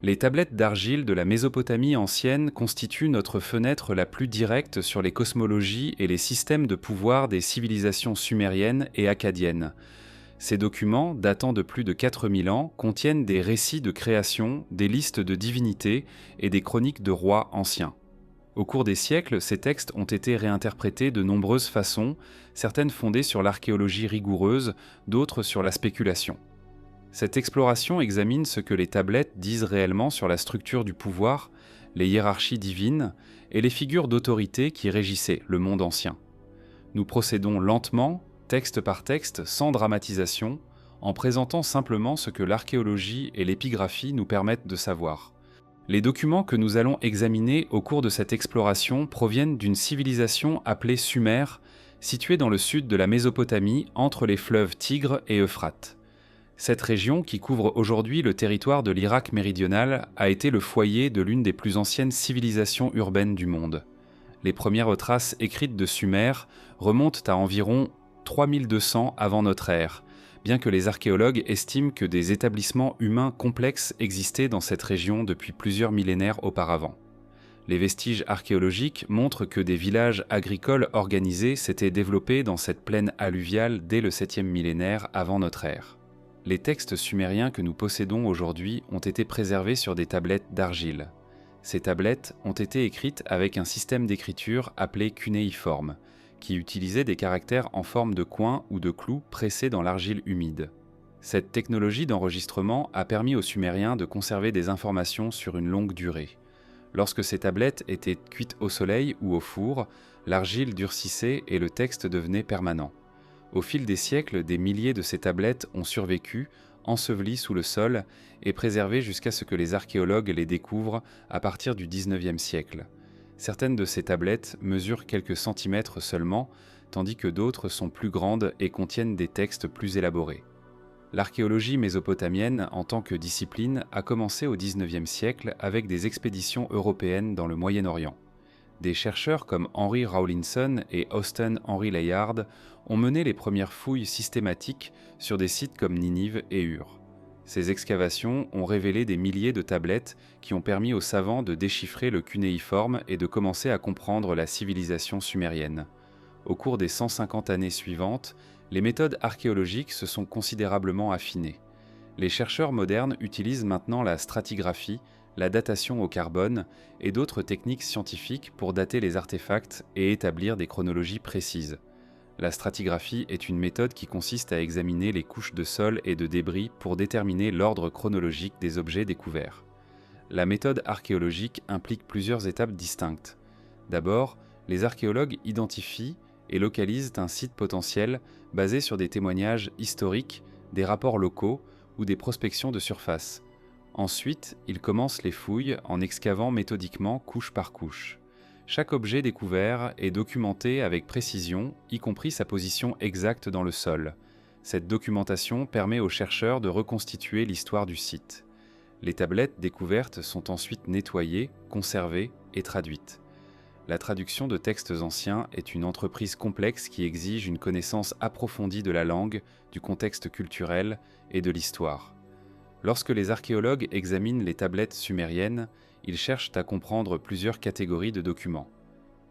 Les tablettes d'argile de la Mésopotamie ancienne constituent notre fenêtre la plus directe sur les cosmologies et les systèmes de pouvoir des civilisations sumériennes et akkadiennes. Ces documents, datant de plus de 4000 ans, contiennent des récits de création, des listes de divinités et des chroniques de rois anciens. Au cours des siècles, ces textes ont été réinterprétés de nombreuses façons, certaines fondées sur l'archéologie rigoureuse, d'autres sur la spéculation. Cette exploration examine ce que les tablettes disent réellement sur la structure du pouvoir, les hiérarchies divines et les figures d'autorité qui régissaient le monde ancien. Nous procédons lentement, texte par texte, sans dramatisation, en présentant simplement ce que l'archéologie et l'épigraphie nous permettent de savoir. Les documents que nous allons examiner au cours de cette exploration proviennent d'une civilisation appelée Sumer, située dans le sud de la Mésopotamie, entre les fleuves Tigre et Euphrate. Cette région, qui couvre aujourd'hui le territoire de l'Irak méridional, a été le foyer de l'une des plus anciennes civilisations urbaines du monde. Les premières traces écrites de Sumer remontent à environ 3200 avant notre ère, bien que les archéologues estiment que des établissements humains complexes existaient dans cette région depuis plusieurs millénaires auparavant. Les vestiges archéologiques montrent que des villages agricoles organisés s'étaient développés dans cette plaine alluviale dès le 7e millénaire avant notre ère. Les textes sumériens que nous possédons aujourd'hui ont été préservés sur des tablettes d'argile. Ces tablettes ont été écrites avec un système d'écriture appelé cunéiforme, qui utilisait des caractères en forme de coins ou de clous pressés dans l'argile humide. Cette technologie d'enregistrement a permis aux Sumériens de conserver des informations sur une longue durée. Lorsque ces tablettes étaient cuites au soleil ou au four, l'argile durcissait et le texte devenait permanent. Au fil des siècles, des milliers de ces tablettes ont survécu, ensevelies sous le sol et préservées jusqu'à ce que les archéologues les découvrent à partir du XIXe siècle. Certaines de ces tablettes mesurent quelques centimètres seulement, tandis que d'autres sont plus grandes et contiennent des textes plus élaborés. L'archéologie mésopotamienne, en tant que discipline, a commencé au XIXe siècle avec des expéditions européennes dans le Moyen-Orient. Des chercheurs comme Henry Rawlinson et Austen Henry Layard ont mené les premières fouilles systématiques sur des sites comme Ninive et Ur. Ces excavations ont révélé des milliers de tablettes qui ont permis aux savants de déchiffrer le cunéiforme et de commencer à comprendre la civilisation sumérienne. Au cours des 150 années suivantes, les méthodes archéologiques se sont considérablement affinées. Les chercheurs modernes utilisent maintenant la stratigraphie, la datation au carbone et d'autres techniques scientifiques pour dater les artefacts et établir des chronologies précises. La stratigraphie est une méthode qui consiste à examiner les couches de sol et de débris pour déterminer l'ordre chronologique des objets découverts. La méthode archéologique implique plusieurs étapes distinctes. D'abord, les archéologues identifient et localisent un site potentiel basé sur des témoignages historiques, des rapports locaux ou des prospections de surface. Ensuite, ils commencent les fouilles en excavant méthodiquement couche par couche. Chaque objet découvert est documenté avec précision, y compris sa position exacte dans le sol. Cette documentation permet aux chercheurs de reconstituer l'histoire du site. Les tablettes découvertes sont ensuite nettoyées, conservées et traduites. La traduction de textes anciens est une entreprise complexe qui exige une connaissance approfondie de la langue, du contexte culturel et de l'histoire. Lorsque les archéologues examinent les tablettes sumériennes, ils cherchent à comprendre plusieurs catégories de documents.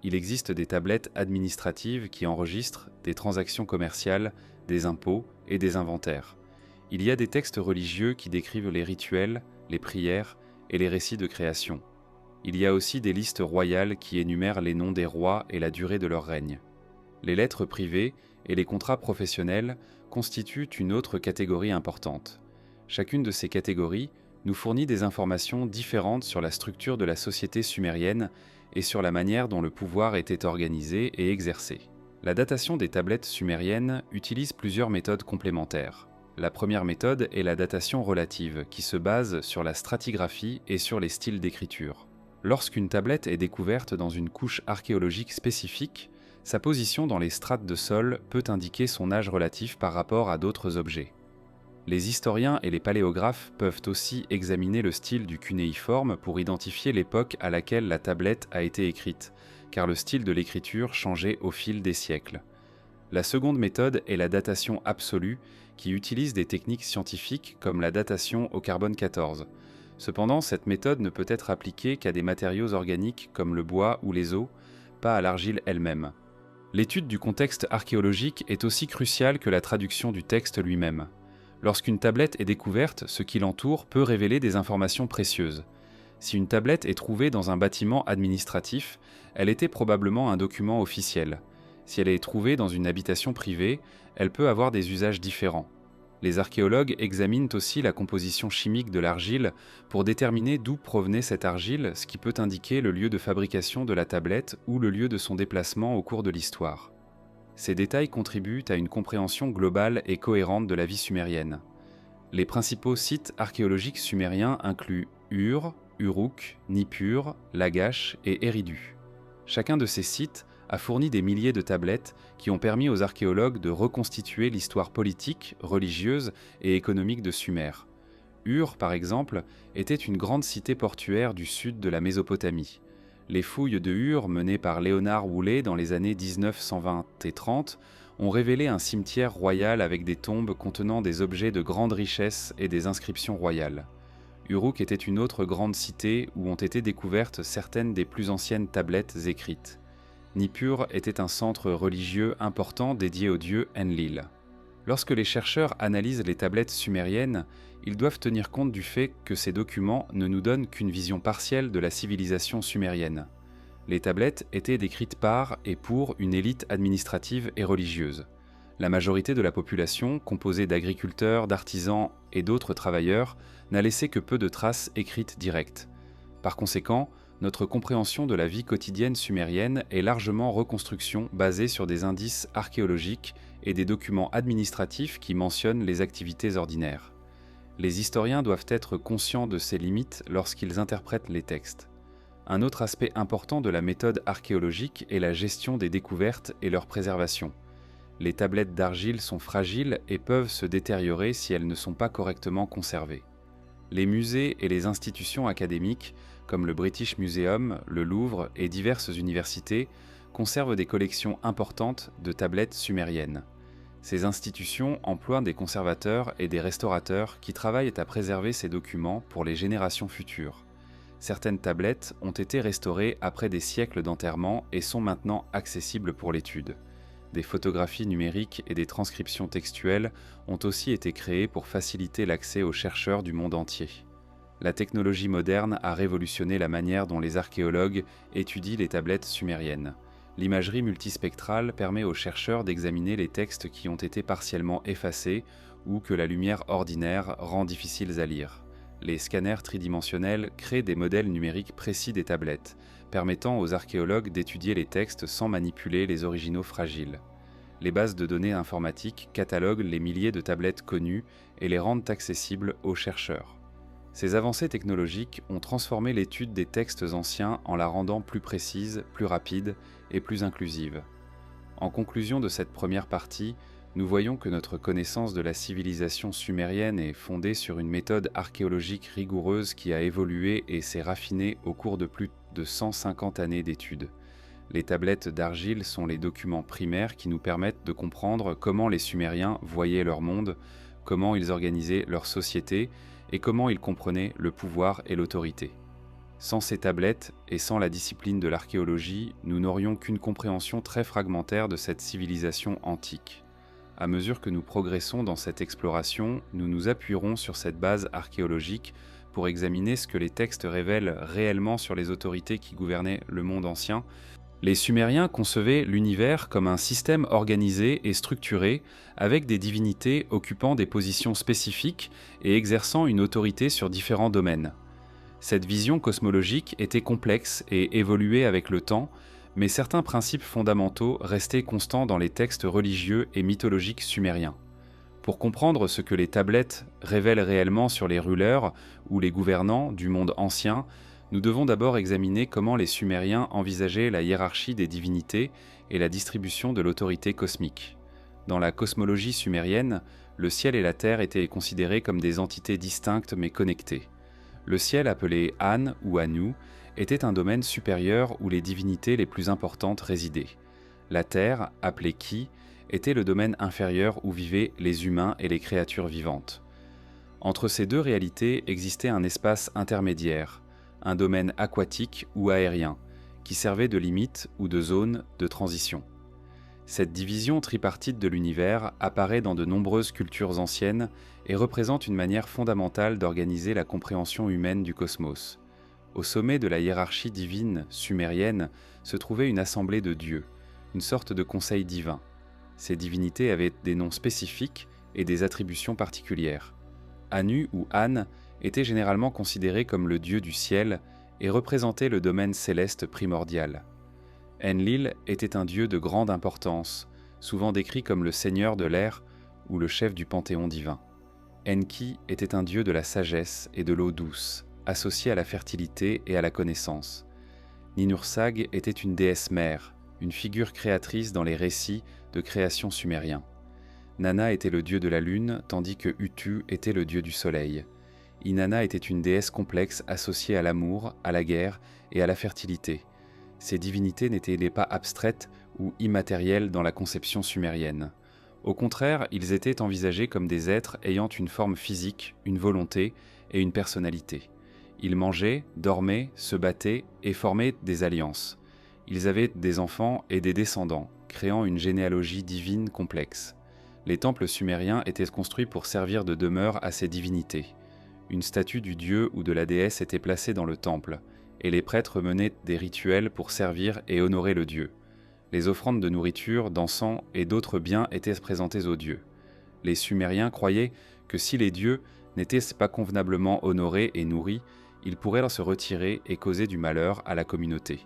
Il existe des tablettes administratives qui enregistrent des transactions commerciales, des impôts et des inventaires. Il y a des textes religieux qui décrivent les rituels, les prières et les récits de création. Il y a aussi des listes royales qui énumèrent les noms des rois et la durée de leur règne. Les lettres privées et les contrats professionnels constituent une autre catégorie importante. Chacune de ces catégories nous fournit des informations différentes sur la structure de la société sumérienne et sur la manière dont le pouvoir était organisé et exercé. La datation des tablettes sumériennes utilise plusieurs méthodes complémentaires. La première méthode est la datation relative, qui se base sur la stratigraphie et sur les styles d'écriture. Lorsqu'une tablette est découverte dans une couche archéologique spécifique, sa position dans les strates de sol peut indiquer son âge relatif par rapport à d'autres objets. Les historiens et les paléographes peuvent aussi examiner le style du cunéiforme pour identifier l'époque à laquelle la tablette a été écrite, car le style de l'écriture changeait au fil des siècles. La seconde méthode est la datation absolue, qui utilise des techniques scientifiques comme la datation au carbone 14. Cependant, cette méthode ne peut être appliquée qu'à des matériaux organiques comme le bois ou les os, pas à l'argile elle-même. L'étude du contexte archéologique est aussi cruciale que la traduction du texte lui-même. Lorsqu'une tablette est découverte, ce qui l'entoure peut révéler des informations précieuses. Si une tablette est trouvée dans un bâtiment administratif, elle était probablement un document officiel. Si elle est trouvée dans une habitation privée, elle peut avoir des usages différents. Les archéologues examinent aussi la composition chimique de l'argile pour déterminer d'où provenait cette argile, ce qui peut indiquer le lieu de fabrication de la tablette ou le lieu de son déplacement au cours de l'histoire. Ces détails contribuent à une compréhension globale et cohérente de la vie sumérienne. Les principaux sites archéologiques sumériens incluent Ur, Uruk, Nippur, Lagash et Eridu. Chacun de ces sites a fourni des milliers de tablettes qui ont permis aux archéologues de reconstituer l'histoire politique, religieuse et économique de Sumer. Ur, par exemple, était une grande cité portuaire du sud de la Mésopotamie. Les fouilles de Ur, menées par Léonard Woolley dans les années 1920 et 30, ont révélé un cimetière royal avec des tombes contenant des objets de grande richesse et des inscriptions royales. Uruk était une autre grande cité où ont été découvertes certaines des plus anciennes tablettes écrites. Nippur était un centre religieux important dédié au dieu Enlil. Lorsque les chercheurs analysent les tablettes sumériennes, ils doivent tenir compte du fait que ces documents ne nous donnent qu'une vision partielle de la civilisation sumérienne. Les tablettes étaient décrites par et pour une élite administrative et religieuse. La majorité de la population, composée d'agriculteurs, d'artisans et d'autres travailleurs, n'a laissé que peu de traces écrites directes. Par conséquent, notre compréhension de la vie quotidienne sumérienne est largement reconstruction basée sur des indices archéologiques et des documents administratifs qui mentionnent les activités ordinaires. Les historiens doivent être conscients de ces limites lorsqu'ils interprètent les textes. Un autre aspect important de la méthode archéologique est la gestion des découvertes et leur préservation. Les tablettes d'argile sont fragiles et peuvent se détériorer si elles ne sont pas correctement conservées. Les musées et les institutions académiques, comme le British Museum, le Louvre et diverses universités, conservent des collections importantes de tablettes sumériennes. Ces institutions emploient des conservateurs et des restaurateurs qui travaillent à préserver ces documents pour les générations futures. Certaines tablettes ont été restaurées après des siècles d'enterrement et sont maintenant accessibles pour l'étude. Des photographies numériques et des transcriptions textuelles ont aussi été créées pour faciliter l'accès aux chercheurs du monde entier. La technologie moderne a révolutionné la manière dont les archéologues étudient les tablettes sumériennes. L'imagerie multispectrale permet aux chercheurs d'examiner les textes qui ont été partiellement effacés ou que la lumière ordinaire rend difficiles à lire. Les scanners tridimensionnels créent des modèles numériques précis des tablettes, permettant aux archéologues d'étudier les textes sans manipuler les originaux fragiles. Les bases de données informatiques cataloguent les milliers de tablettes connues et les rendent accessibles aux chercheurs. Ces avancées technologiques ont transformé l'étude des textes anciens en la rendant plus précise, plus rapide et plus inclusive. En conclusion de cette première partie, nous voyons que notre connaissance de la civilisation sumérienne est fondée sur une méthode archéologique rigoureuse qui a évolué et s'est raffinée au cours de plus de 150 années d'études. Les tablettes d'argile sont les documents primaires qui nous permettent de comprendre comment les Sumériens voyaient leur monde, comment ils organisaient leur société et comment ils comprenaient le pouvoir et l'autorité. Sans ces tablettes et sans la discipline de l'archéologie, nous n'aurions qu'une compréhension très fragmentaire de cette civilisation antique. À mesure que nous progressons dans cette exploration, nous nous appuierons sur cette base archéologique pour examiner ce que les textes révèlent réellement sur les autorités qui gouvernaient le monde ancien. Les Sumériens concevaient l'univers comme un système organisé et structuré, avec des divinités occupant des positions spécifiques et exerçant une autorité sur différents domaines. Cette vision cosmologique était complexe et évoluait avec le temps, mais certains principes fondamentaux restaient constants dans les textes religieux et mythologiques sumériens. Pour comprendre ce que les tablettes révèlent réellement sur les rulers ou les gouvernants du monde ancien, nous devons d'abord examiner comment les Sumériens envisageaient la hiérarchie des divinités et la distribution de l'autorité cosmique. Dans la cosmologie sumérienne, le ciel et la terre étaient considérés comme des entités distinctes mais connectées. Le ciel, appelé An ou Anu, était un domaine supérieur où les divinités les plus importantes résidaient. La terre, appelée Ki, était le domaine inférieur où vivaient les humains et les créatures vivantes. Entre ces deux réalités existait un espace intermédiaire, un domaine aquatique ou aérien, qui servait de limite ou de zone de transition. Cette division tripartite de l'univers apparaît dans de nombreuses cultures anciennes et représente une manière fondamentale d'organiser la compréhension humaine du cosmos. Au sommet de la hiérarchie divine sumérienne se trouvait une assemblée de dieux, une sorte de conseil divin. Ces divinités avaient des noms spécifiques et des attributions particulières. Anu ou An était généralement considéré comme le dieu du ciel et représentait le domaine céleste primordial. Enlil était un dieu de grande importance, souvent décrit comme le seigneur de l'air ou le chef du panthéon divin. Enki était un dieu de la sagesse et de l'eau douce, associé à la fertilité et à la connaissance. Ninursag était une déesse mère, une figure créatrice dans les récits de création sumériens. Nana était le dieu de la lune, tandis que Utu était le dieu du soleil. Inanna était une déesse complexe associée à l'amour, à la guerre et à la fertilité. Ces divinités n'étaient pas abstraites ou immatérielles dans la conception sumérienne. Au contraire, ils étaient envisagés comme des êtres ayant une forme physique, une volonté et une personnalité. Ils mangeaient, dormaient, se battaient et formaient des alliances. Ils avaient des enfants et des descendants, créant une généalogie divine complexe. Les temples sumériens étaient construits pour servir de demeure à ces divinités. Une statue du dieu ou de la déesse était placée dans le temple, et les prêtres menaient des rituels pour servir et honorer le dieu. Les offrandes de nourriture, d'encens et d'autres biens étaient présentées aux dieux. Les Sumériens croyaient que si les dieux n'étaient pas convenablement honorés et nourris, ils pourraient se retirer et causer du malheur à la communauté.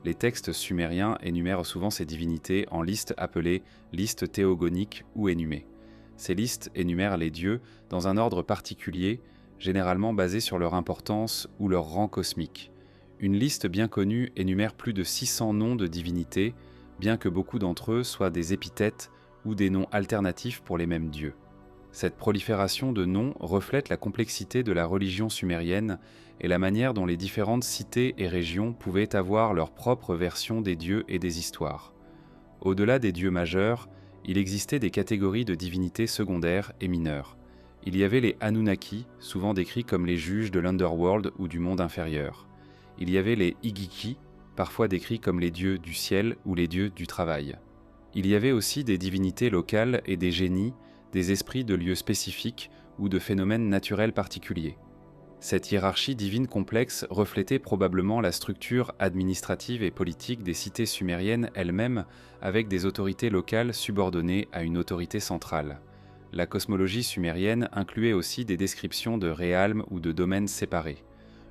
Les textes sumériens énumèrent souvent ces divinités en listes appelées listes théogoniques ou énumées. Ces listes énumèrent les dieux dans un ordre particulier, généralement basé sur leur importance ou leur rang cosmique. Une liste bien connue énumère plus de 600 noms de divinités, bien que beaucoup d'entre eux soient des épithètes ou des noms alternatifs pour les mêmes dieux. Cette prolifération de noms reflète la complexité de la religion sumérienne et la manière dont les différentes cités et régions pouvaient avoir leur propre version des dieux et des histoires. Au-delà des dieux majeurs, il existait des catégories de divinités secondaires et mineures. Il y avait les Anunnaki, souvent décrits comme les juges de l'Underworld ou du monde inférieur. Il y avait les Igiki, parfois décrits comme les dieux du ciel ou les dieux du travail. Il y avait aussi des divinités locales et des génies, des esprits de lieux spécifiques ou de phénomènes naturels particuliers. Cette hiérarchie divine complexe reflétait probablement la structure administrative et politique des cités sumériennes elles-mêmes, avec des autorités locales subordonnées à une autorité centrale. La cosmologie sumérienne incluait aussi des descriptions de réalmes ou de domaines séparés.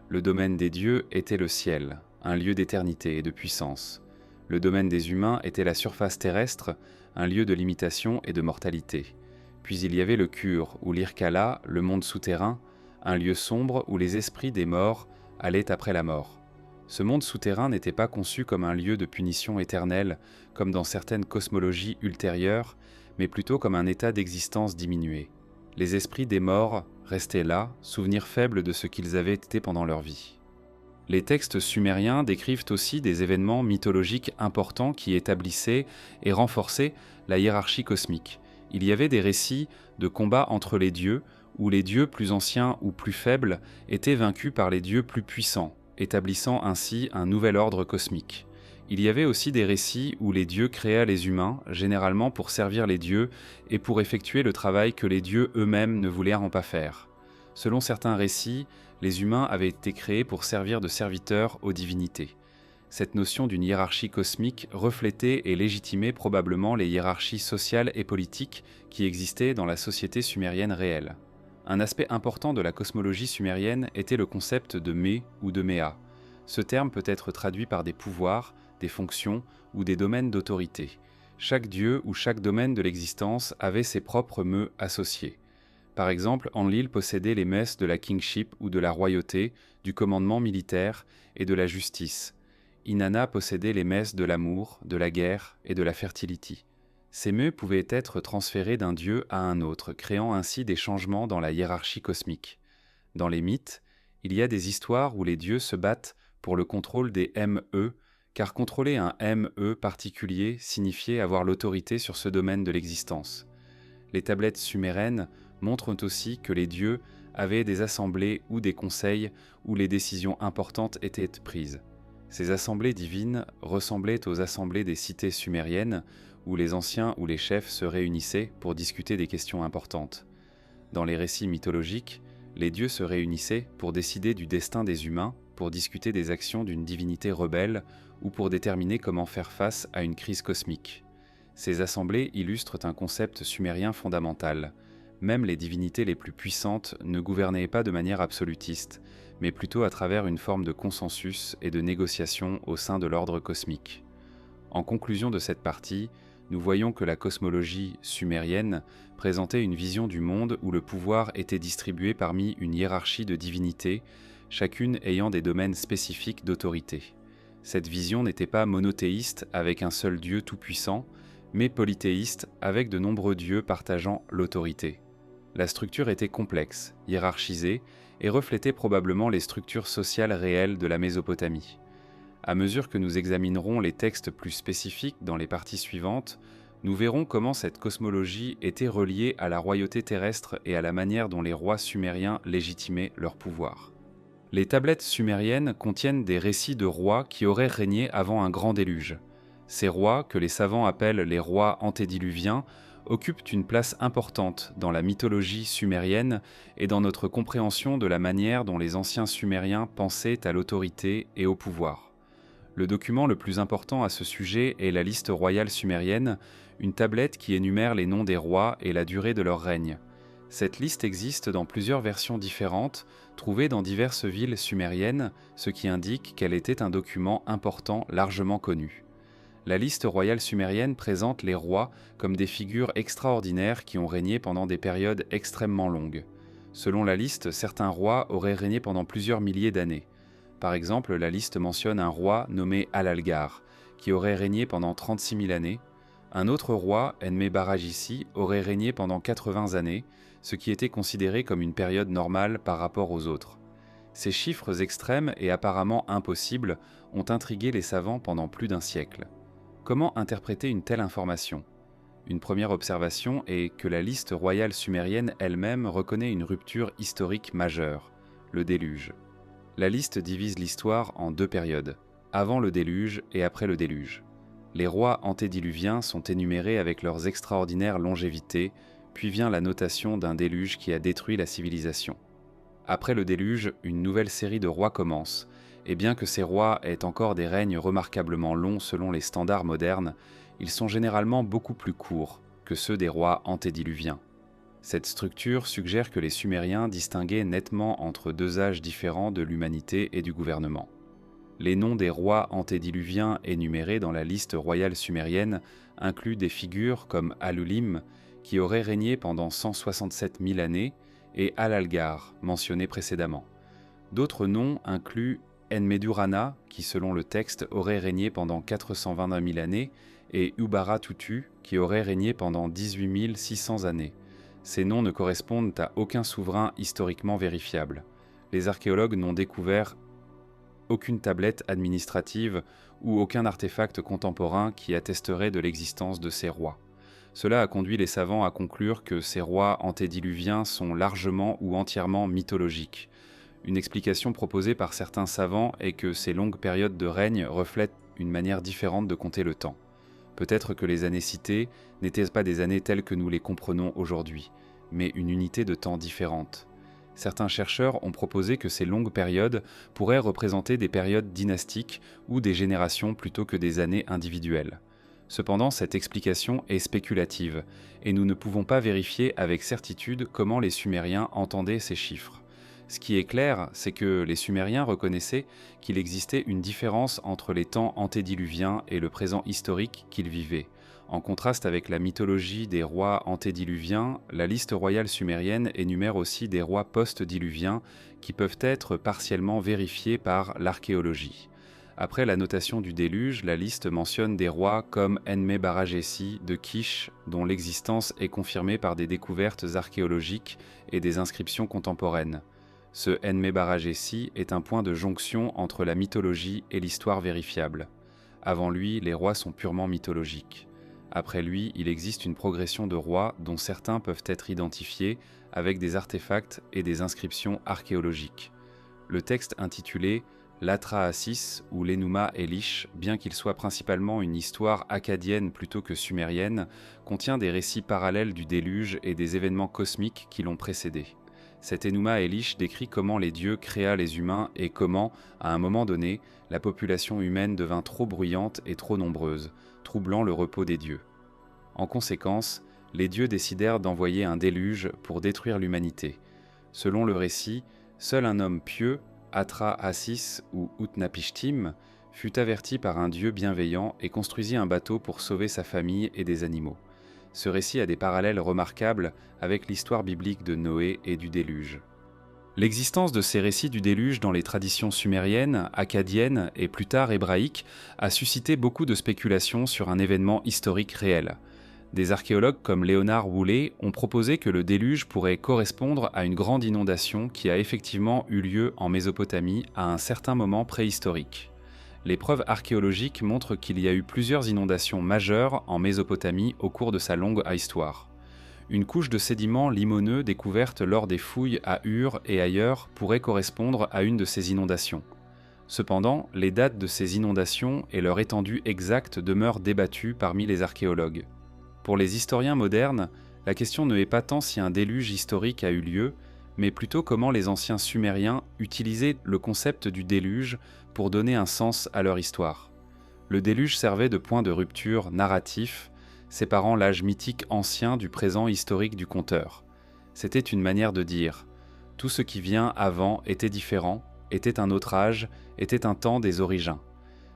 Le domaine des dieux était le ciel, un lieu d'éternité et de puissance. Le domaine des humains était la surface terrestre, un lieu de limitation et de mortalité. Puis il y avait le Kur, ou l'Irkala, le monde souterrain, un lieu sombre où les esprits des morts allaient après la mort. Ce monde souterrain n'était pas conçu comme un lieu de punition éternelle, comme dans certaines cosmologies ultérieures, mais plutôt comme un état d'existence diminué. Les esprits des morts restaient là, souvenirs faibles de ce qu'ils avaient été pendant leur vie. Les textes sumériens décrivent aussi des événements mythologiques importants qui établissaient et renforçaient la hiérarchie cosmique. Il y avait des récits de combats entre les dieux, où les dieux plus anciens ou plus faibles étaient vaincus par les dieux plus puissants, établissant ainsi un nouvel ordre cosmique. Il y avait aussi des récits où les dieux créaient les humains, généralement pour servir les dieux et pour effectuer le travail que les dieux eux-mêmes ne voulaient pas faire. Selon certains récits, les humains avaient été créés pour servir de serviteurs aux divinités. Cette notion d'une hiérarchie cosmique reflétait et légitimait probablement les hiérarchies sociales et politiques qui existaient dans la société sumérienne réelle. Un aspect important de la cosmologie sumérienne était le concept de Mé ou de Méa. Ce terme peut être traduit par des pouvoirs, des fonctions ou des domaines d'autorité. Chaque dieu ou chaque domaine de l'existence avait ses propres meux associés. Par exemple, Enlil possédait les messes de la kingship ou de la royauté, du commandement militaire et de la justice. Inanna possédait les messes de l'amour, de la guerre et de la fertility. Ces meux pouvaient être transférés d'un dieu à un autre, créant ainsi des changements dans la hiérarchie cosmique. Dans les mythes, il y a des histoires où les dieux se battent pour le contrôle des ME, car contrôler un ME particulier signifiait avoir l'autorité sur ce domaine de l'existence. Les tablettes sumériennes montrent aussi que les dieux avaient des assemblées ou des conseils où les décisions importantes étaient prises. Ces assemblées divines ressemblaient aux assemblées des cités sumériennes, où les anciens ou les chefs se réunissaient pour discuter des questions importantes. Dans les récits mythologiques, les dieux se réunissaient pour décider du destin des humains, pour discuter des actions d'une divinité rebelle ou pour déterminer comment faire face à une crise cosmique. Ces assemblées illustrent un concept sumérien fondamental. Même les divinités les plus puissantes ne gouvernaient pas de manière absolutiste, mais plutôt à travers une forme de consensus et de négociation au sein de l'ordre cosmique. En conclusion de cette partie, nous voyons que la cosmologie sumérienne présentait une vision du monde où le pouvoir était distribué parmi une hiérarchie de divinités, chacune ayant des domaines spécifiques d'autorité. Cette vision n'était pas monothéiste avec un seul Dieu tout-puissant, mais polythéiste avec de nombreux dieux partageant l'autorité. La structure était complexe, hiérarchisée, et reflétait probablement les structures sociales réelles de la Mésopotamie. À mesure que nous examinerons les textes plus spécifiques dans les parties suivantes, nous verrons comment cette cosmologie était reliée à la royauté terrestre et à la manière dont les rois sumériens légitimaient leur pouvoir. Les tablettes sumériennes contiennent des récits de rois qui auraient régné avant un grand déluge. Ces rois, que les savants appellent les rois antédiluviens, occupent une place importante dans la mythologie sumérienne et dans notre compréhension de la manière dont les anciens Sumériens pensaient à l'autorité et au pouvoir. Le document le plus important à ce sujet est la liste royale sumérienne, une tablette qui énumère les noms des rois et la durée de leur règne. Cette liste existe dans plusieurs versions différentes, trouvées dans diverses villes sumériennes, ce qui indique qu'elle était un document important largement connu. La liste royale sumérienne présente les rois comme des figures extraordinaires qui ont régné pendant des périodes extrêmement longues. Selon la liste, certains rois auraient régné pendant plusieurs milliers d'années. Par exemple, la liste mentionne un roi nommé Alalgar, qui aurait régné pendant 36 000 années. Un autre roi, Enmebaragisi, aurait régné pendant 80 années, ce qui était considéré comme une période normale par rapport aux autres. Ces chiffres extrêmes et apparemment impossibles ont intrigué les savants pendant plus d'un siècle. Comment interpréter une telle information ? Une première observation est que la liste royale sumérienne elle-même reconnaît une rupture historique majeure, le déluge. La liste divise l'histoire en deux périodes, avant le déluge et après le déluge. Les rois antédiluviens sont énumérés avec leurs extraordinaires longévités, puis vient la notation d'un déluge qui a détruit la civilisation. Après le déluge, une nouvelle série de rois commence, et bien que ces rois aient encore des règnes remarquablement longs selon les standards modernes, ils sont généralement beaucoup plus courts que ceux des rois antédiluviens. Cette structure suggère que les Sumériens distinguaient nettement entre deux âges différents de l'humanité et du gouvernement. Les noms des rois antédiluviens énumérés dans la liste royale sumérienne incluent des figures comme Alulim, qui aurait régné pendant 167 000 années, et Alalgar, mentionné précédemment. D'autres noms incluent Enmedurana, qui selon le texte aurait régné pendant 421 000 années, et Ubaratutu, qui aurait régné pendant 18 600 années. Ces noms ne correspondent à aucun souverain historiquement vérifiable. Les archéologues n'ont découvert aucune tablette administrative ou aucun artefact contemporain qui attesterait de l'existence de ces rois. Cela a conduit les savants à conclure que ces rois antédiluviens sont largement ou entièrement mythologiques. Une explication proposée par certains savants est que ces longues périodes de règne reflètent une manière différente de compter le temps. Peut-être que les années citées n'étaient pas des années telles que nous les comprenons aujourd'hui, mais une unité de temps différente. Certains chercheurs ont proposé que ces longues périodes pourraient représenter des périodes dynastiques ou des générations plutôt que des années individuelles. Cependant, cette explication est spéculative, et nous ne pouvons pas vérifier avec certitude comment les Sumériens entendaient ces chiffres. Ce qui est clair, c'est que les Sumériens reconnaissaient qu'il existait une différence entre les temps antédiluviens et le présent historique qu'ils vivaient. En contraste avec la mythologie des rois antédiluviens, la liste royale sumérienne énumère aussi des rois post-diluviens qui peuvent être partiellement vérifiés par l'archéologie. Après la notation du déluge, la liste mentionne des rois comme Enmebaragesi de Kish, dont l'existence est confirmée par des découvertes archéologiques et des inscriptions contemporaines. Ce Enmebaragesi est un point de jonction entre la mythologie et l'histoire vérifiable. Avant lui, les rois sont purement mythologiques. Après lui, il existe une progression de rois dont certains peuvent être identifiés avec des artefacts et des inscriptions archéologiques. Le texte intitulé l'Atrahasis ou l'Enuma Elish, bien qu'il soit principalement une histoire akkadienne plutôt que sumérienne, contient des récits parallèles du déluge et des événements cosmiques qui l'ont précédé. Cet Enuma Elish décrit comment les dieux créa les humains et comment, à un moment donné, la population humaine devint trop bruyante et trop nombreuse, troublant le repos des dieux. En conséquence, les dieux décidèrent d'envoyer un déluge pour détruire l'humanité. Selon le récit, seul un homme pieux, Atra-Hasis ou Utnapishtim, fut averti par un dieu bienveillant et construisit un bateau pour sauver sa famille et des animaux. Ce récit a des parallèles remarquables avec l'histoire biblique de Noé et du déluge. L'existence de ces récits du déluge dans les traditions sumériennes, akkadiennes et plus tard hébraïques a suscité beaucoup de spéculations sur un événement historique réel. Des archéologues comme Léonard Woolley ont proposé que le déluge pourrait correspondre à une grande inondation qui a effectivement eu lieu en Mésopotamie à un certain moment préhistorique. Les preuves archéologiques montrent qu'il y a eu plusieurs inondations majeures en Mésopotamie au cours de sa longue histoire. Une couche de sédiments limoneux découverte lors des fouilles à Ur et ailleurs pourrait correspondre à une de ces inondations. Cependant, les dates de ces inondations et leur étendue exacte demeurent débattues parmi les archéologues. Pour les historiens modernes, la question ne est pas tant si un déluge historique a eu lieu, mais plutôt comment les anciens Sumériens utilisaient le concept du déluge pour donner un sens à leur histoire. Le déluge servait de point de rupture narratif, séparant l'âge mythique ancien du présent historique du conteur. C'était une manière de dire « tout ce qui vient avant était différent, était un autre âge, était un temps des origins ».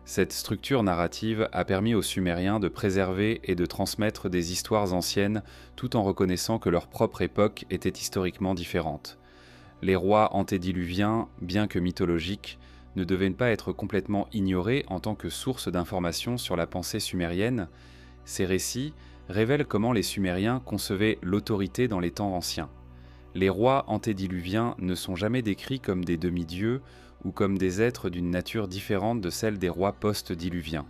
Cette structure narrative a permis aux Sumériens de préserver et de transmettre des histoires anciennes tout en reconnaissant que leur propre époque était historiquement différente. Les rois antédiluviens, bien que mythologiques, ne devaient pas être complètement ignorés en tant que source d'informations sur la pensée sumérienne. Ces récits révèlent comment les Sumériens concevaient l'autorité dans les temps anciens. Les rois antédiluviens ne sont jamais décrits comme des demi-dieux ou comme des êtres d'une nature différente de celle des rois post-diluviens.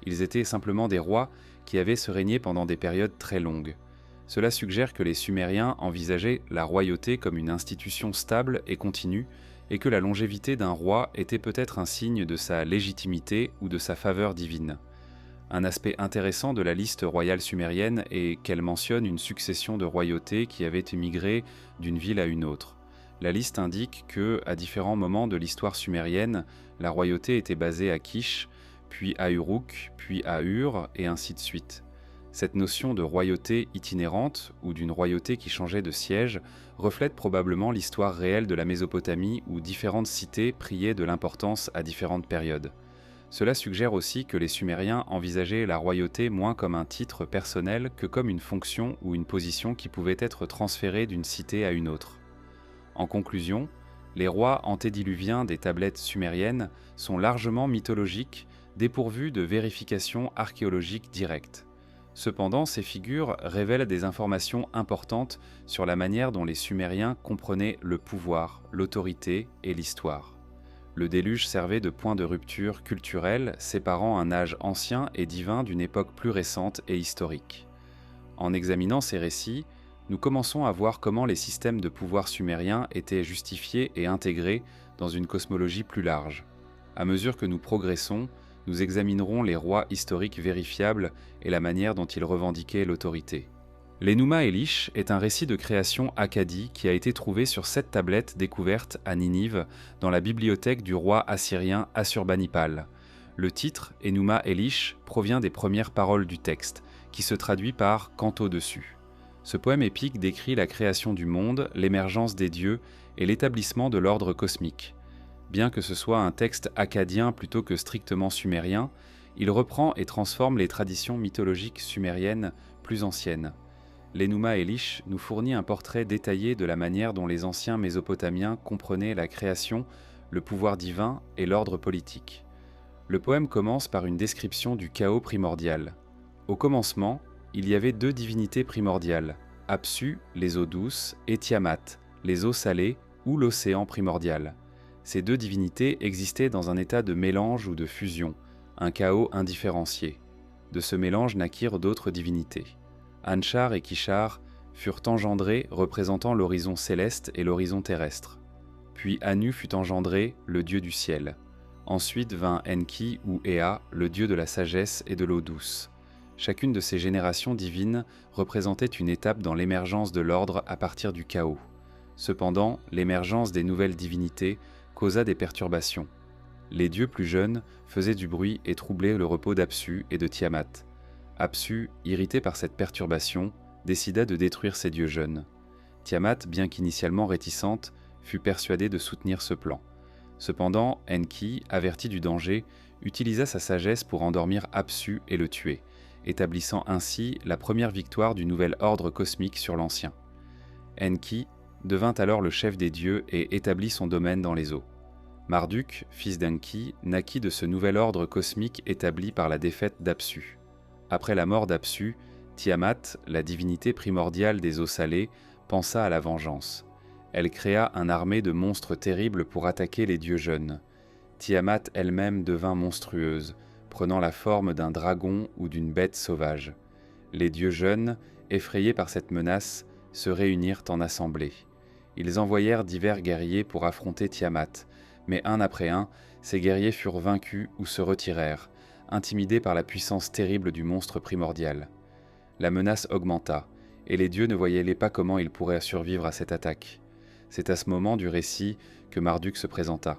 Ils étaient simplement des rois qui avaient se régner pendant des périodes très longues. Cela suggère que les Sumériens envisageaient la royauté comme une institution stable et continue, et que la longévité d'un roi était peut-être un signe de sa légitimité ou de sa faveur divine. Un aspect intéressant de la liste royale sumérienne est qu'elle mentionne une succession de royautés qui avaient émigré d'une ville à une autre. La liste indique que, à différents moments de l'histoire sumérienne, la royauté était basée à Kish, puis à Uruk, puis à Ur, et ainsi de suite. Cette notion de royauté itinérante, ou d'une royauté qui changeait de siège, reflète probablement l'histoire réelle de la Mésopotamie où différentes cités priaient de l'importance à différentes périodes. Cela suggère aussi que les Sumériens envisageaient la royauté moins comme un titre personnel que comme une fonction ou une position qui pouvait être transférée d'une cité à une autre. En conclusion, les rois antédiluviens des tablettes sumériennes sont largement mythologiques, dépourvus de vérification archéologique directe. Cependant, ces figures révèlent des informations importantes sur la manière dont les Sumériens comprenaient le pouvoir, l'autorité et l'histoire. Le déluge servait de point de rupture culturelle séparant un âge ancien et divin d'une époque plus récente et historique. En examinant ces récits, nous commençons à voir comment les systèmes de pouvoir sumériens étaient justifiés et intégrés dans une cosmologie plus large. À mesure que nous progressons, nous examinerons les rois historiques vérifiables et la manière dont ils revendiquaient l'autorité. L'Enuma Elish est un récit de création akkadi qui a été trouvé sur 7 tablettes découvertes à Ninive dans la bibliothèque du roi assyrien Assurbanipal. Le titre, Enuma Elish, provient des premières paroles du texte, qui se traduit par « canto dessus ». Ce poème épique décrit la création du monde, l'émergence des dieux et l'établissement de l'ordre cosmique. Bien que ce soit un texte akkadien plutôt que strictement sumérien, il reprend et transforme les traditions mythologiques sumériennes plus anciennes. L'Enuma Elish nous fournit un portrait détaillé de la manière dont les anciens Mésopotamiens comprenaient la création, le pouvoir divin et l'ordre politique. Le poème commence par une description du chaos primordial. Au commencement, il y avait 2 divinités primordiales, Apsu, les eaux douces, et Tiamat, les eaux salées ou l'océan primordial. Ces 2 divinités existaient dans un état de mélange ou de fusion, un chaos indifférencié. De ce mélange naquirent d'autres divinités. Anshar et Kishar furent engendrés représentant l'horizon céleste et l'horizon terrestre. Puis Anu fut engendré, le dieu du ciel. Ensuite vint Enki ou Ea, le dieu de la sagesse et de l'eau douce. Chacune de ces générations divines représentait une étape dans l'émergence de l'ordre à partir du chaos. Cependant, l'émergence des nouvelles divinités causa des perturbations. Les dieux plus jeunes faisaient du bruit et troublaient le repos d'Apsu et de Tiamat. Apsu, irrité par cette perturbation, décida de détruire ces dieux jeunes. Tiamat, bien qu'initialement réticente, fut persuadée de soutenir ce plan. Cependant, Enki, averti du danger, utilisa sa sagesse pour endormir Apsu et le tuer, établissant ainsi la première victoire du nouvel ordre cosmique sur l'ancien. Enki devint alors le chef des dieux et établit son domaine dans les eaux. Marduk, fils d'Enki, naquit de ce nouvel ordre cosmique établi par la défaite d'Apsu. Après la mort d'Apsu, Tiamat, la divinité primordiale des eaux salées, pensa à la vengeance. Elle créa une armée de monstres terribles pour attaquer les dieux jeunes. Tiamat elle-même devint monstrueuse, prenant la forme d'un dragon ou d'une bête sauvage. Les dieux jeunes, effrayés par cette menace, se réunirent en assemblée. Ils envoyèrent divers guerriers pour affronter Tiamat, mais un après un, ces guerriers furent vaincus ou se retirèrent, intimidés par la puissance terrible du monstre primordial. La menace augmenta, et les dieux ne voyaient pas comment ils pourraient survivre à cette attaque. C'est à ce moment du récit que Marduk se présenta.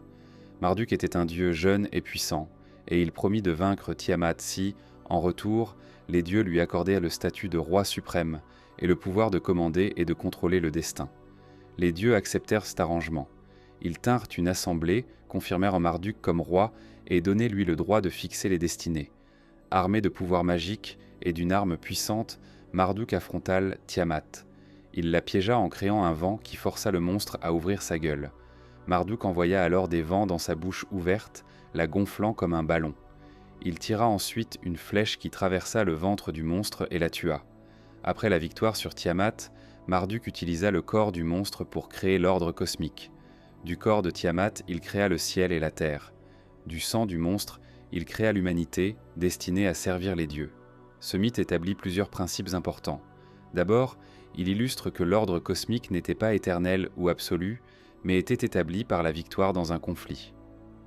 Marduk était un dieu jeune et puissant, et il promit de vaincre Tiamat si, en retour, les dieux lui accordèrent le statut de roi suprême et le pouvoir de commander et de contrôler le destin. Les dieux acceptèrent cet arrangement. Ils tinrent une assemblée, confirmèrent Marduk comme roi et donnèrent-lui le droit de fixer les destinées. Armé de pouvoirs magiques et d'une arme puissante, Marduk affronta Tiamat. Il la piégea en créant un vent qui força le monstre à ouvrir sa gueule. Marduk envoya alors des vents dans sa bouche ouverte, la gonflant comme un ballon. Il tira ensuite une flèche qui traversa le ventre du monstre et la tua. Après la victoire sur Tiamat, Marduk utilisa le corps du monstre pour créer l'ordre cosmique. Du corps de Tiamat, il créa le ciel et la terre. Du sang du monstre, il créa l'humanité, destinée à servir les dieux. Ce mythe établit plusieurs principes importants. D'abord, il illustre que l'ordre cosmique n'était pas éternel ou absolu, mais était établi par la victoire dans un conflit.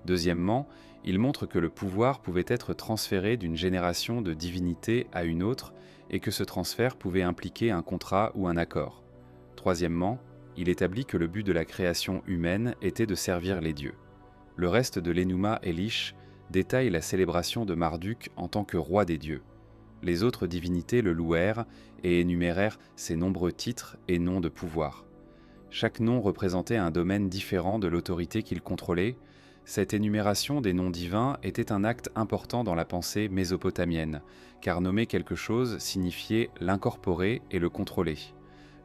Deuxièmement, il montre que le pouvoir pouvait être transféré d'une génération de divinités à une autre et que ce transfert pouvait impliquer un contrat ou un accord. Troisièmement, il établit que le but de la création humaine était de servir les dieux. Le reste de l'Enuma Elish détaille la célébration de Marduk en tant que roi des dieux. Les autres divinités le louèrent et énumérèrent ses nombreux titres et noms de pouvoir. Chaque nom représentait un domaine différent de l'autorité qu'il contrôlait. Cette énumération des noms divins était un acte important dans la pensée mésopotamienne, car nommer quelque chose signifiait l'incorporer et le contrôler.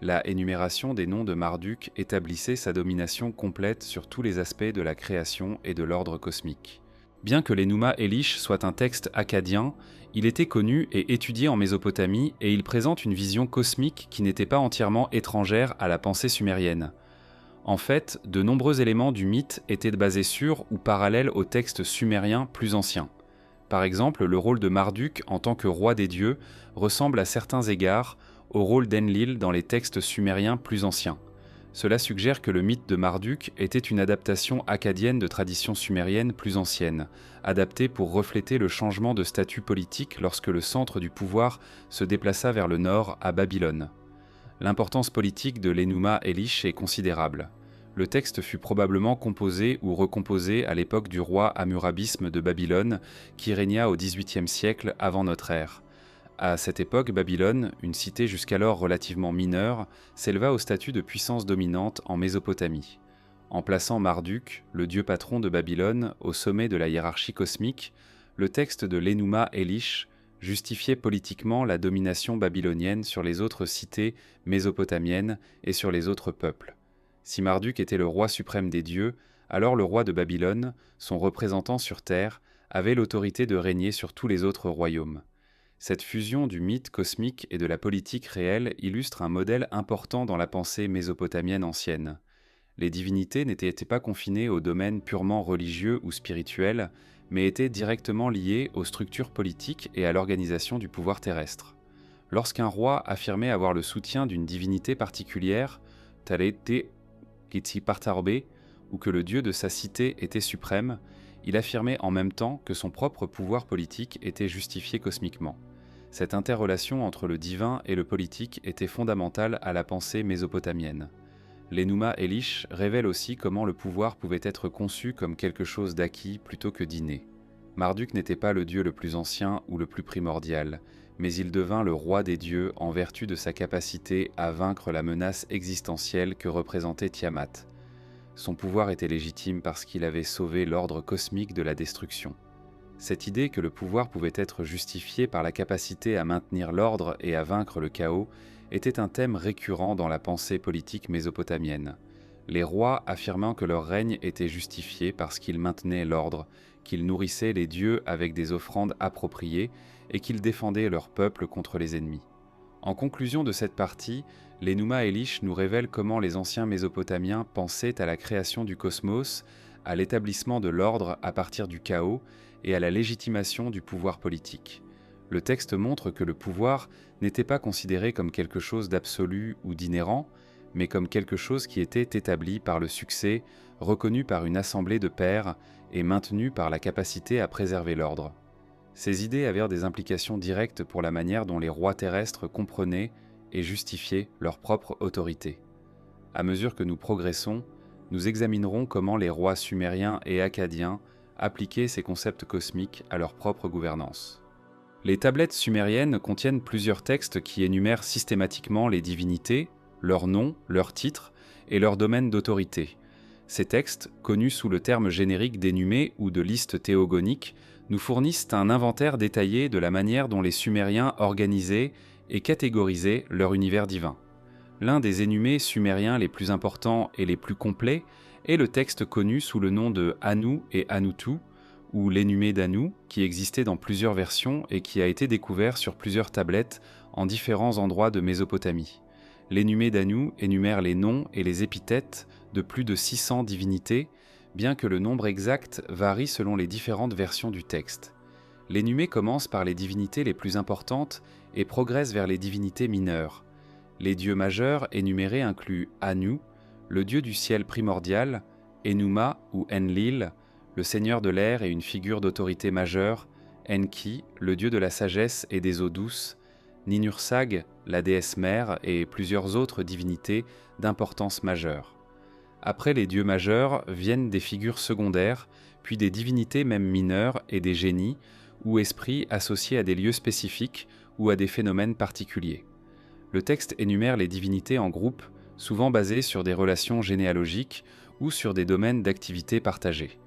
La énumération des noms de Marduk établissait sa domination complète sur tous les aspects de la création et de l'ordre cosmique. Bien que l'Enuma Elish soit un texte akkadien, il était connu et étudié en Mésopotamie et il présente une vision cosmique qui n'était pas entièrement étrangère à la pensée sumérienne. En fait, de nombreux éléments du mythe étaient basés sur ou parallèles aux textes sumériens plus anciens. Par exemple, le rôle de Marduk en tant que roi des dieux ressemble à certains égards au rôle d'Enlil dans les textes sumériens plus anciens. Cela suggère que le mythe de Marduk était une adaptation akkadienne de traditions sumériennes plus anciennes, adaptée pour refléter le changement de statut politique lorsque le centre du pouvoir se déplaça vers le nord, à Babylone. L'importance politique de l'Enuma Elish est considérable. Le texte fut probablement composé ou recomposé à l'époque du roi Hammurabisme de Babylone, qui régna au XVIIIe siècle avant notre ère. À cette époque, Babylone, une cité jusqu'alors relativement mineure, s'éleva au statut de puissance dominante en Mésopotamie. En plaçant Marduk, le dieu patron de Babylone, au sommet de la hiérarchie cosmique, le texte de l'Enuma Elish justifiait politiquement la domination babylonienne sur les autres cités mésopotamiennes et sur les autres peuples. Si Marduk était le roi suprême des dieux, alors le roi de Babylone, son représentant sur terre, avait l'autorité de régner sur tous les autres royaumes. Cette fusion du mythe cosmique et de la politique réelle illustre un modèle important dans la pensée mésopotamienne ancienne. Les divinités n'étaient pas confinées au domaine purement religieux ou spirituel, mais étaient directement liées aux structures politiques et à l'organisation du pouvoir terrestre. Lorsqu'un roi affirmait avoir le soutien d'une divinité particulière, Talete Kitsi Partarbe, ou que le dieu de sa cité était suprême, il affirmait en même temps que son propre pouvoir politique était justifié cosmiquement. Cette interrelation entre le divin et le politique était fondamentale à la pensée mésopotamienne. L'Enuma Elish révèle aussi comment le pouvoir pouvait être conçu comme quelque chose d'acquis plutôt que d'inné. Marduk n'était pas le dieu le plus ancien ou le plus primordial, mais il devint le roi des dieux en vertu de sa capacité à vaincre la menace existentielle que représentait Tiamat. Son pouvoir était légitime parce qu'il avait sauvé l'ordre cosmique de la destruction. Cette idée que le pouvoir pouvait être justifié par la capacité à maintenir l'ordre et à vaincre le chaos était un thème récurrent dans la pensée politique mésopotamienne. Les rois affirmant que leur règne était justifié parce qu'ils maintenaient l'ordre, qu'ils nourrissaient les dieux avec des offrandes appropriées et qu'ils défendaient leur peuple contre les ennemis. En conclusion de cette partie, l'Enuma Elish nous révèle comment les anciens Mésopotamiens pensaient à la création du cosmos, à l'établissement de l'ordre à partir du chaos et à la légitimation du pouvoir politique. Le texte montre que le pouvoir n'était pas considéré comme quelque chose d'absolu ou d'inhérent, mais comme quelque chose qui était établi par le succès, reconnu par une assemblée de pairs et maintenu par la capacité à préserver l'ordre. Ces idées avaient des implications directes pour la manière dont les rois terrestres comprenaient et justifiaient leur propre autorité. À mesure que nous progressons, nous examinerons comment les rois sumériens et akkadiens appliquaient ces concepts cosmiques à leur propre gouvernance. Les tablettes sumériennes contiennent plusieurs textes qui énumèrent systématiquement les divinités, leurs noms, leurs titres et leurs domaines d'autorité. Ces textes, connus sous le terme générique d'énumés ou de liste théogonique, nous fournissent un inventaire détaillé de la manière dont les Sumériens organisaient et catégorisaient leur univers divin. L'un des énumés sumériens les plus importants et les plus complets est le texte connu sous le nom de Anu et Anutu, ou l'énumé d'Anu, qui existait dans plusieurs versions et qui a été découvert sur plusieurs tablettes en différents endroits de Mésopotamie. L'énumé d'Anu énumère les noms et les épithètes de plus de 600 divinités, bien que le nombre exact varie selon les différentes versions du texte. L'énumé commence par les divinités les plus importantes et progresse vers les divinités mineures. Les dieux majeurs énumérés incluent Anu, le dieu du ciel primordial, Enuma ou Enlil, le seigneur de l'air et une figure d'autorité majeure, Enki, le dieu de la sagesse et des eaux douces, Ninursag, la déesse mère et plusieurs autres divinités d'importance majeure. Après les dieux majeurs viennent des figures secondaires, puis des divinités même mineures et des génies ou esprits associés à des lieux spécifiques ou à des phénomènes particuliers. Le texte énumère les divinités en groupes, souvent basés sur des relations généalogiques ou sur des domaines d'activité partagés.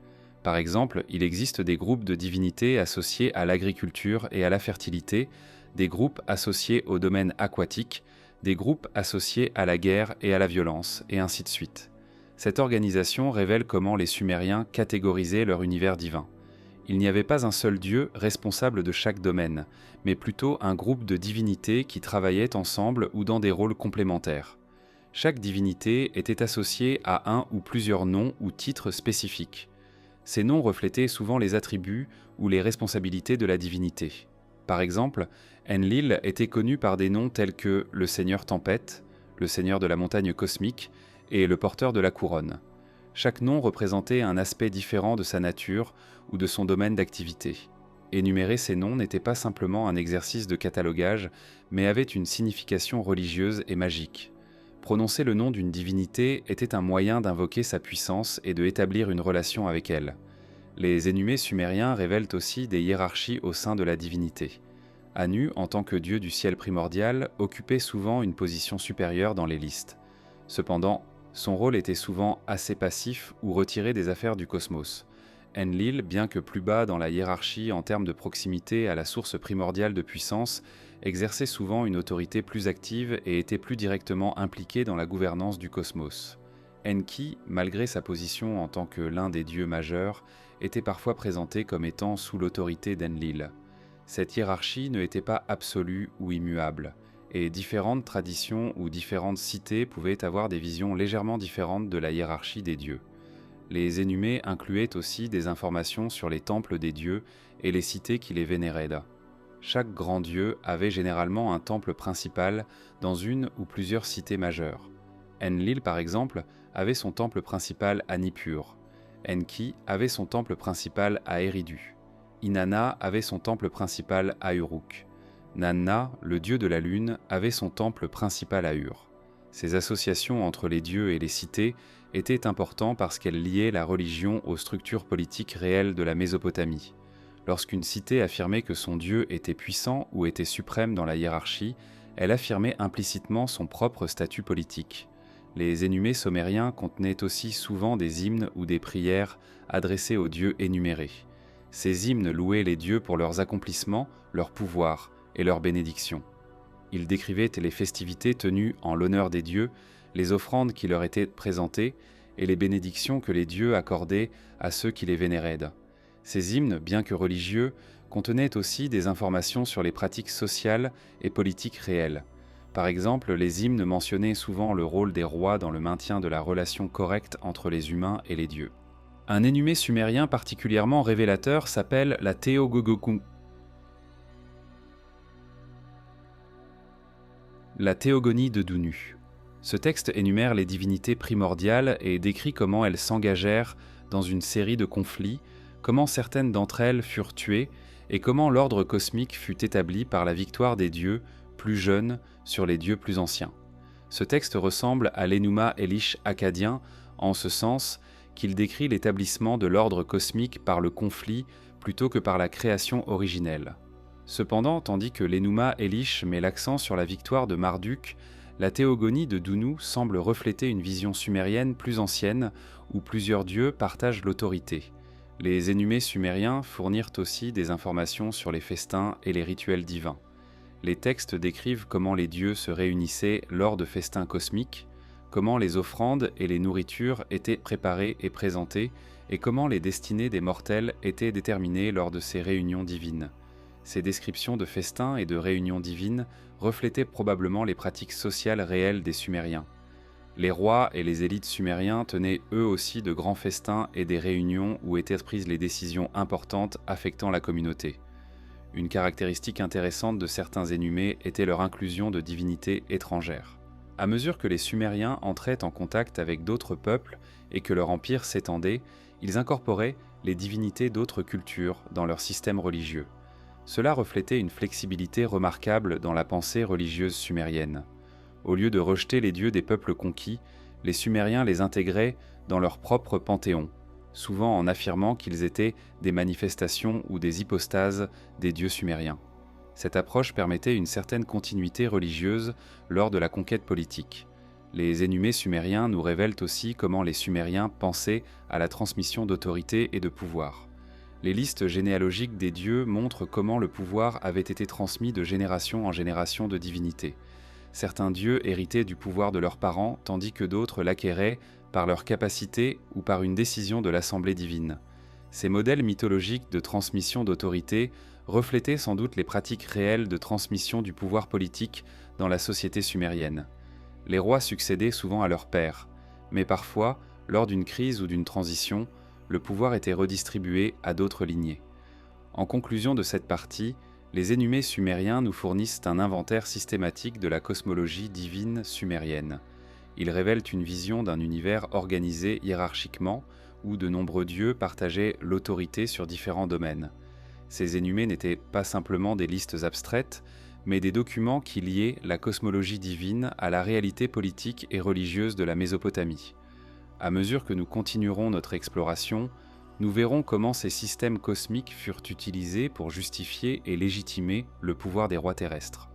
Par exemple, il existe des groupes de divinités associés à l'agriculture et à la fertilité, des groupes associés au domaine aquatique, des groupes associés à la guerre et à la violence, et ainsi de suite. Cette organisation révèle comment les Sumériens catégorisaient leur univers divin. Il n'y avait pas un seul dieu responsable de chaque domaine, mais plutôt un groupe de divinités qui travaillaient ensemble ou dans des rôles complémentaires. Chaque divinité était associée à un ou plusieurs noms ou titres spécifiques. Ces noms reflétaient souvent les attributs ou les responsabilités de la divinité. Par exemple, Enlil était connu par des noms tels que le Seigneur Tempête, le Seigneur de la montagne cosmique et le porteur de la couronne. Chaque nom représentait un aspect différent de sa nature ou de son domaine d'activité. Énumérer ces noms n'était pas simplement un exercice de catalogage, mais avait une signification religieuse et magique. Prononcer le nom d'une divinité était un moyen d'invoquer sa puissance et de établir une relation avec elle. Les énumés sumériens révèlent aussi des hiérarchies au sein de la divinité. Anu, en tant que dieu du ciel primordial, occupait souvent une position supérieure dans les listes. Cependant, son rôle était souvent assez passif ou retiré des affaires du cosmos. Enlil, bien que plus bas dans la hiérarchie en termes de proximité à la source primordiale de puissance, exerçait souvent une autorité plus active et était plus directement impliqué dans la gouvernance du cosmos. Enki, malgré sa position en tant que l'un des dieux majeurs, était parfois présenté comme étant sous l'autorité d'Enlil. Cette hiérarchie ne était pas absolue ou immuable. et différentes traditions ou différentes cités pouvaient avoir des visions légèrement différentes de la hiérarchie des dieux. Les énumés incluaient aussi des informations sur les temples des dieux et les cités qui les vénéraient. Chaque grand dieu avait généralement un temple principal dans une ou plusieurs cités majeures. Enlil, par exemple, avait son temple principal à Nippur. Enki avait son temple principal à Eridu. Inanna avait son temple principal à Uruk. Nanna, le dieu de la lune, avait son temple principal à Ur. Ces associations entre les dieux et les cités étaient importantes parce qu'elles liaient la religion aux structures politiques réelles de la Mésopotamie. Lorsqu'une cité affirmait que son dieu était puissant ou était suprême dans la hiérarchie, elle affirmait implicitement son propre statut politique. Les énumés sumériens contenaient aussi souvent des hymnes ou des prières adressées aux dieux énumérés. Ces hymnes louaient les dieux pour leurs accomplissements, leurs pouvoirs et leurs bénédictions. Ils décrivaient les festivités tenues en l'honneur des dieux, les offrandes qui leur étaient présentées et les bénédictions que les dieux accordaient à ceux qui les vénéraient. Ces hymnes, bien que religieux, contenaient aussi des informations sur les pratiques sociales et politiques réelles. Par exemple, les hymnes mentionnaient souvent le rôle des rois dans le maintien de la relation correcte entre les humains et les dieux. Un énumé sumérien particulièrement révélateur s'appelle la Théogonie. La Théogonie de Dunu. Ce texte énumère les divinités primordiales et décrit comment elles s'engagèrent dans une série de conflits, comment certaines d'entre elles furent tuées et comment l'ordre cosmique fut établi par la victoire des dieux plus jeunes sur les dieux plus anciens. Ce texte ressemble à l'Enuma Elish akkadien en ce sens qu'il décrit l'établissement de l'ordre cosmique par le conflit plutôt que par la création originelle. Cependant, tandis que l'Enuma Elish met l'accent sur la victoire de Marduk, la Théogonie de Dunu semble refléter une vision sumérienne plus ancienne où plusieurs dieux partagent l'autorité. Les énumés sumériens fournirent aussi des informations sur les festins et les rituels divins. Les textes décrivent comment les dieux se réunissaient lors de festins cosmiques, comment les offrandes et les nourritures étaient préparées et présentées, et comment les destinées des mortels étaient déterminées lors de ces réunions divines. Ces descriptions de festins et de réunions divines reflétaient probablement les pratiques sociales réelles des Sumériens. Les rois et les élites sumériens tenaient eux aussi de grands festins et des réunions où étaient prises les décisions importantes affectant la communauté. Une caractéristique intéressante de certains énumés était leur inclusion de divinités étrangères. À mesure que les Sumériens entraient en contact avec d'autres peuples et que leur empire s'étendait, ils incorporaient les divinités d'autres cultures dans leur système religieux. Cela reflétait une flexibilité remarquable dans la pensée religieuse sumérienne. Au lieu de rejeter les dieux des peuples conquis, les Sumériens les intégraient dans leur propre panthéon, souvent en affirmant qu'ils étaient des manifestations ou des hypostases des dieux sumériens. Cette approche permettait une certaine continuité religieuse lors de la conquête politique. Les énumés sumériens nous révèlent aussi comment les Sumériens pensaient à la transmission d'autorité et de pouvoir. Les listes généalogiques des dieux montrent comment le pouvoir avait été transmis de génération en génération de divinités. Certains dieux héritaient du pouvoir de leurs parents, tandis que d'autres l'acquéraient par leur capacité ou par une décision de l'assemblée divine. Ces modèles mythologiques de transmission d'autorité reflétaient sans doute les pratiques réelles de transmission du pouvoir politique dans la société sumérienne. Les rois succédaient souvent à leur père, mais parfois, lors d'une crise ou d'une transition, le pouvoir était redistribué à d'autres lignées. En conclusion de cette partie, les énumés sumériens nous fournissent un inventaire systématique de la cosmologie divine sumérienne. Ils révèlent une vision d'un univers organisé hiérarchiquement, où de nombreux dieux partageaient l'autorité sur différents domaines. Ces énumés n'étaient pas simplement des listes abstraites, mais des documents qui liaient la cosmologie divine à la réalité politique et religieuse de la Mésopotamie. À mesure que nous continuerons notre exploration, nous verrons comment ces systèmes cosmiques furent utilisés pour justifier et légitimer le pouvoir des rois terrestres.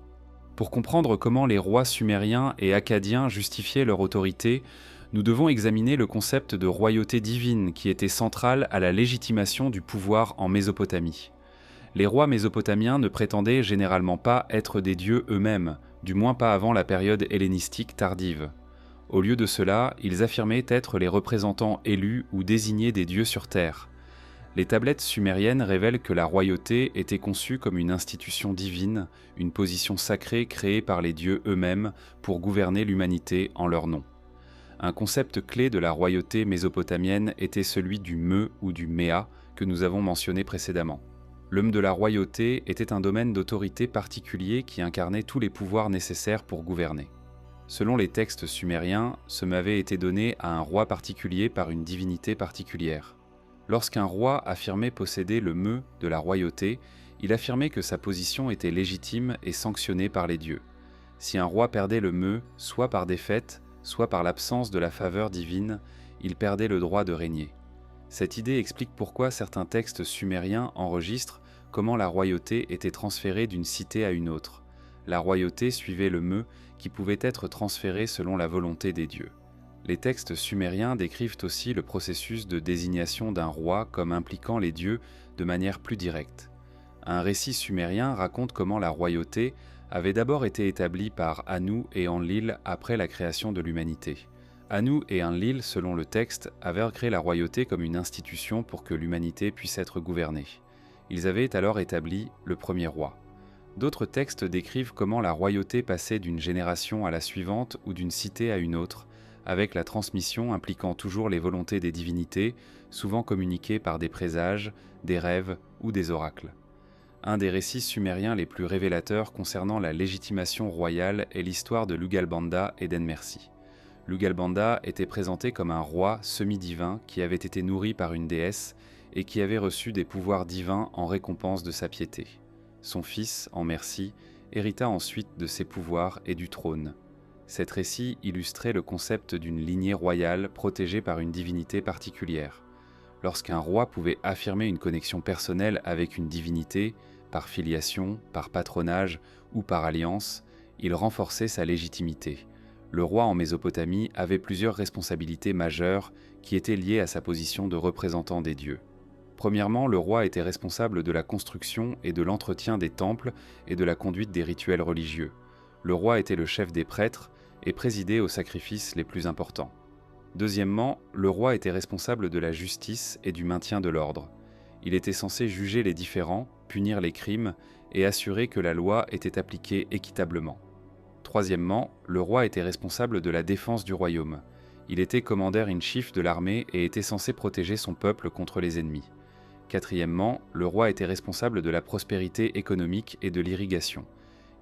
Pour comprendre comment les rois sumériens et akkadiens justifiaient leur autorité, nous devons examiner le concept de royauté divine qui était central à la légitimation du pouvoir en Mésopotamie. Les rois mésopotamiens ne prétendaient généralement pas être des dieux eux-mêmes, du moins pas avant la période hellénistique tardive. Au lieu de cela, ils affirmaient être les représentants élus ou désignés des dieux sur terre. Les tablettes sumériennes révèlent que la royauté était conçue comme une institution divine, une position sacrée créée par les dieux eux-mêmes pour gouverner l'humanité en leur nom. Un concept clé de la royauté mésopotamienne était celui du me ou du méa que nous avons mentionné précédemment. L'homme de la royauté était un domaine d'autorité particulier qui incarnait tous les pouvoirs nécessaires pour gouverner. Selon les textes sumériens, ce me avait été donné à un roi particulier par une divinité particulière. Lorsqu'un roi affirmait posséder le me de la royauté, il affirmait que sa position était légitime et sanctionnée par les dieux. Si un roi perdait le me, soit par défaite, soit par l'absence de la faveur divine, il perdait le droit de régner. Cette idée explique pourquoi certains textes sumériens enregistrent comment la royauté était transférée d'une cité à une autre. La royauté suivait le me qui pouvait être transféré selon la volonté des dieux. Les textes sumériens décrivent aussi le processus de désignation d'un roi comme impliquant les dieux de manière plus directe. Un récit sumérien raconte comment la royauté avait d'abord été établie par Anu et Enlil après la création de l'humanité. Anu et Enlil, selon le texte, avaient créé la royauté comme une institution pour que l'humanité puisse être gouvernée. Ils avaient alors établi le premier roi. D'autres textes décrivent comment la royauté passait d'une génération à la suivante ou d'une cité à une autre, avec la transmission impliquant toujours les volontés des divinités, souvent communiquées par des présages, des rêves ou des oracles. Un des récits sumériens les plus révélateurs concernant la légitimation royale est l'histoire de Lugalbanda et d'Enmersi. Lugalbanda était présenté comme un roi semi-divin qui avait été nourri par une déesse et qui avait reçu des pouvoirs divins en récompense de sa piété. Son fils, Enmersi, hérita ensuite de ses pouvoirs et du trône. Cet récit illustrait le concept d'une lignée royale protégée par une divinité particulière. Lorsqu'un roi pouvait affirmer une connexion personnelle avec une divinité, par filiation, par patronage ou par alliance, il renforçait sa légitimité. Le roi en Mésopotamie avait plusieurs responsabilités majeures qui étaient liées à sa position de représentant des dieux. Premièrement, le roi était responsable de la construction et de l'entretien des temples et de la conduite des rituels religieux. Le roi était le chef des prêtres et présidait aux sacrifices les plus importants. Deuxièmement, le roi était responsable de la justice et du maintien de l'ordre. Il était censé juger les différends, punir les crimes et assurer que la loi était appliquée équitablement. Troisièmement, le roi était responsable de la défense du royaume. Il était commander-in-chief de l'armée et était censé protéger son peuple contre les ennemis. Quatrièmement, le roi était responsable de la prospérité économique et de l'irrigation.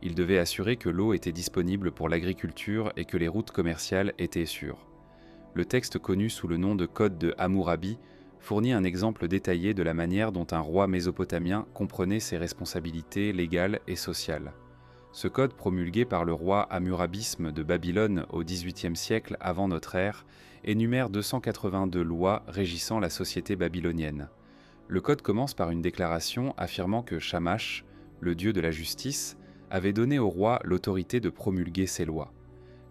Il devait assurer que l'eau était disponible pour l'agriculture et que les routes commerciales étaient sûres. Le texte connu sous le nom de Code de Hammurabi fournit un exemple détaillé de la manière dont un roi mésopotamien comprenait ses responsabilités légales et sociales. Ce code, promulgué par le roi Hammurabisme de Babylone au XVIIIe siècle avant notre ère, énumère 282 lois régissant la société babylonienne. Le code commence par une déclaration affirmant que Shamash, le dieu de la justice, avait donné au roi l'autorité de promulguer ces lois.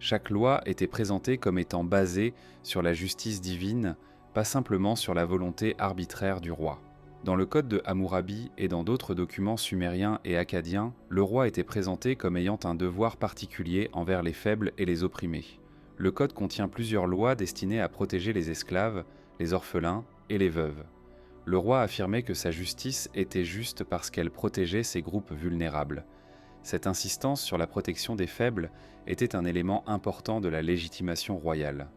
Chaque loi était présentée comme étant basée sur la justice divine, pas simplement sur la volonté arbitraire du roi. Dans le code de Hammurabi et dans d'autres documents sumériens et akkadiens, le roi était présenté comme ayant un devoir particulier envers les faibles et les opprimés. Le code contient plusieurs lois destinées à protéger les esclaves, les orphelins et les veuves. Le roi affirmait que sa justice était juste parce qu'elle protégeait ces groupes vulnérables. Cette insistance sur la protection des faibles était un élément important de la légitimation royale.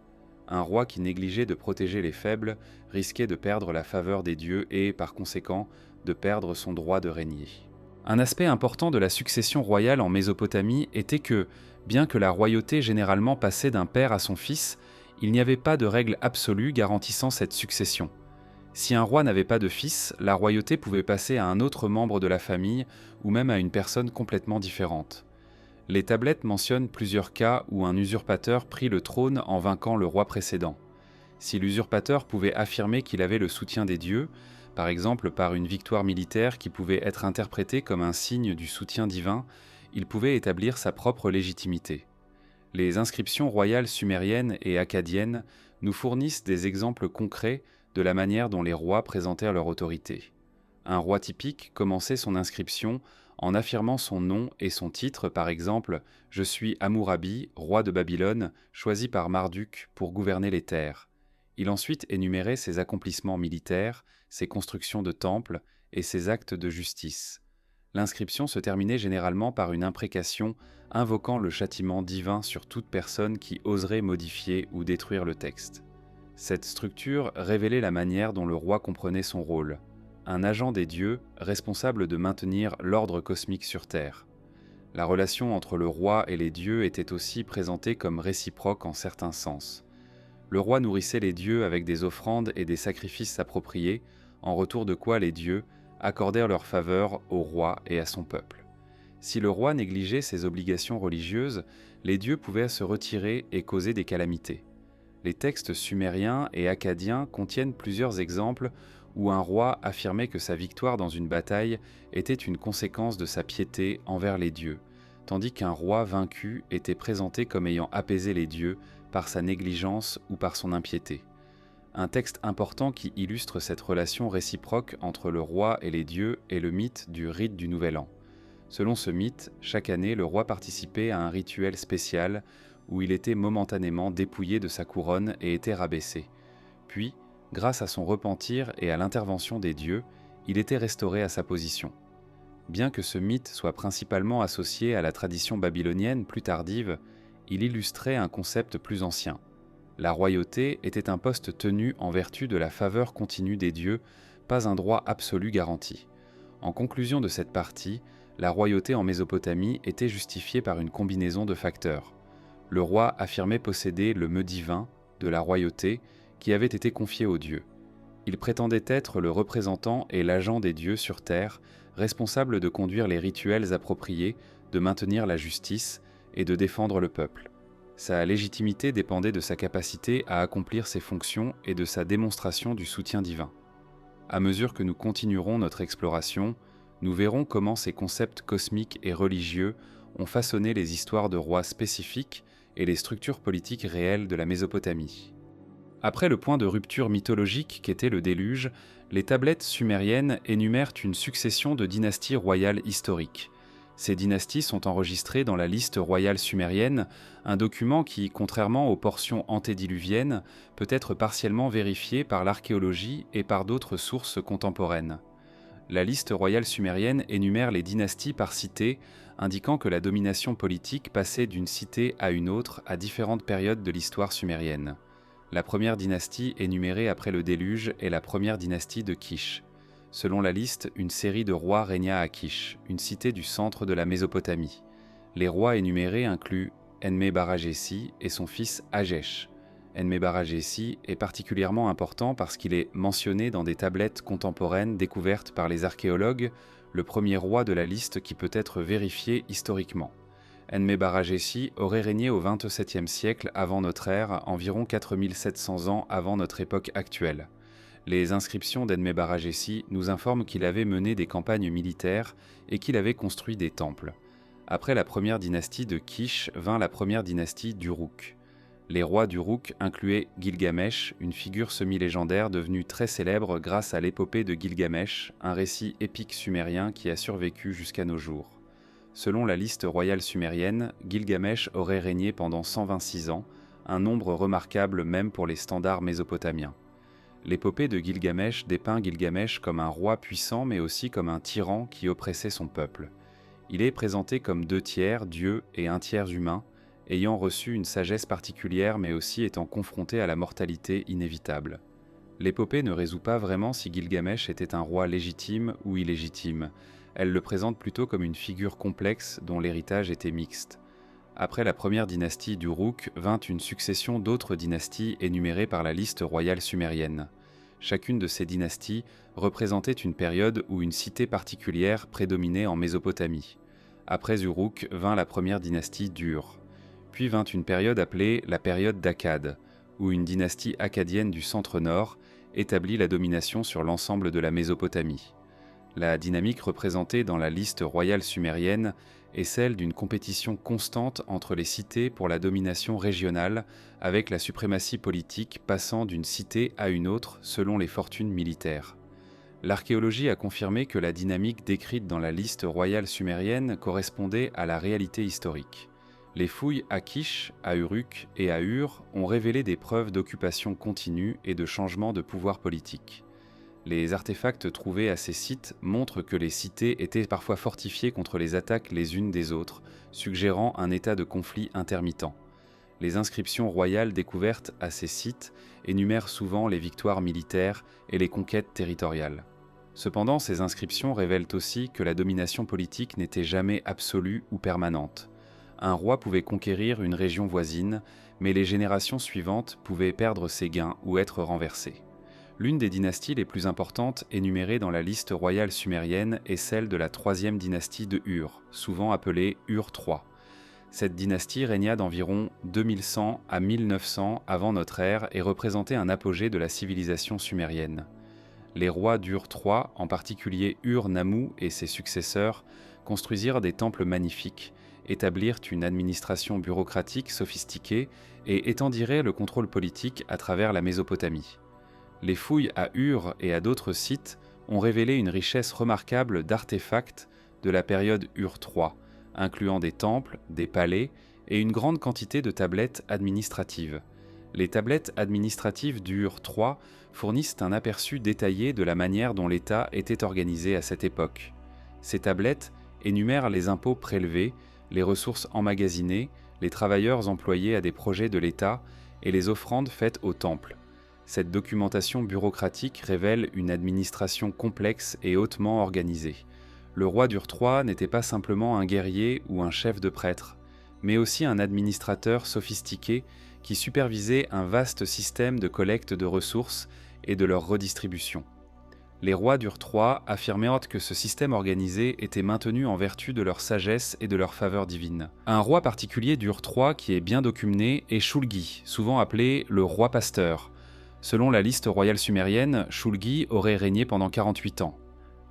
Un roi qui négligeait de protéger les faibles risquait de perdre la faveur des dieux et, par conséquent, de perdre son droit de régner. Un aspect important de la succession royale en Mésopotamie était que, bien que la royauté généralement passait d'un père à son fils, il n'y avait pas de règle absolue garantissant cette succession. Si un roi n'avait pas de fils, la royauté pouvait passer à un autre membre de la famille ou même à une personne complètement différente. Les tablettes mentionnent plusieurs cas où un usurpateur prit le trône en vainquant le roi précédent. Si l'usurpateur pouvait affirmer qu'il avait le soutien des dieux, par exemple par une victoire militaire qui pouvait être interprétée comme un signe du soutien divin, il pouvait établir sa propre légitimité. Les inscriptions royales sumériennes et akkadiennes nous fournissent des exemples concrets de la manière dont les rois présentèrent leur autorité. Un roi typique commençait son inscription en affirmant son nom et son titre, par exemple « Je suis Hammurabi, roi de Babylone, choisi par Marduk pour gouverner les terres ». Il ensuite énumérait ses accomplissements militaires, ses constructions de temples et ses actes de justice. L'inscription se terminait généralement par une imprécation invoquant le châtiment divin sur toute personne qui oserait modifier ou détruire le texte. Cette structure révélait la manière dont le roi comprenait son rôle, un agent des dieux responsable de maintenir l'ordre cosmique sur Terre. La relation entre le roi et les dieux était aussi présentée comme réciproque en certains sens. Le roi nourrissait les dieux avec des offrandes et des sacrifices appropriés, en retour de quoi les dieux accordèrent leur faveur au roi et à son peuple. Si le roi négligeait ses obligations religieuses, les dieux pouvaient se retirer et causer des calamités. Les textes sumériens et akkadiens contiennent plusieurs exemples où un roi affirmait que sa victoire dans une bataille était une conséquence de sa piété envers les dieux, tandis qu'un roi vaincu était présenté comme ayant apaisé les dieux par sa négligence ou par son impiété. Un texte important qui illustre cette relation réciproque entre le roi et les dieux est le mythe du rite du Nouvel An. Selon ce mythe, chaque année, le roi participait à un rituel spécial où il était momentanément dépouillé de sa couronne et était rabaissé. Puis, grâce à son repentir et à l'intervention des dieux, il était restauré à sa position. Bien que ce mythe soit principalement associé à la tradition babylonienne plus tardive, il illustrait un concept plus ancien. La royauté était un poste tenu en vertu de la faveur continue des dieux, pas un droit absolu garanti. En conclusion de cette partie, la royauté en Mésopotamie était justifiée par une combinaison de facteurs. Le roi affirmait posséder le me divin de la royauté qui avait été confié aux dieux. Il prétendait être le représentant et l'agent des dieux sur terre, responsable de conduire les rituels appropriés, de maintenir la justice et de défendre le peuple. Sa légitimité dépendait de sa capacité à accomplir ses fonctions et de sa démonstration du soutien divin. À mesure que nous continuerons notre exploration, nous verrons comment ces concepts cosmiques et religieux ont façonné les histoires de rois spécifiques et les structures politiques réelles de la Mésopotamie. Après le point de rupture mythologique qu'était le déluge, les tablettes sumériennes énumèrent une succession de dynasties royales historiques. Ces dynasties sont enregistrées dans la liste royale sumérienne, un document qui, contrairement aux portions antédiluviennes, peut être partiellement vérifié par l'archéologie et par d'autres sources contemporaines. La liste royale sumérienne énumère les dynasties par cité, indiquant que la domination politique passait d'une cité à une autre à différentes périodes de l'histoire sumérienne. La première dynastie énumérée après le déluge est la première dynastie de Kish. Selon la liste, une série de rois régna à Kish, une cité du centre de la Mésopotamie. Les rois énumérés incluent Enme-Baragessi et son fils Hagesh. Enme-Baragessi est particulièrement important parce qu'il est mentionné dans des tablettes contemporaines découvertes par les archéologues, le premier roi de la liste qui peut être vérifié historiquement. Enme-Baragessi aurait régné au XXVIIe siècle avant notre ère, environ 4700 ans avant notre époque actuelle. Les inscriptions d'Enme-Baragessi nous informent qu'il avait mené des campagnes militaires et qu'il avait construit des temples. Après la première dynastie de Kish vint la première dynastie d'Uruk. Les rois d'Uruk incluaient Gilgamesh, une figure semi-légendaire devenue très célèbre grâce à l'épopée de Gilgamesh, un récit épique sumérien qui a survécu jusqu'à nos jours. Selon la liste royale sumérienne, Gilgamesh aurait régné pendant 126 ans, un nombre remarquable même pour les standards mésopotamiens. L'épopée de Gilgamesh dépeint Gilgamesh comme un roi puissant mais aussi comme un tyran qui oppressait son peuple. Il est présenté comme 2 tiers dieu et 1 tiers humain, ayant reçu une sagesse particulière mais aussi étant confronté à la mortalité inévitable. L'épopée ne résout pas vraiment si Gilgamesh était un roi légitime ou illégitime. Elle le présente plutôt comme une figure complexe dont l'héritage était mixte. Après la première dynastie d'Uruk vint une succession d'autres dynasties énumérées par la liste royale sumérienne. Chacune de ces dynasties représentait une période où une cité particulière prédominait en Mésopotamie. Après Uruk vint la première dynastie d'Ur. Puis vint une période appelée la période d'Akkad, où une dynastie akkadienne du centre-nord établit la domination sur l'ensemble de la Mésopotamie. La dynamique représentée dans la liste royale sumérienne est celle d'une compétition constante entre les cités pour la domination régionale, avec la suprématie politique passant d'une cité à une autre selon les fortunes militaires. L'archéologie a confirmé que la dynamique décrite dans la liste royale sumérienne correspondait à la réalité historique. Les fouilles à Kish, à Uruk et à Ur ont révélé des preuves d'occupation continue et de changement de pouvoir politique. Les artefacts trouvés à ces sites montrent que les cités étaient parfois fortifiées contre les attaques les unes des autres, suggérant un état de conflit intermittent. Les inscriptions royales découvertes à ces sites énumèrent souvent les victoires militaires et les conquêtes territoriales. Cependant, ces inscriptions révèlent aussi que la domination politique n'était jamais absolue ou permanente. Un roi pouvait conquérir une région voisine, mais les générations suivantes pouvaient perdre ses gains ou être renversées. L'une des dynasties les plus importantes énumérées dans la liste royale sumérienne est celle de la troisième dynastie de Ur, souvent appelée Ur III. Cette dynastie régna d'environ 2100 à 1900 avant notre ère et représentait un apogée de la civilisation sumérienne. Les rois d'Ur III, en particulier Ur-Nammu et ses successeurs, construisirent des temples magnifiques, établirent une administration bureaucratique sophistiquée et étendiraient le contrôle politique à travers la Mésopotamie. Les fouilles à Ur et à d'autres sites ont révélé une richesse remarquable d'artefacts de la période Ur III, incluant des temples, des palais et une grande quantité de tablettes administratives. Les tablettes administratives d'Ur III fournissent un aperçu détaillé de la manière dont l'État était organisé à cette époque. Ces tablettes énumèrent les impôts prélevés, les ressources emmagasinées, les travailleurs employés à des projets de l'État et les offrandes faites au temple. Cette documentation bureaucratique révèle une administration complexe et hautement organisée. Le roi d'Ur III n'était pas simplement un guerrier ou un chef de prêtre, mais aussi un administrateur sophistiqué qui supervisait un vaste système de collecte de ressources et de leur redistribution. Les rois d'Ur III affirmèrent que ce système organisé était maintenu en vertu de leur sagesse et de leur faveur divine. Un roi particulier d'Ur III qui est bien documenté est Shulgi, souvent appelé le roi pasteur. Selon la liste royale sumérienne, Shulgi aurait régné pendant 48 ans.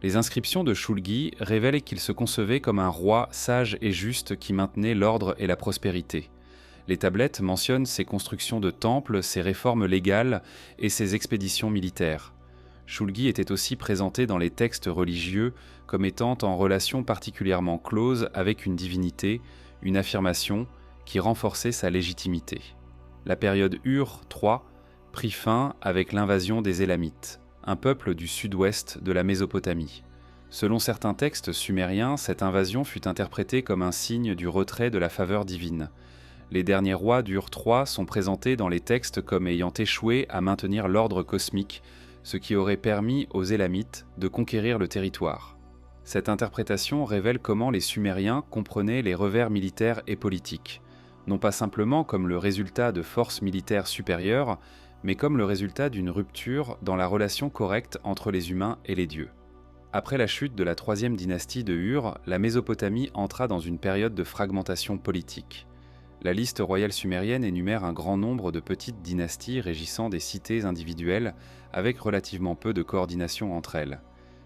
Les inscriptions de Shulgi révèlent qu'il se concevait comme un roi sage et juste qui maintenait l'ordre et la prospérité. Les tablettes mentionnent ses constructions de temples, ses réformes légales et ses expéditions militaires. Shulgi était aussi présenté dans les textes religieux comme étant en relation particulièrement close avec une divinité, une affirmation qui renforçait sa légitimité. La période Ur III prit fin avec l'invasion des Élamites, un peuple du sud-ouest de la Mésopotamie. Selon certains textes sumériens, cette invasion fut interprétée comme un signe du retrait de la faveur divine. Les derniers rois d'Ur III sont présentés dans les textes comme ayant échoué à maintenir l'ordre cosmique, ce qui aurait permis aux Élamites de conquérir le territoire. Cette interprétation révèle comment les Sumériens comprenaient les revers militaires et politiques, non pas simplement comme le résultat de forces militaires supérieures, mais comme le résultat d'une rupture dans la relation correcte entre les humains et les dieux. Après la chute de la troisième dynastie de Ur, la Mésopotamie entra dans une période de fragmentation politique. La liste royale sumérienne énumère un grand nombre de petites dynasties régissant des cités individuelles avec relativement peu de coordination entre elles.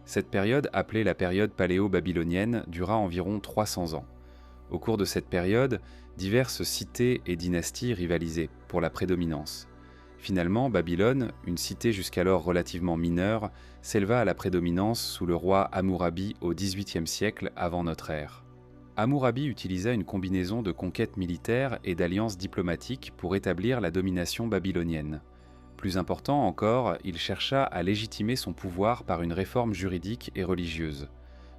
Cette période, appelée la période paléo-babylonienne, dura environ 300 ans. Au cours de cette période, diverses cités et dynasties rivalisaient pour la prédominance. Finalement, Babylone, une cité jusqu'alors relativement mineure, s'éleva à la prédominance sous le roi Hammurabi au XVIIIe siècle avant notre ère. Hammurabi utilisa une combinaison de conquêtes militaires et d'alliances diplomatiques pour établir la domination babylonienne. Plus important encore, il chercha à légitimer son pouvoir par une réforme juridique et religieuse.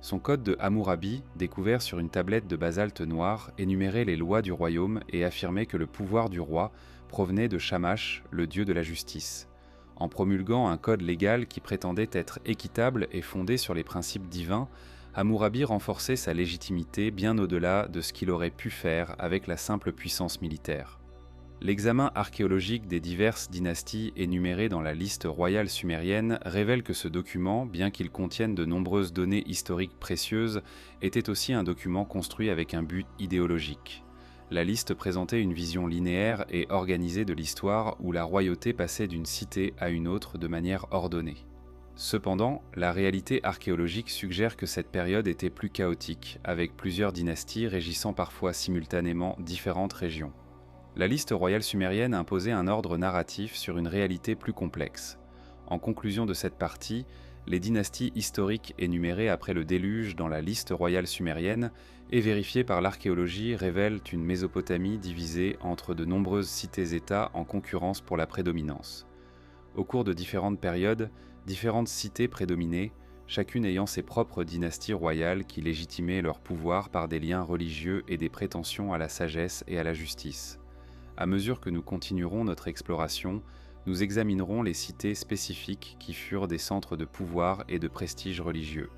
Son code de Hammurabi, découvert sur une tablette de basalte noir, énumérait les lois du royaume et affirmait que le pouvoir du roi provenait de Shamash, le dieu de la justice. En promulguant un code légal qui prétendait être équitable et fondé sur les principes divins, Hammurabi renforçait sa légitimité bien au-delà de ce qu'il aurait pu faire avec la simple puissance militaire. L'examen archéologique des diverses dynasties énumérées dans la liste royale sumérienne révèle que ce document, bien qu'il contienne de nombreuses données historiques précieuses, était aussi un document construit avec un but idéologique. La liste présentait une vision linéaire et organisée de l'histoire où la royauté passait d'une cité à une autre de manière ordonnée. Cependant, la réalité archéologique suggère que cette période était plus chaotique, avec plusieurs dynasties régissant parfois simultanément différentes régions. La liste royale sumérienne imposait un ordre narratif sur une réalité plus complexe. En conclusion de cette partie, les dynasties historiques énumérées après le déluge dans la liste royale sumérienne et vérifiées par l'archéologie révèlent une Mésopotamie divisée entre de nombreuses cités-États en concurrence pour la prédominance. Au cours de différentes périodes, différentes cités prédominaient, chacune ayant ses propres dynasties royales qui légitimaient leur pouvoir par des liens religieux et des prétentions à la sagesse et à la justice. À mesure que nous continuerons notre exploration, nous examinerons les cités spécifiques qui furent des centres de pouvoir et de prestige religieux.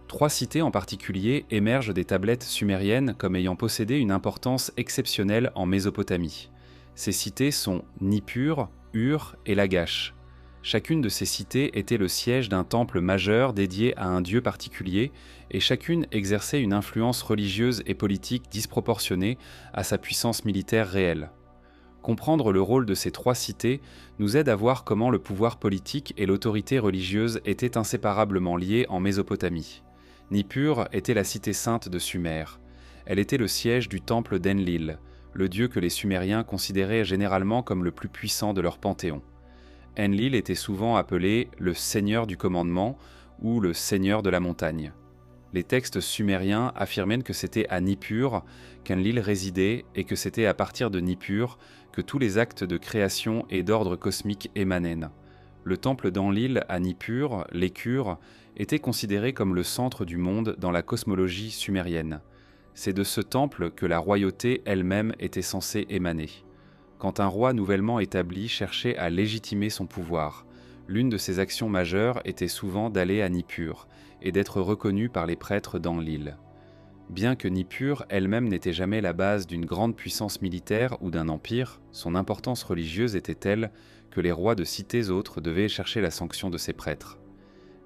3 cités en particulier émergent des tablettes sumériennes comme ayant possédé une importance exceptionnelle en Mésopotamie. Ces cités sont Nippur, Ur et Lagash. Chacune de ces cités était le siège d'un temple majeur dédié à un dieu particulier, et chacune exerçait une influence religieuse et politique disproportionnée à sa puissance militaire réelle. Comprendre le rôle de ces 3 cités nous aide à voir comment le pouvoir politique et l'autorité religieuse étaient inséparablement liés en Mésopotamie. Nippur était la cité sainte de Sumer. Elle était le siège du temple d'Enlil, le dieu que les Sumériens considéraient généralement comme le plus puissant de leur panthéon. Enlil était souvent appelé le Seigneur du commandement ou le Seigneur de la montagne. Les textes sumériens affirmaient que c'était à Nippur qu'Enlil résidait et que c'était à partir de Nippur que tous les actes de création et d'ordre cosmique émanaient. Le temple d'Enlil à Nippur, l'Écure, était considéré comme le centre du monde dans la cosmologie sumérienne. C'est de ce temple que la royauté elle-même était censée émaner. Quand un roi nouvellement établi cherchait à légitimer son pouvoir, l'une de ses actions majeures était souvent d'aller à Nippur et d'être reconnu par les prêtres d'Enlil. Bien que Nippur elle-même n'était jamais la base d'une grande puissance militaire ou d'un empire, son importance religieuse était telle que les rois de cités autres devaient chercher la sanction de ces prêtres.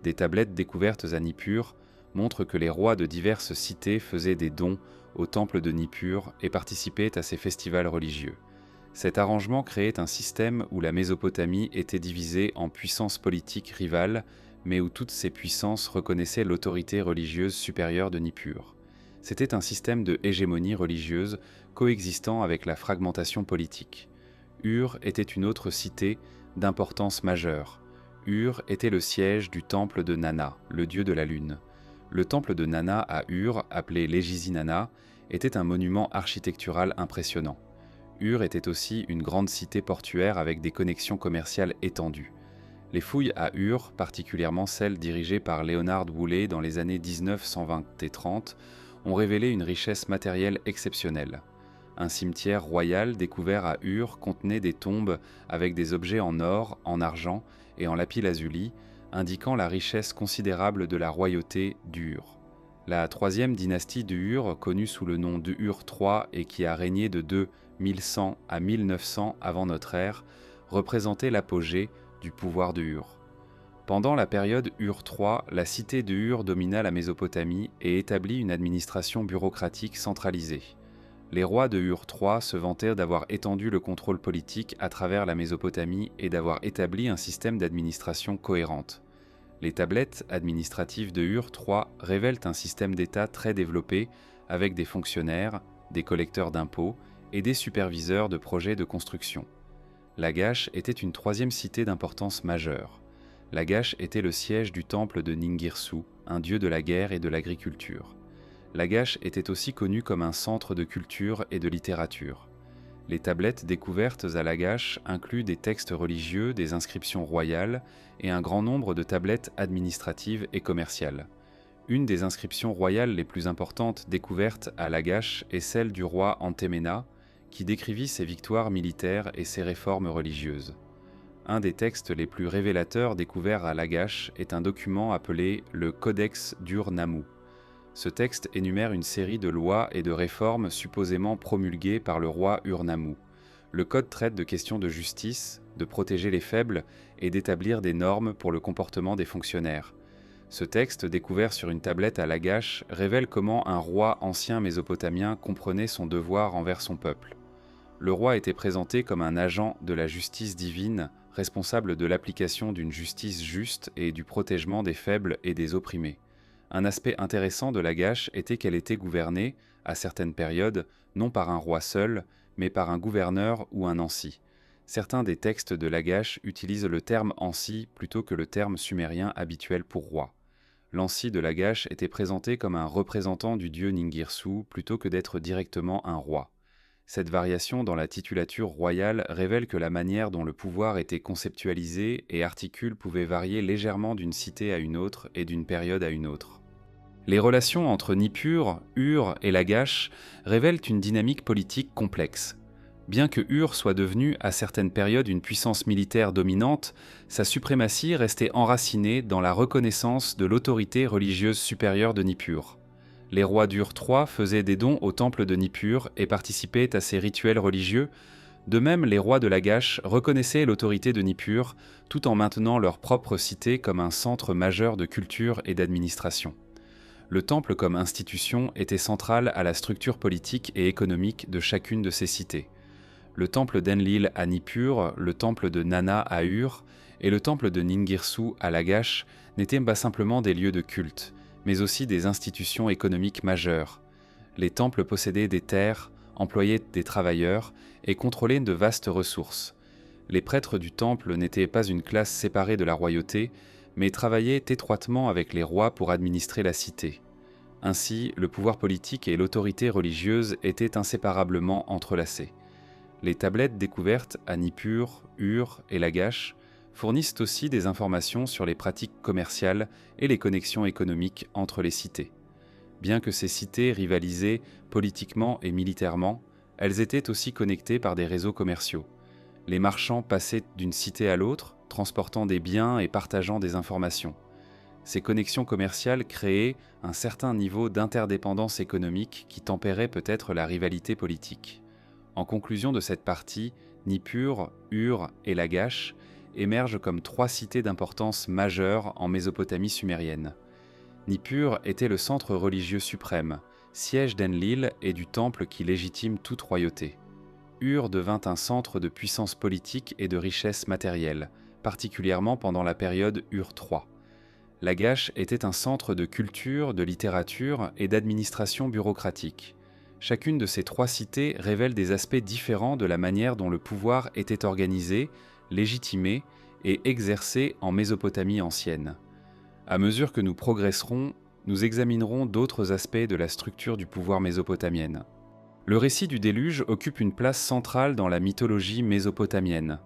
Des tablettes découvertes à Nippur montrent que les rois de diverses cités faisaient des dons au temple de Nippur et participaient à ses festivals religieux. Cet arrangement créait un système où la Mésopotamie était divisée en puissances politiques rivales, mais où toutes ces puissances reconnaissaient l'autorité religieuse supérieure de Nippur. C'était un système de hégémonie religieuse coexistant avec la fragmentation politique. Ur était une autre cité d'importance majeure. Ur était le siège du temple de Nana, le dieu de la lune. Le temple de Nana à Ur, appelé Légisi Nana, était un monument architectural impressionnant. Ur était aussi une grande cité portuaire avec des connexions commerciales étendues. Les fouilles à Ur, particulièrement celles dirigées par Leonard Woolley dans les années 1920 et 30, ont révélé une richesse matérielle exceptionnelle. Un cimetière royal découvert à Ur contenait des tombes avec des objets en or, en argent et en lapis-lazuli, indiquant la richesse considérable de la royauté d'Ur. La troisième dynastie d'Ur, connue sous le nom d'Ur III et qui a régné de 1100 à 1900 avant notre ère, représentait l'apogée du pouvoir de Ur. Pendant la période Ur III, la cité de Ur domina la Mésopotamie et établit une administration bureaucratique centralisée. Les rois de Ur III se vantèrent d'avoir étendu le contrôle politique à travers la Mésopotamie et d'avoir établi un système d'administration cohérente. Les tablettes administratives de Ur III révèlent un système d'État très développé avec des fonctionnaires, des collecteurs d'impôts et des superviseurs de projets de construction. Lagash était une troisième cité d'importance majeure. Lagash était le siège du temple de Ningirsu, un dieu de la guerre et de l'agriculture. Lagash était aussi connu comme un centre de culture et de littérature. Les tablettes découvertes à Lagash incluent des textes religieux, des inscriptions royales et un grand nombre de tablettes administratives et commerciales. Une des inscriptions royales les plus importantes découvertes à Lagash est celle du roi Antemena, qui décrivit ses victoires militaires et ses réformes religieuses. Un des textes les plus révélateurs découverts à Lagash est un document appelé le Codex d'Ur-Nammu. Ce texte énumère une série de lois et de réformes supposément promulguées par le roi Ur-Nammu. Le code traite de questions de justice, de protéger les faibles et d'établir des normes pour le comportement des fonctionnaires. Ce texte, découvert sur une tablette à Lagash, révèle comment un roi ancien mésopotamien comprenait son devoir envers son peuple. Le roi était présenté comme un agent de la justice divine, responsable de l'application d'une justice juste et du protègement des faibles et des opprimés. Un aspect intéressant de Lagash était qu'elle était gouvernée, à certaines périodes, non par un roi seul, mais par un gouverneur ou un ansi. Certains des textes de Lagash utilisent le terme Ansi plutôt que le terme sumérien habituel pour roi. L'Ansi de Lagash était présenté comme un représentant du dieu Ningirsu plutôt que d'être directement un roi. Cette variation dans la titulature royale révèle que la manière dont le pouvoir était conceptualisé et articule pouvait varier légèrement d'une cité à une autre et d'une période à une autre. Les relations entre Nippur, Ur et Lagash révèlent une dynamique politique complexe. Bien que Ur soit devenu à certaines périodes une puissance militaire dominante, sa suprématie restait enracinée dans la reconnaissance de l'autorité religieuse supérieure de Nippur. Les rois d'Ur III faisaient des dons au temple de Nippur et participaient à ses rituels religieux. De même, les rois de Lagash reconnaissaient l'autorité de Nippur tout en maintenant leur propre cité comme un centre majeur de culture et d'administration. Le temple comme institution était central à la structure politique et économique de chacune de ces cités. Le temple d'Enlil à Nippur, le temple de Nana à Ur et le temple de Ningirsu à Lagash n'étaient pas simplement des lieux de culte, mais aussi des institutions économiques majeures. Les temples possédaient des terres, employaient des travailleurs et contrôlaient de vastes ressources. Les prêtres du temple n'étaient pas une classe séparée de la royauté, mais travaillaient étroitement avec les rois pour administrer la cité. Ainsi, le pouvoir politique et l'autorité religieuse étaient inséparablement entrelacés. Les tablettes découvertes à Nippur, Ur et Lagash fournissent aussi des informations sur les pratiques commerciales et les connexions économiques entre les cités. Bien que ces cités rivalisaient politiquement et militairement, elles étaient aussi connectées par des réseaux commerciaux. Les marchands passaient d'une cité à l'autre, transportant des biens et partageant des informations. Ces connexions commerciales créaient un certain niveau d'interdépendance économique qui tempérait peut-être la rivalité politique. En conclusion de cette partie, Nippur, Ur et Lagash émergent comme trois cités d'importance majeure en Mésopotamie sumérienne. Nippur était le centre religieux suprême, siège d'Enlil et du temple qui légitime toute royauté. Ur devint un centre de puissance politique et de richesse matérielle, particulièrement pendant la période Ur III. Lagash était un centre de culture, de littérature et d'administration bureaucratique. Chacune de ces trois cités révèle des aspects différents de la manière dont le pouvoir était organisé, légitimé et exercé en Mésopotamie ancienne. À mesure que nous progresserons, nous examinerons d'autres aspects de la structure du pouvoir mésopotamienne. Le récit du déluge occupe une place centrale dans la mythologie mésopotamienne.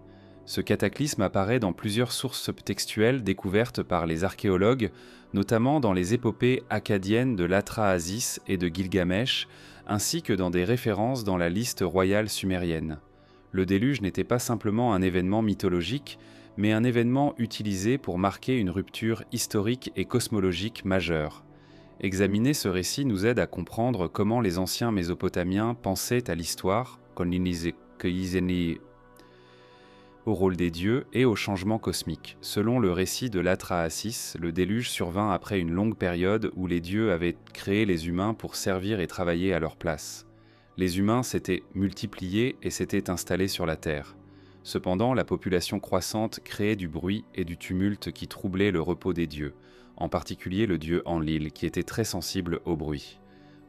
Ce cataclysme apparaît dans plusieurs sources textuelles découvertes par les archéologues, notamment dans les épopées akkadiennes de l'Atrahasis et de Gilgamesh, ainsi que dans des références dans la liste royale sumérienne. Le déluge n'était pas simplement un événement mythologique, mais un événement utilisé pour marquer une rupture historique et cosmologique majeure. Examiner ce récit nous aide à comprendre comment les anciens Mésopotamiens pensaient à l'histoire, au rôle des dieux et au changement cosmique. Selon le récit de l'Atrahasis, le déluge survint après une longue période où les dieux avaient créé les humains pour servir et travailler à leur place. Les humains s'étaient multipliés et s'étaient installés sur la terre. Cependant, la population croissante créait du bruit et du tumulte qui troublait le repos des dieux, en particulier le dieu Enlil, qui était très sensible au bruit.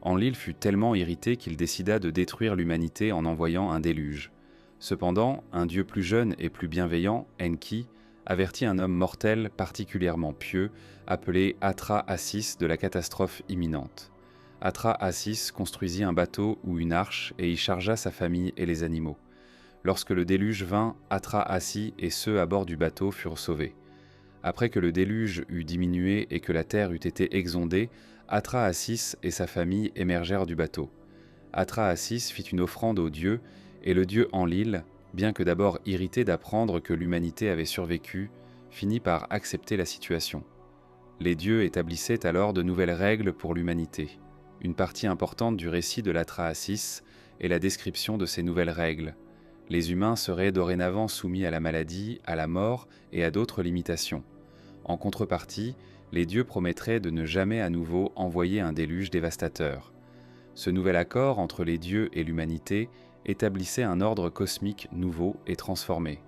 Enlil fut tellement irrité qu'il décida de détruire l'humanité en envoyant un déluge. Cependant, un dieu plus jeune et plus bienveillant, Enki, avertit un homme mortel particulièrement pieux, appelé Atra-Assis, de la catastrophe imminente. Atra-Assis construisit un bateau ou une arche et y chargea sa famille et les animaux. Lorsque le déluge vint, Atra-Assis et ceux à bord du bateau furent sauvés. Après que le déluge eut diminué et que la terre eut été exondée, Atra-Assis et sa famille émergèrent du bateau. Atra-Assis fit une offrande aux dieux, et le dieu Enlil, bien que d'abord irrité d'apprendre que l'humanité avait survécu, finit par accepter la situation. Les dieux établissaient alors de nouvelles règles pour l'humanité. Une partie importante du récit de l'Atrahasis est la description de ces nouvelles règles. Les humains seraient dorénavant soumis à la maladie, à la mort et à d'autres limitations. En contrepartie, les dieux promettraient de ne jamais à nouveau envoyer un déluge dévastateur. Ce nouvel accord entre les dieux et l'humanité établissait un ordre cosmique nouveau et transformé.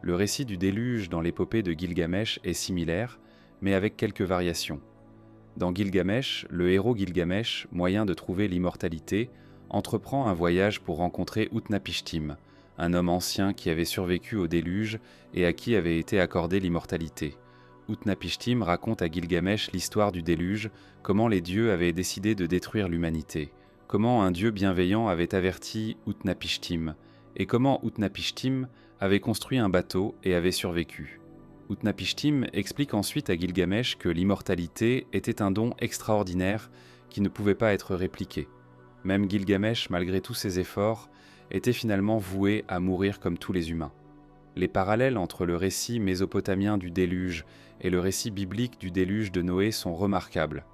Le récit du déluge dans l'épopée de Gilgamesh est similaire, mais avec quelques variations. Dans Gilgamesh, le héros Gilgamesh, moyen de trouver l'immortalité, entreprend un voyage pour rencontrer Utnapishtim, un homme ancien qui avait survécu au déluge et à qui avait été accordée l'immortalité. Utnapishtim raconte à Gilgamesh l'histoire du déluge, comment les dieux avaient décidé de détruire l'humanité, comment un dieu bienveillant avait averti Utnapishtim, et comment Utnapishtim avait construit un bateau et avait survécu. Utnapishtim explique ensuite à Gilgamesh que l'immortalité était un don extraordinaire qui ne pouvait pas être répliqué. Même Gilgamesh, malgré tous ses efforts, était finalement voué à mourir comme tous les humains. Les parallèles entre le récit mésopotamien du déluge et le récit biblique du déluge de Noé sont remarquables.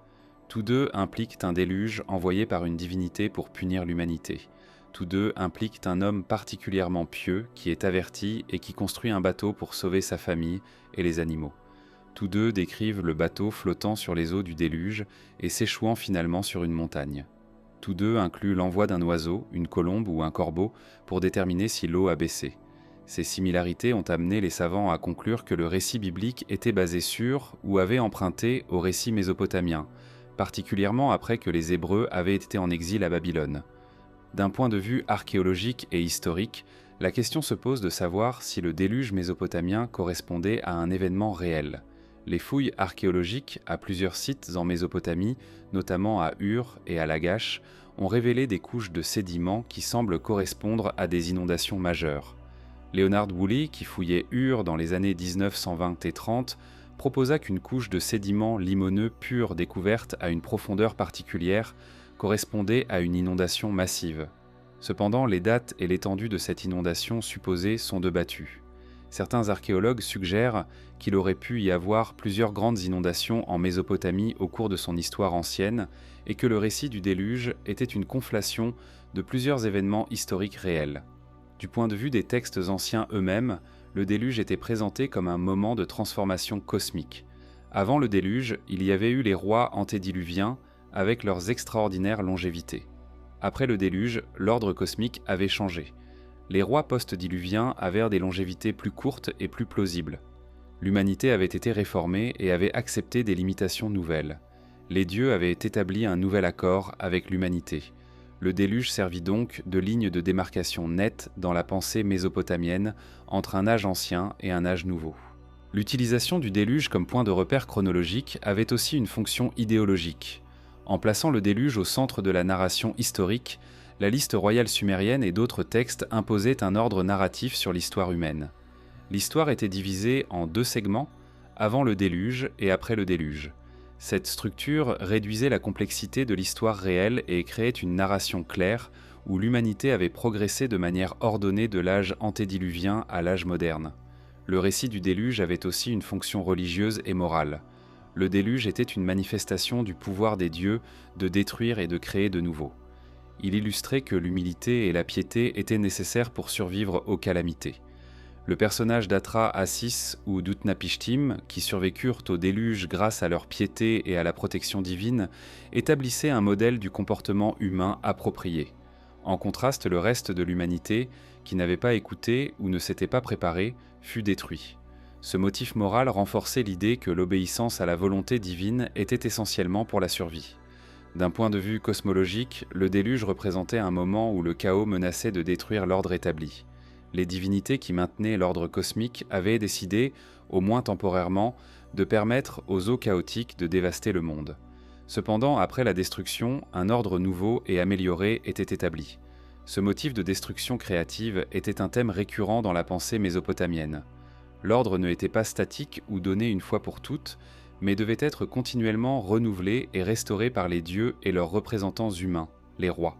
Tous deux impliquent un déluge envoyé par une divinité pour punir l'humanité. Tous deux impliquent un homme particulièrement pieux qui est averti et qui construit un bateau pour sauver sa famille et les animaux. Tous deux décrivent le bateau flottant sur les eaux du déluge et s'échouant finalement sur une montagne. Tous deux incluent l'envoi d'un oiseau, une colombe ou un corbeau pour déterminer si l'eau a baissé. Ces similarités ont amené les savants à conclure que le récit biblique était basé sur ou avait emprunté au récit mésopotamien, particulièrement après que les Hébreux avaient été en exil à Babylone. D'un point de vue archéologique et historique, la question se pose de savoir si le déluge mésopotamien correspondait à un événement réel. Les fouilles archéologiques à plusieurs sites en Mésopotamie, notamment à Ur et à Lagash, ont révélé des couches de sédiments qui semblent correspondre à des inondations majeures. Leonard Woolley, qui fouillait Ur dans les années 1920 et 30, proposa qu'une couche de sédiments limoneux purs découverte à une profondeur particulière correspondait à une inondation massive. Cependant, les dates et l'étendue de cette inondation supposée sont débattues. Certains archéologues suggèrent qu'il aurait pu y avoir plusieurs grandes inondations en Mésopotamie au cours de son histoire ancienne et que le récit du déluge était une conflation de plusieurs événements historiques réels. Du point de vue des textes anciens eux-mêmes, le déluge était présenté comme un moment de transformation cosmique. Avant le déluge, il y avait eu les rois antédiluviens avec leurs extraordinaires longévités. Après le déluge, l'ordre cosmique avait changé. Les rois post-diluviens avaient des longévités plus courtes et plus plausibles. L'humanité avait été réformée et avait accepté des limitations nouvelles. Les dieux avaient établi un nouvel accord avec l'humanité. Le déluge servit donc de ligne de démarcation nette dans la pensée mésopotamienne entre un âge ancien et un âge nouveau. L'utilisation du déluge comme point de repère chronologique avait aussi une fonction idéologique. En plaçant le déluge au centre de la narration historique, la liste royale sumérienne et d'autres textes imposaient un ordre narratif sur l'histoire humaine. L'histoire était divisée en deux segments, avant le déluge et après le déluge. Cette structure réduisait la complexité de l'histoire réelle et créait une narration claire où l'humanité avait progressé de manière ordonnée de l'âge antédiluvien à l'âge moderne. Le récit du déluge avait aussi une fonction religieuse et morale. Le déluge était une manifestation du pouvoir des dieux de détruire et de créer de nouveau. Il illustrait que l'humilité et la piété étaient nécessaires pour survivre aux calamités. Le personnage d'Atra Assis ou d'Utnapishtim, qui survécurent au déluge grâce à leur piété et à la protection divine, établissait un modèle du comportement humain approprié. En contraste, le reste de l'humanité, qui n'avait pas écouté ou ne s'était pas préparé, fut détruit. Ce motif moral renforçait l'idée que l'obéissance à la volonté divine était essentiellement pour la survie. D'un point de vue cosmologique, le déluge représentait un moment où le chaos menaçait de détruire l'ordre établi. Les divinités qui maintenaient l'ordre cosmique avaient décidé, au moins temporairement, de permettre aux eaux chaotiques de dévaster le monde. Cependant, après la destruction, un ordre nouveau et amélioré était établi. Ce motif de destruction créative était un thème récurrent dans la pensée mésopotamienne. L'ordre ne était pas statique ou donné une fois pour toutes, mais devait être continuellement renouvelé et restauré par les dieux et leurs représentants humains, les rois.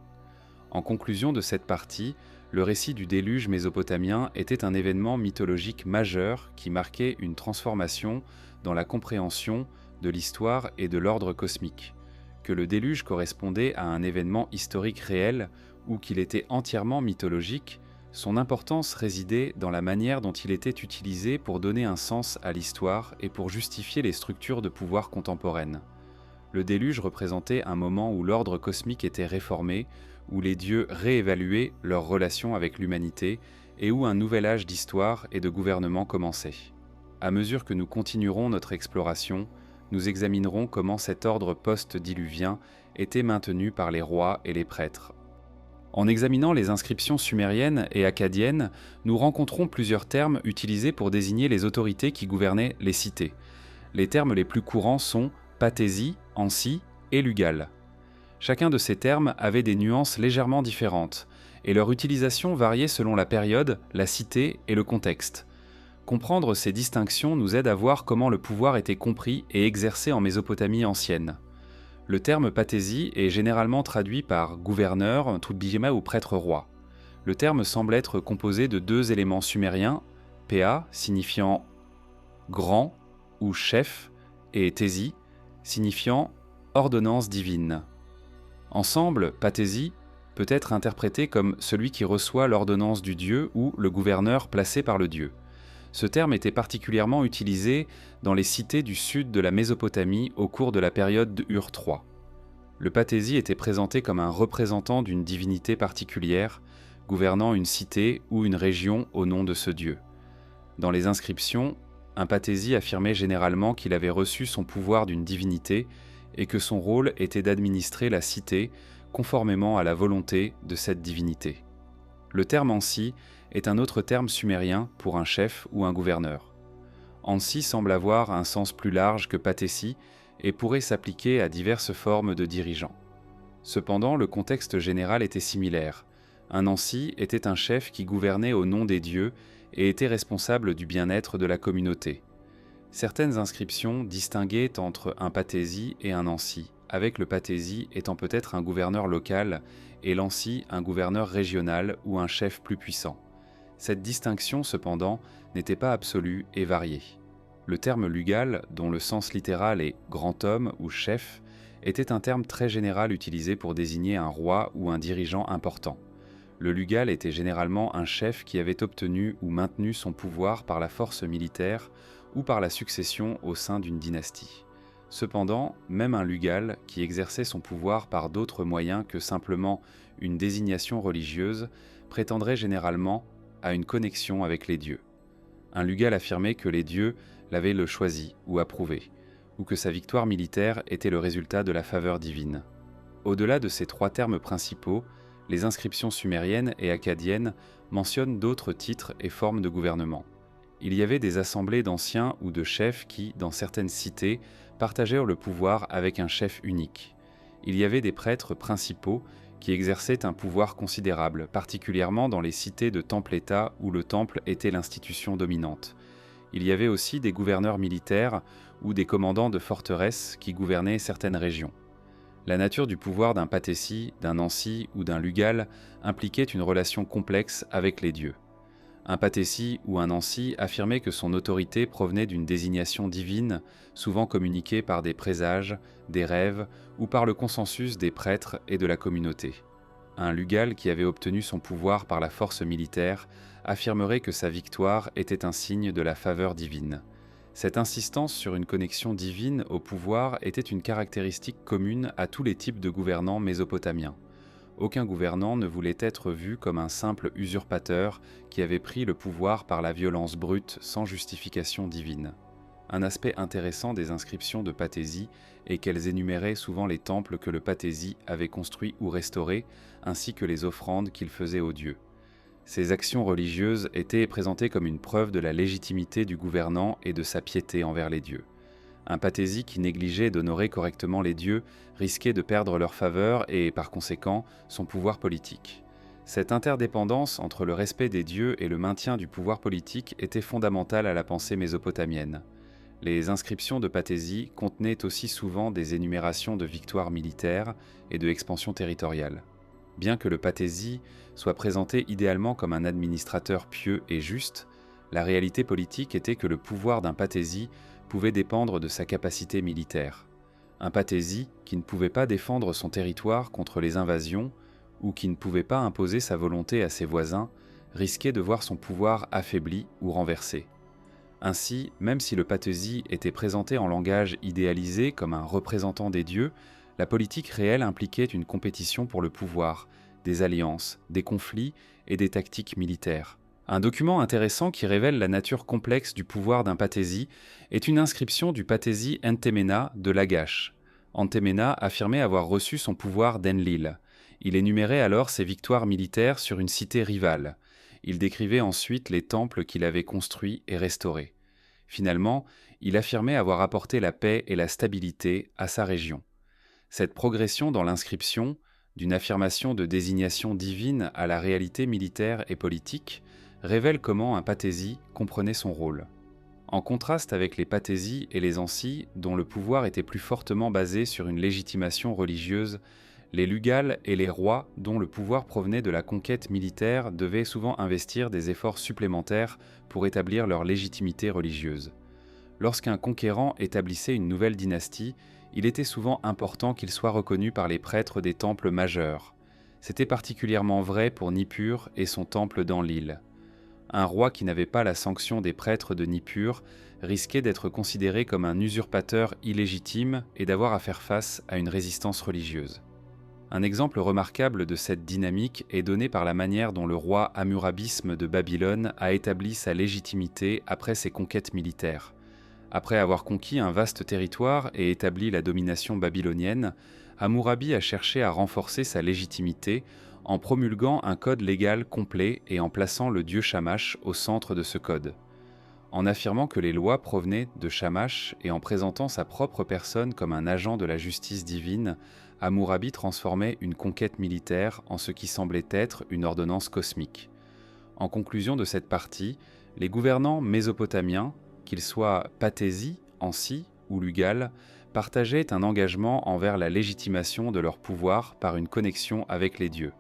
En conclusion de cette partie, le récit du déluge mésopotamien était un événement mythologique majeur qui marquait une transformation dans la compréhension de l'histoire et de l'ordre cosmique. Que le déluge correspondait à un événement historique réel ou qu'il était entièrement mythologique, son importance résidait dans la manière dont il était utilisé pour donner un sens à l'histoire et pour justifier les structures de pouvoir contemporaines. Le déluge représentait un moment où l'ordre cosmique était réformé, où les dieux réévaluaient leur relation avec l'humanité et où un nouvel âge d'histoire et de gouvernement commençait. À mesure que nous continuerons notre exploration, nous examinerons comment cet ordre post-diluvien était maintenu par les rois et les prêtres. En examinant les inscriptions sumériennes et akkadiennes, nous rencontrons plusieurs termes utilisés pour désigner les autorités qui gouvernaient les cités. Les termes les plus courants sont Patési, Ansi et Lugal. Chacun de ces termes avait des nuances légèrement différentes, et leur utilisation variait selon la période, la cité et le contexte. Comprendre ces distinctions nous aide à voir comment le pouvoir était compris et exercé en Mésopotamie ancienne. Le terme patésie est généralement traduit par gouverneur, ou prêtre-roi. Le terme semble être composé de deux éléments sumériens, pa signifiant grand ou chef, et tési signifiant ordonnance divine. Ensemble, patésie peut être interprété comme celui qui reçoit l'ordonnance du dieu ou le gouverneur placé par le dieu. Ce terme était particulièrement utilisé dans les cités du sud de la Mésopotamie au cours de la période de Ur III. Le patési était présenté comme un représentant d'une divinité particulière, gouvernant une cité ou une région au nom de ce dieu. Dans les inscriptions, un patési affirmait généralement qu'il avait reçu son pouvoir d'une divinité et que son rôle était d'administrer la cité conformément à la volonté de cette divinité. Le terme Ansi est un autre terme sumérien pour un chef ou un gouverneur. Ansi semble avoir un sens plus large que Patési et pourrait s'appliquer à diverses formes de dirigeants. Cependant, le contexte général était similaire. Un Ansi était un chef qui gouvernait au nom des dieux et était responsable du bien-être de la communauté. Certaines inscriptions distinguaient entre un Patési et un Ansi, avec le Patési étant peut-être un gouverneur local et l'Ansi un gouverneur régional ou un chef plus puissant. Cette distinction, cependant, n'était pas absolue et variée. Le terme lugal, dont le sens littéral est « grand homme » ou « chef », était un terme très général utilisé pour désigner un roi ou un dirigeant important. Le lugal était généralement un chef qui avait obtenu ou maintenu son pouvoir par la force militaire ou par la succession au sein d'une dynastie. Cependant, même un lugal, qui exerçait son pouvoir par d'autres moyens que simplement une désignation religieuse, prétendrait généralement à une connexion avec les dieux. Un lugal affirmait que les dieux l'avaient le choisi ou approuvé, ou que sa victoire militaire était le résultat de la faveur divine. Au-delà de ces trois termes principaux, les inscriptions sumériennes et akkadiennes mentionnent d'autres titres et formes de gouvernement. Il y avait des assemblées d'anciens ou de chefs qui, dans certaines cités, partagèrent le pouvoir avec un chef unique. Il y avait des prêtres principaux qui exerçaient un pouvoir considérable, particulièrement dans les cités de temple-État où le temple était l'institution dominante. Il y avait aussi des gouverneurs militaires ou des commandants de forteresses qui gouvernaient certaines régions. La nature du pouvoir d'un patési, d'un ansi ou d'un lugal impliquait une relation complexe avec les dieux. Un patési ou un ansi affirmait que son autorité provenait d'une désignation divine, souvent communiquée par des présages, des rêves ou par le consensus des prêtres et de la communauté. Un lugal qui avait obtenu son pouvoir par la force militaire affirmerait que sa victoire était un signe de la faveur divine. Cette insistance sur une connexion divine au pouvoir était une caractéristique commune à tous les types de gouvernants mésopotamiens. Aucun gouvernant ne voulait être vu comme un simple usurpateur qui avait pris le pouvoir par la violence brute sans justification divine. Un aspect intéressant des inscriptions de Patési est qu'elles énuméraient souvent les temples que le Patési avait construits ou restaurés, ainsi que les offrandes qu'il faisait aux dieux. Ces actions religieuses étaient présentées comme une preuve de la légitimité du gouvernant et de sa piété envers les dieux. Un patési qui négligeait d'honorer correctement les dieux risquait de perdre leur faveur et, par conséquent, son pouvoir politique. Cette interdépendance entre le respect des dieux et le maintien du pouvoir politique était fondamentale à la pensée mésopotamienne. Les inscriptions de patési contenaient aussi souvent des énumérations de victoires militaires et de expansion territoriale. Bien que le patési soit présenté idéalement comme un administrateur pieux et juste, la réalité politique était que le pouvoir d'un patési pouvait dépendre de sa capacité militaire. Un patési qui ne pouvait pas défendre son territoire contre les invasions ou qui ne pouvait pas imposer sa volonté à ses voisins risquait de voir son pouvoir affaibli ou renversé. Ainsi, même si le patési était présenté en langage idéalisé comme un représentant des dieux, la politique réelle impliquait une compétition pour le pouvoir, des alliances, des conflits et des tactiques militaires. Un document intéressant qui révèle la nature complexe du pouvoir d'un patési est une inscription du patési Entemena de Lagash. Entemena affirmait avoir reçu son pouvoir d'Enlil. Il énumérait alors ses victoires militaires sur une cité rivale. Il décrivait ensuite les temples qu'il avait construits et restaurés. Finalement, il affirmait avoir apporté la paix et la stabilité à sa région. Cette progression dans l'inscription, d'une affirmation de désignation divine à la réalité militaire et politique, révèle comment un pathési comprenait son rôle. En contraste avec les pathésies et les anciens, dont le pouvoir était plus fortement basé sur une légitimation religieuse, les lugales et les rois, dont le pouvoir provenait de la conquête militaire, devaient souvent investir des efforts supplémentaires pour établir leur légitimité religieuse. Lorsqu'un conquérant établissait une nouvelle dynastie, il était souvent important qu'il soit reconnu par les prêtres des temples majeurs. C'était particulièrement vrai pour Nippur et son temple d'Enlil. Un roi qui n'avait pas la sanction des prêtres de Nippur risquait d'être considéré comme un usurpateur illégitime et d'avoir à faire face à une résistance religieuse. Un exemple remarquable de cette dynamique est donné par la manière dont le roi Hammurabisme de Babylone a établi sa légitimité après ses conquêtes militaires. Après avoir conquis un vaste territoire et établi la domination babylonienne, Hammurabi a cherché à renforcer sa légitimité en promulguant un code légal complet et en plaçant le dieu Shamash au centre de ce code. En affirmant que les lois provenaient de Shamash et en présentant sa propre personne comme un agent de la justice divine, Hammurabi transformait une conquête militaire en ce qui semblait être une ordonnance cosmique. En conclusion de cette partie, les gouvernants mésopotamiens, qu'ils soient pathési, ansi ou lugal, partageaient un engagement envers la légitimation de leur pouvoir par une connexion avec les dieux.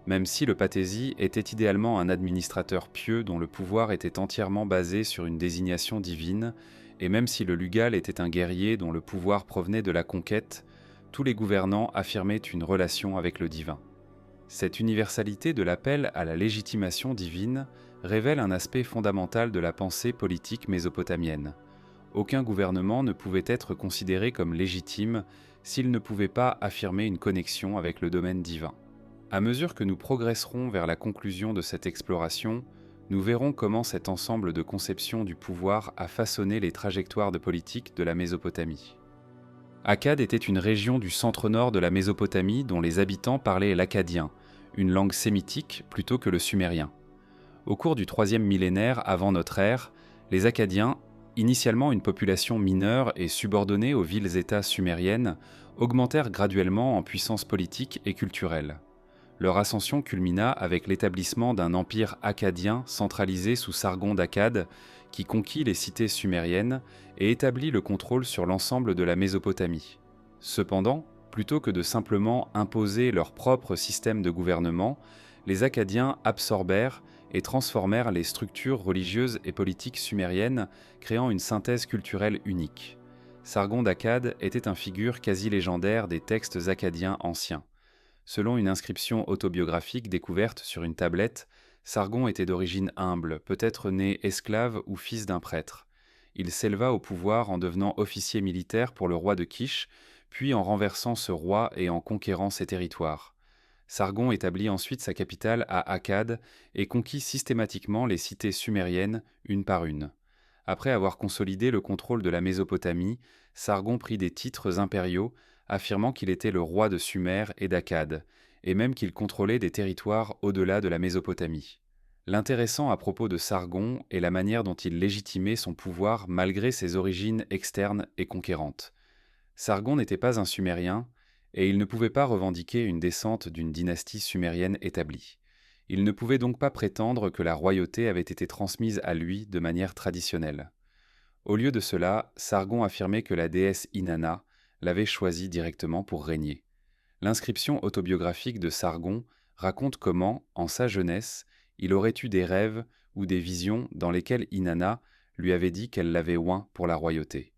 Même si le pathési était idéalement un administrateur pieux dont le pouvoir était entièrement basé sur une désignation divine, et même si le lugal était un guerrier dont le pouvoir provenait de la conquête, tous les gouvernants affirmaient une relation avec le divin. Cette universalité de l'appel à la légitimation divine révèle un aspect fondamental de la pensée politique mésopotamienne. Aucun gouvernement ne pouvait être considéré comme légitime s'il ne pouvait pas affirmer une connexion avec le domaine divin. À mesure que nous progresserons vers la conclusion de cette exploration, nous verrons comment cet ensemble de conceptions du pouvoir a façonné les trajectoires de politique de la Mésopotamie. Akkad était une région du centre-nord de la Mésopotamie dont les habitants parlaient l'akkadien, une langue sémitique plutôt que le sumérien. Au cours du 3e millénaire avant notre ère, les Akkadiens, initialement une population mineure et subordonnée aux villes-États sumériennes, augmentèrent graduellement en puissance politique et culturelle. Leur ascension culmina avec l'établissement d'un empire akkadien centralisé sous Sargon d'Akkad, qui conquit les cités sumériennes et établit le contrôle sur l'ensemble de la Mésopotamie. Cependant, plutôt que de simplement imposer leur propre système de gouvernement, les Akkadiens absorbèrent et transformèrent les structures religieuses et politiques sumériennes, créant une synthèse culturelle unique. Sargon d'Akkad était une figure quasi légendaire des textes akkadiens anciens. Selon une inscription autobiographique découverte sur une tablette, Sargon était d'origine humble, peut-être né esclave ou fils d'un prêtre. Il s'éleva au pouvoir en devenant officier militaire pour le roi de Kish, puis en renversant ce roi et en conquérant ses territoires. Sargon établit ensuite sa capitale à Akkad et conquit systématiquement les cités sumériennes une par une. Après avoir consolidé le contrôle de la Mésopotamie, Sargon prit des titres impériaux, affirmant qu'il était le roi de Sumer et d'Akkad, et même qu'il contrôlait des territoires au-delà de la Mésopotamie. L'intéressant à propos de Sargon est la manière dont il légitimait son pouvoir malgré ses origines externes et conquérantes. Sargon n'était pas un Sumérien, et il ne pouvait pas revendiquer une descente d'une dynastie sumérienne établie. Il ne pouvait donc pas prétendre que la royauté avait été transmise à lui de manière traditionnelle. Au lieu de cela, Sargon affirmait que la déesse Inanna l'avait choisi directement pour régner. L'inscription autobiographique de Sargon raconte comment, en sa jeunesse, il aurait eu des rêves ou des visions dans lesquels Inanna lui avait dit qu'elle l'avait oint pour la royauté.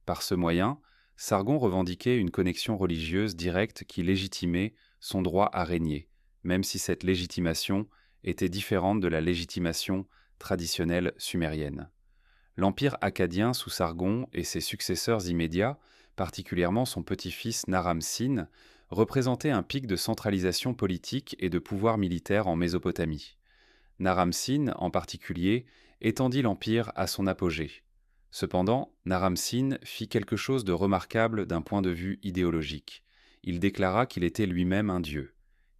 Par ce moyen, Sargon revendiquait une connexion religieuse directe qui légitimait son droit à régner, même si cette légitimation était différente de la légitimation traditionnelle sumérienne. L'empire akkadien sous Sargon et ses successeurs immédiats, particulièrement son petit-fils Naram-Sin, représentait un pic de centralisation politique et de pouvoir militaire en Mésopotamie. Naram-Sin, en particulier, étendit l'empire à son apogée. Cependant, Naram-Sin fit quelque chose de remarquable d'un point de vue idéologique. Il déclara qu'il était lui-même un dieu.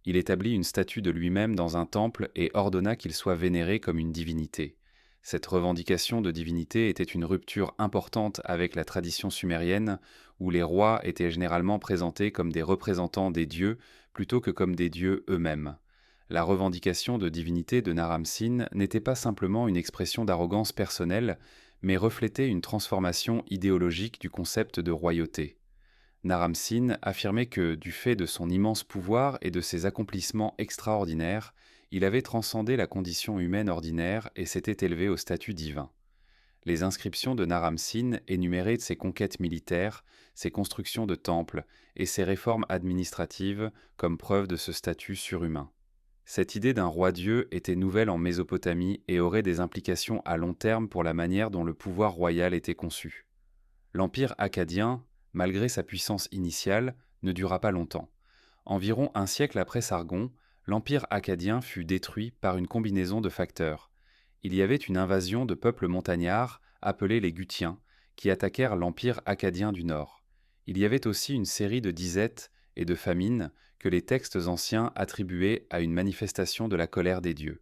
Il établit une statue de lui-même dans un temple et ordonna qu'il soit vénéré comme une divinité. Cette revendication de divinité était une rupture importante avec la tradition sumérienne, où les rois étaient généralement présentés comme des représentants des dieux plutôt que comme des dieux eux-mêmes. La revendication de divinité de Naram-Sin n'était pas simplement une expression d'arrogance personnelle, mais reflétait une transformation idéologique du concept de royauté. Naram-Sin affirmait que, du fait de son immense pouvoir et de ses accomplissements extraordinaires, il avait transcendé la condition humaine ordinaire et s'était élevé au statut divin. Les inscriptions de Naram-Sin énuméraient ses conquêtes militaires, ses constructions de temples et ses réformes administratives comme preuve de ce statut surhumain. Cette idée d'un roi-dieu était nouvelle en Mésopotamie et aurait des implications à long terme pour la manière dont le pouvoir royal était conçu. L'empire akkadien, malgré sa puissance initiale, ne dura pas longtemps. Environ un siècle après Sargon, l'empire akkadien fut détruit par une combinaison de facteurs. Il y avait une invasion de peuples montagnards, appelés les Gutiens, qui attaquèrent l'empire akkadien du Nord. Il y avait aussi une série de disettes et de famines que les textes anciens attribuaient à une manifestation de la colère des dieux.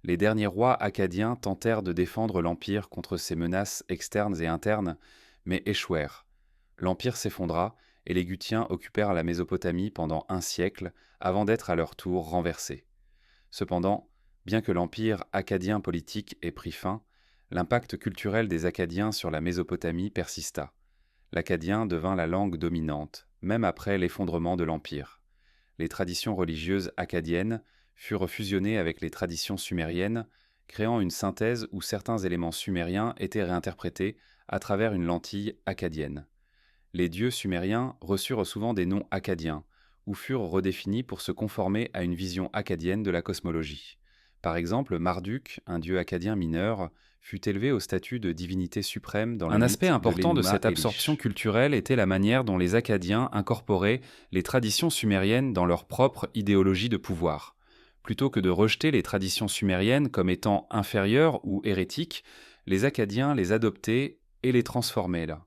Les derniers rois akkadiens tentèrent de défendre l'empire contre ces menaces externes et internes, mais échouèrent. L'empire s'effondra et les Gutiens occupèrent la Mésopotamie pendant un siècle avant d'être à leur tour renversés. Cependant, bien que l'empire akkadien politique ait pris fin, l'impact culturel des Akkadiens sur la Mésopotamie persista. L'akkadien devint la langue dominante, même après l'effondrement de l'empire. Les traditions religieuses akkadiennes furent fusionnées avec les traditions sumériennes, créant une synthèse où certains éléments sumériens étaient réinterprétés à travers une lentille akkadienne. Les dieux sumériens reçurent souvent des noms akkadiens, ou furent redéfinis pour se conformer à une vision akkadienne de la cosmologie. Par exemple, Marduk, un dieu akkadien mineur, fut élevé au statut de divinité suprême dans le mythe de l'Enuma Elish. Un aspect important de cette absorption culturelle était la manière dont les Akkadiens incorporaient les traditions sumériennes dans leur propre idéologie de pouvoir. Plutôt que de rejeter les traditions sumériennes comme étant inférieures ou hérétiques, les Akkadiens les adoptaient et les transformaient là.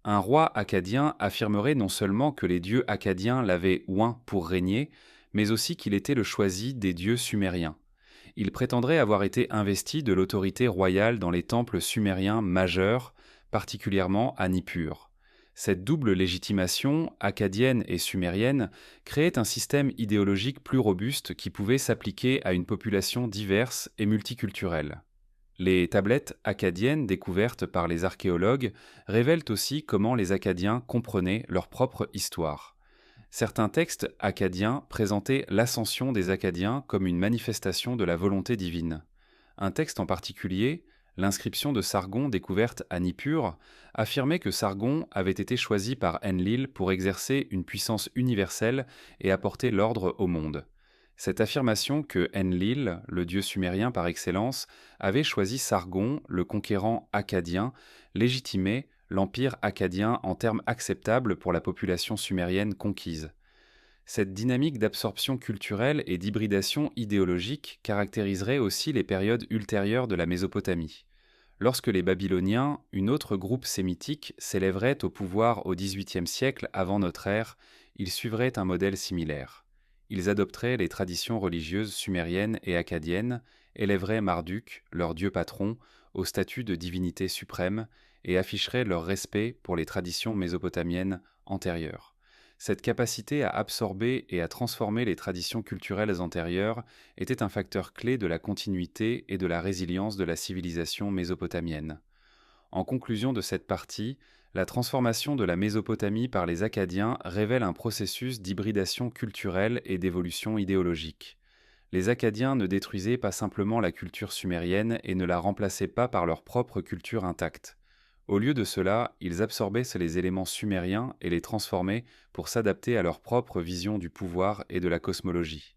Un roi akkadien affirmerait non seulement que les dieux akkadiens l'avaient oint pour régner, mais aussi qu'il était le choisi des dieux sumériens. Il prétendrait avoir été investi de l'autorité royale dans les temples sumériens majeurs, particulièrement à Nippur. Cette double légitimation, akkadienne et sumérienne, créait un système idéologique plus robuste qui pouvait s'appliquer à une population diverse et multiculturelle. Les tablettes akkadiennes découvertes par les archéologues révèlent aussi comment les Akkadiens comprenaient leur propre histoire. Certains textes akkadiens présentaient l'ascension des Akkadiens comme une manifestation de la volonté divine. Un texte en particulier, l'inscription de Sargon découverte à Nippur, affirmait que Sargon avait été choisi par Enlil pour exercer une puissance universelle et apporter l'ordre au monde. Cette affirmation que Enlil, le dieu sumérien par excellence, avait choisi Sargon, le conquérant akkadien, légitimait l'empire akkadien en termes acceptables pour la population sumérienne conquise. Cette dynamique d'absorption culturelle et d'hybridation idéologique caractériserait aussi les périodes ultérieures de la Mésopotamie. Lorsque les Babyloniens, un autre groupe sémitique, s'élèveraient au pouvoir au XVIIIe siècle avant notre ère, ils suivraient un modèle similaire. Ils adopteraient les traditions religieuses sumériennes et akkadiennes, élèveraient Marduk, leur dieu patron, au statut de divinité suprême et afficheraient leur respect pour les traditions mésopotamiennes antérieures. Cette capacité à absorber et à transformer les traditions culturelles antérieures était un facteur clé de la continuité et de la résilience de la civilisation mésopotamienne. En conclusion de cette partie, la transformation de la Mésopotamie par les Akkadiens révèle un processus d'hybridation culturelle et d'évolution idéologique. Les Akkadiens ne détruisaient pas simplement la culture sumérienne et ne la remplaçaient pas par leur propre culture intacte. Au lieu de cela, ils absorbaient les éléments sumériens et les transformaient pour s'adapter à leur propre vision du pouvoir et de la cosmologie.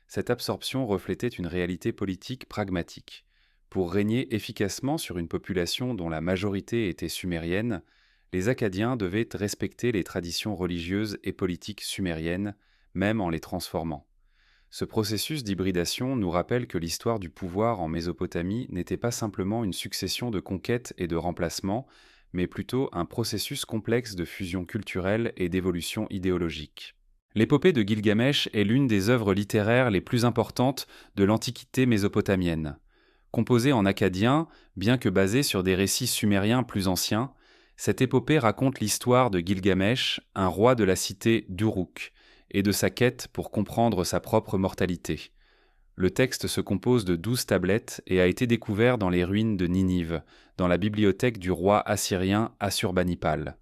Cette absorption reflétait une réalité politique pragmatique. Pour régner efficacement sur une population dont la majorité était sumérienne, les Akkadiens devaient respecter les traditions religieuses et politiques sumériennes, même en les transformant. Ce processus d'hybridation nous rappelle que l'histoire du pouvoir en Mésopotamie n'était pas simplement une succession de conquêtes et de remplacements, mais plutôt un processus complexe de fusion culturelle et d'évolution idéologique. L'épopée de Gilgamesh est l'une des œuvres littéraires les plus importantes de l'Antiquité mésopotamienne. Composée en akkadien, bien que basée sur des récits sumériens plus anciens, cette épopée raconte l'histoire de Gilgamesh, un roi de la cité d'Uruk, et de sa quête pour comprendre sa propre mortalité. Le texte se compose de 12 tablettes et a été découvert dans les ruines de Ninive, dans la bibliothèque du roi assyrien Assurbanipal.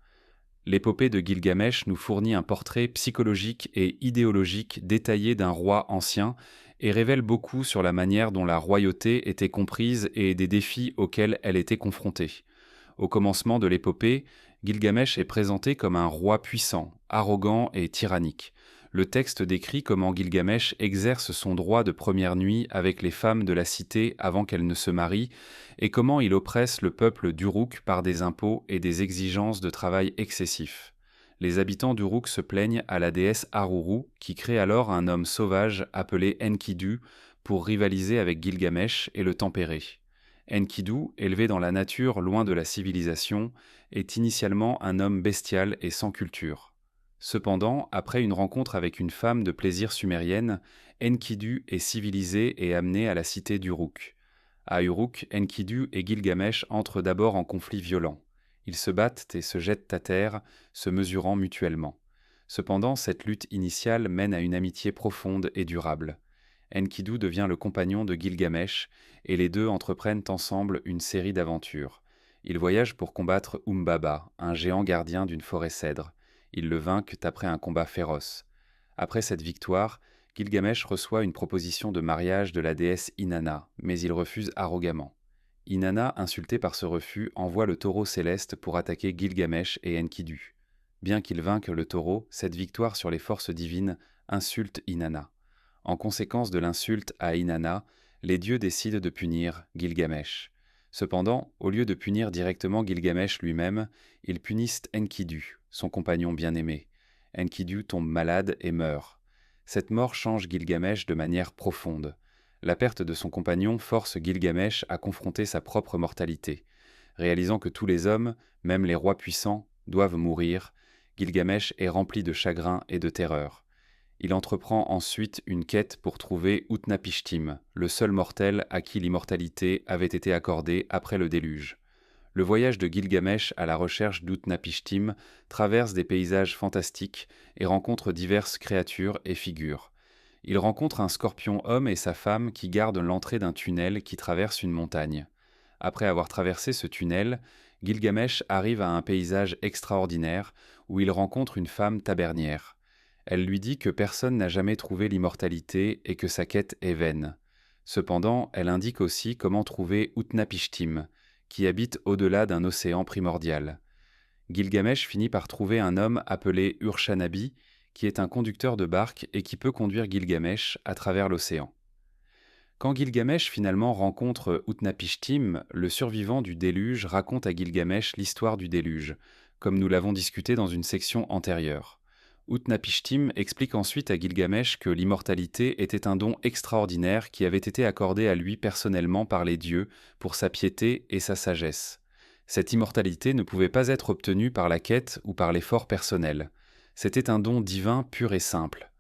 L'épopée de Gilgamesh nous fournit un portrait psychologique et idéologique détaillé d'un roi ancien et révèle beaucoup sur la manière dont la royauté était comprise et des défis auxquels elle était confrontée. Au commencement de l'épopée, Gilgamesh est présenté comme un roi puissant, arrogant et tyrannique. Le texte décrit comment Gilgamesh exerce son droit de première nuit avec les femmes de la cité avant qu'elles ne se marient, et comment il oppresse le peuple d'Uruk par des impôts et des exigences de travail excessifs. Les habitants d'Uruk se plaignent à la déesse Aruru, qui crée alors un homme sauvage appelé Enkidu pour rivaliser avec Gilgamesh et le tempérer. Enkidu, élevé dans la nature loin de la civilisation, est initialement un homme bestial et sans culture. Cependant, après une rencontre avec une femme de plaisir sumérienne, Enkidu est civilisé et amené à la cité d'Uruk. À Uruk, Enkidu et Gilgamesh entrent d'abord en conflit violent. Ils se battent et se jettent à terre, se mesurant mutuellement. Cependant, cette lutte initiale mène à une amitié profonde et durable. Enkidu devient le compagnon de Gilgamesh et les deux entreprennent ensemble une série d'aventures. Ils voyagent pour combattre Umbaba, un géant gardien d'une forêt cèdre. Ils le vainquent après un combat féroce. Après cette victoire, Gilgamesh reçoit une proposition de mariage de la déesse Inanna, mais il refuse arrogamment. Inanna, insultée par ce refus, envoie le taureau céleste pour attaquer Gilgamesh et Enkidu. Bien qu'il vainque le taureau, cette victoire sur les forces divines insulte Inanna. En conséquence de l'insulte à Inanna, les dieux décident de punir Gilgamesh. Cependant, au lieu de punir directement Gilgamesh lui-même, ils punissent Enkidu, son compagnon bien-aimé. Enkidu tombe malade et meurt. Cette mort change Gilgamesh de manière profonde. La perte de son compagnon force Gilgamesh à confronter sa propre mortalité. Réalisant que tous les hommes, même les rois puissants, doivent mourir, Gilgamesh est rempli de chagrin et de terreur. Il entreprend ensuite une quête pour trouver Utnapishtim, le seul mortel à qui l'immortalité avait été accordée après le déluge. Le voyage de Gilgamesh à la recherche d'Utnapishtim traverse des paysages fantastiques et rencontre diverses créatures et figures. Il rencontre un scorpion homme et sa femme qui gardent l'entrée d'un tunnel qui traverse une montagne. Après avoir traversé ce tunnel, Gilgamesh arrive à un paysage extraordinaire où il rencontre une femme tabernière. Elle lui dit que personne n'a jamais trouvé l'immortalité et que sa quête est vaine. Cependant, elle indique aussi comment trouver Utnapishtim, qui habite au-delà d'un océan primordial. Gilgamesh finit par trouver un homme appelé Urshanabi, qui est un conducteur de barque et qui peut conduire Gilgamesh à travers l'océan. Quand Gilgamesh finalement rencontre Utnapishtim, le survivant du déluge raconte à Gilgamesh l'histoire du déluge, comme nous l'avons discuté dans une section antérieure. Utnapishtim explique ensuite à Gilgamesh que l'immortalité était un don extraordinaire qui avait été accordé à lui personnellement par les dieux pour sa piété et sa sagesse. Cette immortalité ne pouvait pas être obtenue par la quête ou par l'effort personnel. C'était un don divin pur et simple.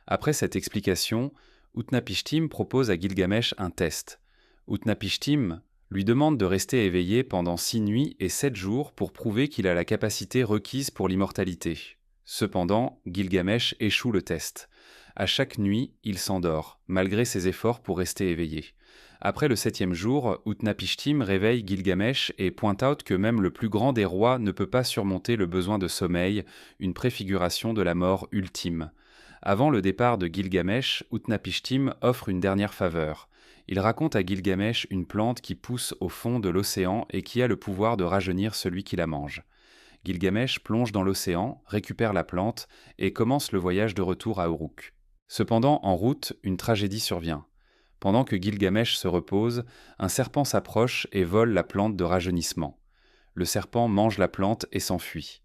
Après cette explication, Utnapishtim propose à Gilgamesh un test. Utnapishtim lui demande de rester éveillé pendant 6 nuits et 7 jours pour prouver qu'il a la capacité requise pour l'immortalité. Cependant, Gilgamesh échoue le test. À chaque nuit, il s'endort, malgré ses efforts pour rester éveillé. Après le 7e jour, Utnapishtim réveille Gilgamesh et pointe out que même le plus grand des rois ne peut pas surmonter le besoin de sommeil, une préfiguration de la mort ultime. Avant le départ de Gilgamesh, Utnapishtim offre une dernière faveur. Il raconte à Gilgamesh une plante qui pousse au fond de l'océan et qui a le pouvoir de rajeunir celui qui la mange. Gilgamesh plonge dans l'océan, récupère la plante et commence le voyage de retour à Uruk. Cependant, en route, une tragédie survient. Pendant que Gilgamesh se repose, un serpent s'approche et vole la plante de rajeunissement. Le serpent mange la plante et s'enfuit.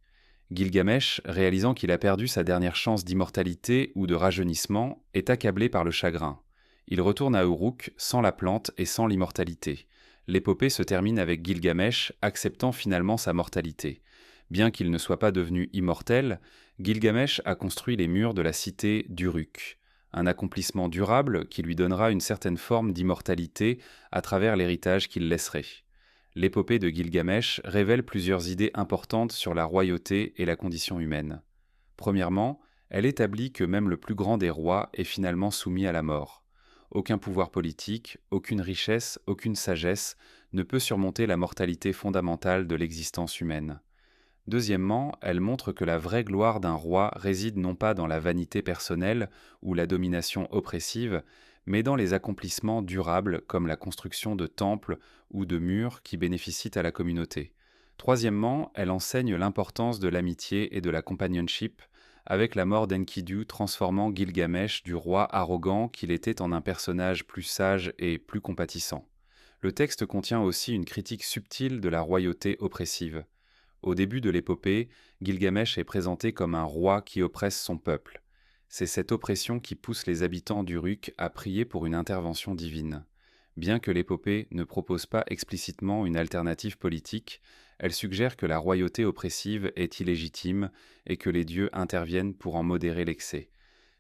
Gilgamesh, réalisant qu'il a perdu sa dernière chance d'immortalité ou de rajeunissement, est accablé par le chagrin. Il retourne à Uruk sans la plante et sans l'immortalité. L'épopée se termine avec Gilgamesh acceptant finalement sa mortalité. Bien qu'il ne soit pas devenu immortel, Gilgamesh a construit les murs de la cité d'Uruk, un accomplissement durable qui lui donnera une certaine forme d'immortalité à travers l'héritage qu'il laisserait. L'épopée de Gilgamesh révèle plusieurs idées importantes sur la royauté et la condition humaine. Premièrement, elle établit que même le plus grand des rois est finalement soumis à la mort. Aucun pouvoir politique, aucune richesse, aucune sagesse ne peut surmonter la mortalité fondamentale de l'existence humaine. Deuxièmement, elle montre que la vraie gloire d'un roi réside non pas dans la vanité personnelle ou la domination oppressive, mais dans les accomplissements durables comme la construction de temples ou de murs qui bénéficient à la communauté. Troisièmement, elle enseigne l'importance de l'amitié et de la companionship, avec la mort d'Enkidu transformant Gilgamesh du roi arrogant qu'il était en un personnage plus sage et plus compatissant. Le texte contient aussi une critique subtile de la royauté oppressive. Au début de l'épopée, Gilgamesh est présenté comme un roi qui oppresse son peuple. C'est cette oppression qui pousse les habitants d'Uruk à prier pour une intervention divine. Bien que l'épopée ne propose pas explicitement une alternative politique, elle suggère que la royauté oppressive est illégitime et que les dieux interviennent pour en modérer l'excès.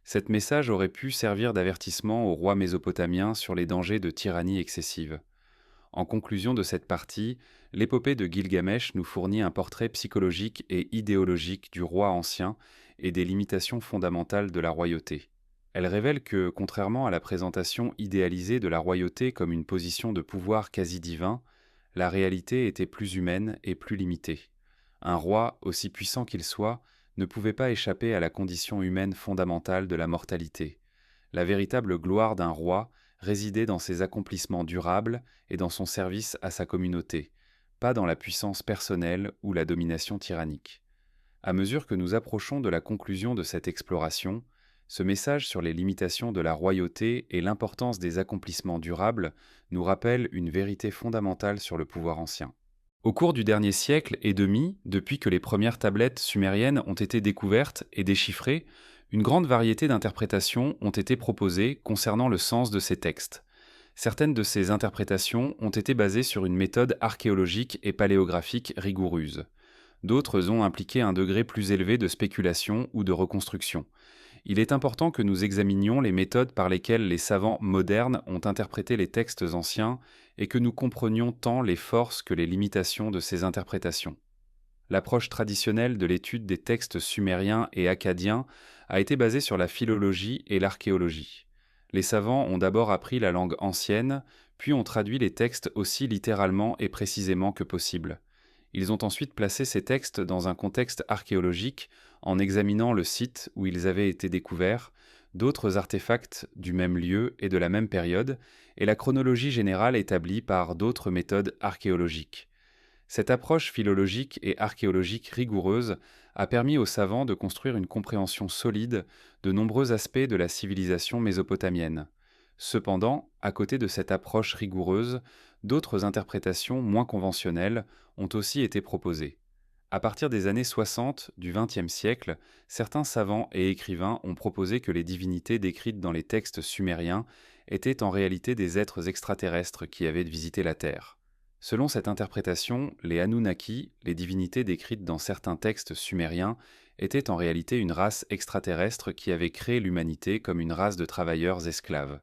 Cet message aurait pu servir d'avertissement aux rois mésopotamiens sur les dangers de tyrannie excessive. En conclusion de cette partie, l'épopée de Gilgamesh nous fournit un portrait psychologique et idéologique du roi ancien et des limitations fondamentales de la royauté. Elle révèle que, contrairement à la présentation idéalisée de la royauté comme une position de pouvoir quasi divin, la réalité était plus humaine et plus limitée. Un roi, aussi puissant qu'il soit, ne pouvait pas échapper à la condition humaine fondamentale de la mortalité. La véritable gloire d'un roi résidait dans ses accomplissements durables et dans son service à sa communauté, pas dans la puissance personnelle ou la domination tyrannique. À mesure que nous approchons de la conclusion de cette exploration, ce message sur les limitations de la royauté et l'importance des accomplissements durables nous rappelle une vérité fondamentale sur le pouvoir ancien. Au cours du dernier siècle et demi, depuis que les premières tablettes sumériennes ont été découvertes et déchiffrées, une grande variété d'interprétations ont été proposées concernant le sens de ces textes. Certaines de ces interprétations ont été basées sur une méthode archéologique et paléographique rigoureuse. D'autres ont impliqué un degré plus élevé de spéculation ou de reconstruction. Il est important que nous examinions les méthodes par lesquelles les savants modernes ont interprété les textes anciens et que nous comprenions tant les forces que les limitations de ces interprétations. L'approche traditionnelle de l'étude des textes sumériens et akkadiens a été basée sur la philologie et l'archéologie. Les savants ont d'abord appris la langue ancienne, puis ont traduit les textes aussi littéralement et précisément que possible. Ils ont ensuite placé ces textes dans un contexte archéologique en examinant le site où ils avaient été découverts, d'autres artefacts du même lieu et de la même période, et la chronologie générale établie par d'autres méthodes archéologiques. Cette approche philologique et archéologique rigoureuse a permis aux savants de construire une compréhension solide de nombreux aspects de la civilisation mésopotamienne. Cependant, à côté de cette approche rigoureuse, d'autres interprétations moins conventionnelles ont aussi été proposées. À partir des années 60 du XXe siècle, certains savants et écrivains ont proposé que les divinités décrites dans les textes sumériens étaient en réalité des êtres extraterrestres qui avaient visité la Terre. Selon cette interprétation, les Anunnaki, les divinités décrites dans certains textes sumériens, étaient en réalité une race extraterrestre qui avait créé l'humanité comme une race de travailleurs esclaves.